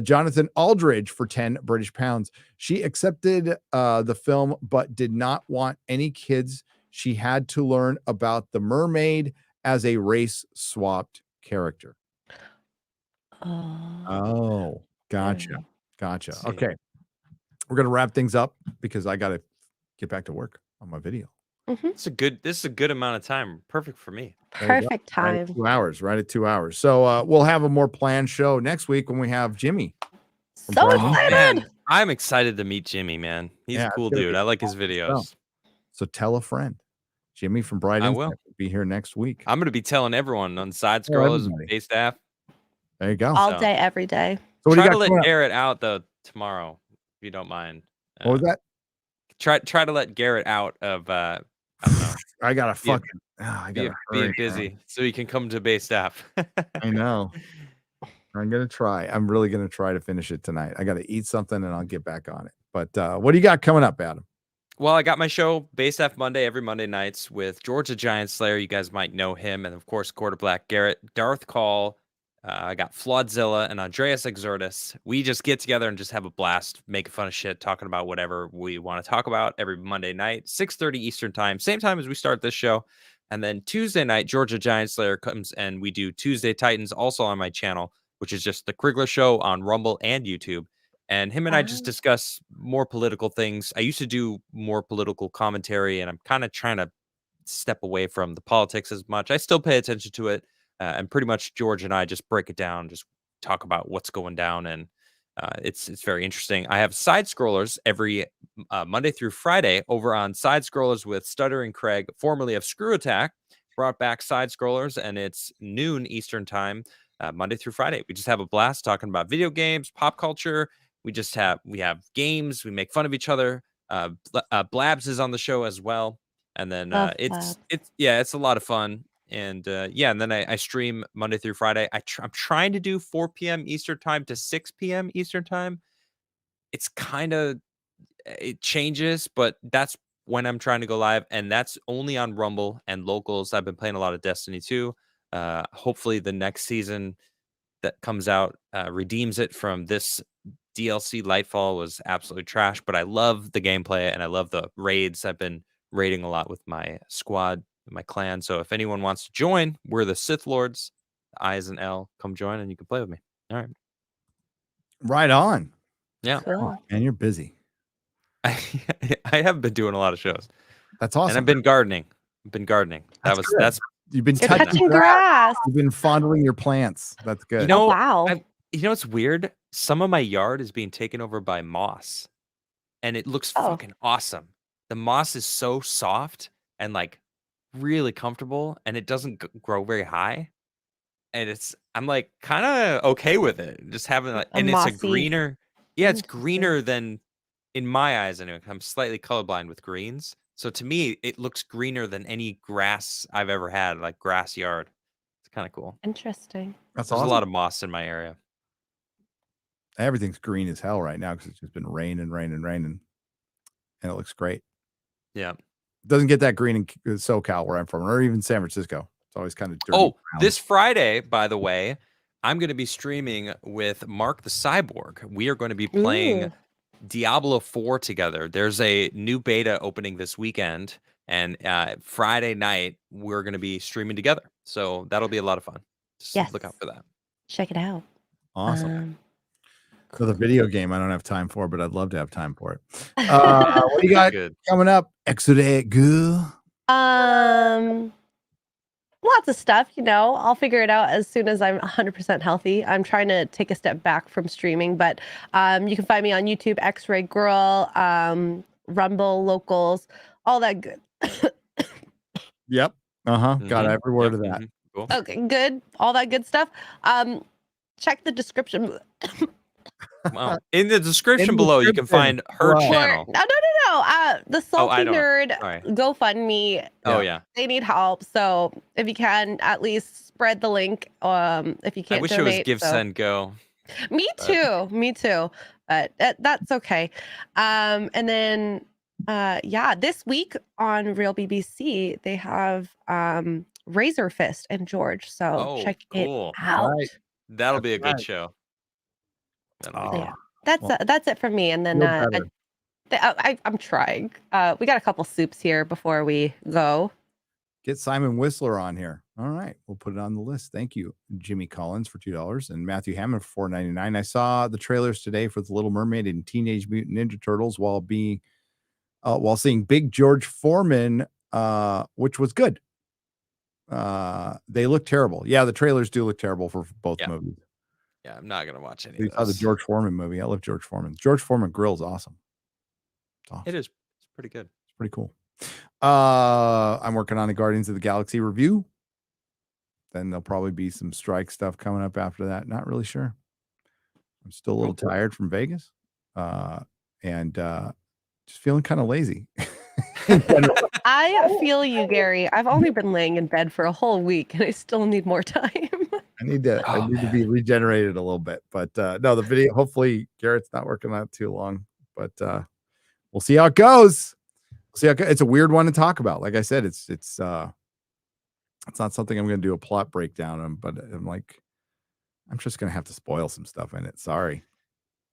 Jonathan Aldridge for 10 British pounds. She accepted the film, but did not want any kids. She had to learn about the mermaid as a race swapped character. Oh, gotcha.
See.
Okay. We're going to wrap things up because I got to get back to work on my video.
This is a good amount of time. Perfect for me.
Perfect time.
Right at 2 hours. Right at 2 hours. So we'll have a more planned show next week when we have Jimmy.
So
Brian.
excited.
Man, I'm excited to meet Jimmy, man. He's
Yeah,
a cool
it's gonna
dude.
be
I like his
awesome
videos.
stuff. So tell a friend. Jimmy from Bright
I
Insight
will.
will be here next week.
I'm going to be telling everyone on Side Scrollers and
everybody.
Base Staff.
There you go.
All
So-
day, every day.
So what do
Try
you
to
got
let
coming up?
Garrett out though tomorrow, if you don't mind.
What was that?
Try to let Garrett out of I don't know,
I gotta
Be a-
fucking I
being
gotta hurry,
busy, so he can come to Base Staff.
man. I know. I'm gonna try. I'm really gonna try to finish it tonight. I gotta eat something and I'll get back on it. But what do you got coming up, Adam?
Well, I got my show Base Staff Monday every Monday nights with George the Giant Slayer. You guys might know him, and of course, Quarter Black Garrett, Darth Call. I got Flawdzilla and Andreas Exertus. We just get together and just have a blast, making fun of shit, talking about whatever we want to talk about every Monday night, 6:30 Eastern time, same time as we start this show. And then Tuesday night, Georgia Giant Slayer comes and we do Tuesday Titans, also on my channel, which is just the Crigler Show on Rumble and YouTube. And him and I just discuss more political things. I used to do more political commentary, and I'm kind of trying to step away from the politics as much. I still pay attention to it. And pretty much George and I just break it down, just talk about what's going down, and it's very interesting. I have side scrollers every Monday through Friday over on Side Scrollers with Stuttering Craig, formerly of Screw Attack, brought back side scrollers, and it's noon Eastern time, Monday through Friday. We just have a blast talking about video games, pop culture. We have games. We make fun of each other. Blabs is on the show as well, and then it's a lot of fun. And and then I stream Monday through Friday. I'm trying to do 4 p.m. Eastern time to 6 p.m. Eastern time. It's it changes, but that's when I'm trying to go live, and that's only on Rumble and locals. I've been playing a lot of Destiny 2. Hopefully the next season that comes out redeems it from this DLC. Lightfall was absolutely trash, but I love the gameplay and I love the raids. I've been raiding a lot with my squad, my clan. So if anyone wants to join, we're the Sith Lords. I is an L. Come join and you can play with me. All right.
Right on.
Yeah.
Cool.
And you're busy.
I have been doing a lot of shows.
That's awesome.
And I've been gardening.
That's good.
That's
You've been
You're
touching
touching
grass.
grass.
You've been fondling your plants. That's good.
You know,
wow.
it's weird. Some of my yard is being taken over by moss, and it looks
Oh.
fucking awesome. The moss is so soft and like really comfortable, and it doesn't grow very high. And I'm like kind of okay with it. Just having like, and it's a
mossy-
greener. Yeah, it's
Interesting.
greener than in my eyes anyway. I'm slightly colorblind with greens, so to me, it looks greener than any grass I've ever had, like grass yard. It's kind of cool.
Interesting.
That's
There's
awesome.
a lot of moss in my area.
Everything's green as hell right now because it's just been raining, and it looks great.
Yeah.
It doesn't get that green in SoCal where I'm from, or even San Francisco. It's always kind of dirty.
Oh,
brown.
this Friday, by the way, I'm going to be streaming with Mark the Cyborg. We are going to be playing
Ooh.
Diablo 4 together. There's a new beta opening this weekend, and Friday night we're going to be streaming together. So that'll be a lot of fun. Just
Yes.
look out for that.
Check it out.
Awesome. Another video game I don't have time for, but I'd love to have time for it. What do you got
Good.
coming up? Exodate Goo.
Lots of stuff, I'll figure it out as soon as I'm 100% healthy. I'm trying to take a step back from streaming, but you can find me on YouTube, X-Ray Girl, Rumble, Locals, all that good.
Yep. Got every word of that.
Cool.
Okay, good. All that good stuff. check the description.
Wow. In the description
In the
below, you can
description,
find her
below.
channel.
No. The Salty
don't know.
Nerd
Sorry.
GoFundMe.
Oh yeah.
They need help. So if you can, at least spread the link. If you
I
can't
wish
donate.
it was Give,
so.
Send, Go.
Me too. Me too. But that's okay. And then, this week on Real BBC, they have Razor Fist and George. So
Oh,
check
cool.
it out.
Right.
That'll be a
That's
good
right.
show. That'll be
Oh,
good.
Yeah.
well,
That's it from me. And then
feel better.
I'm trying. We got a couple soups here before we go.
Get Simon Whistler on here. All right, we'll put it on the list. Thank you, Jimmy Collins, for $2 and Matthew Hammond for $4.99. I saw the trailers today for The Little Mermaid and Teenage Mutant Ninja Turtles while seeing Big George Foreman, which was good. They look terrible. Yeah, the trailers do look terrible for both movies.
Yeah, I'm not gonna watch any
We
of
saw the
those.
George Foreman movie. I love George Foreman. George Foreman grill is awesome. It's awesome.
It is. It's pretty good.
It's pretty cool. I'm working on a Guardians of the Galaxy review. Then there'll probably be some strike stuff coming up after that. Not really sure. I'm still a little tired from Vegas. And just feeling kind of lazy.
I feel you, Gary. I've only been laying in bed for a whole week and I still need more time.
I need to be regenerated a little bit. But no, the video, hopefully Garrett's not working on it too long. But we'll see how it goes. It's a weird one to talk about. Like I said, it's not something I'm going to do a plot breakdown on, but I'm just going to have to spoil some stuff in it. Sorry.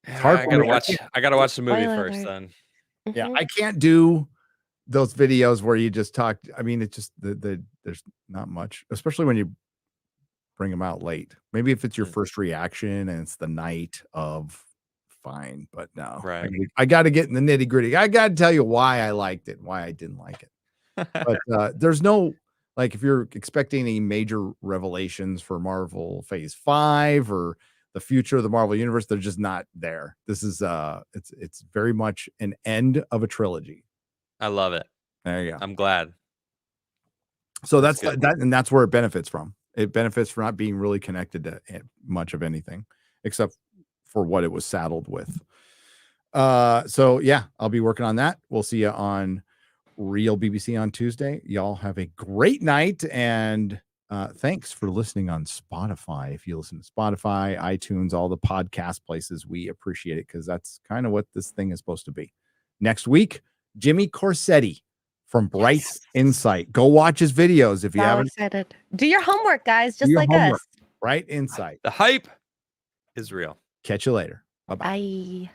It's hard.
I gotta watch the movie first then.
Yeah, I can't do those videos where you just talk. I mean, it's just there's not much, especially when you bring them out late. Maybe if it's your first reaction and it's the night of, fine, but no.
Right.
I got to get in the nitty gritty. I got to tell you why I liked it, why I didn't like it. But there's no, like, if you're expecting any major revelations for Marvel Phase 5 or the future of the Marvel Universe, they're just not there. This is it's very much an end of a trilogy.
I love it.
There you go.
I'm glad.
So that's that, and that's where it benefits from. It benefits from not being really connected to much of anything, except for what it was saddled with. So yeah, I'll be working on that. We'll see you on Real BBC on Tuesday. Y'all have a great night, and thanks for listening on Spotify. If you listen to Spotify, iTunes, all the podcast places, we appreciate it because that's kind of what this thing is supposed to be. Next week, Jimmy Corsetti from Bright Insight. Go watch his videos if you haven't.
Excited. Do your homework, guys, just like us.
Bright Insight.
The hype is real.
Catch you later. Bye-bye.
Bye.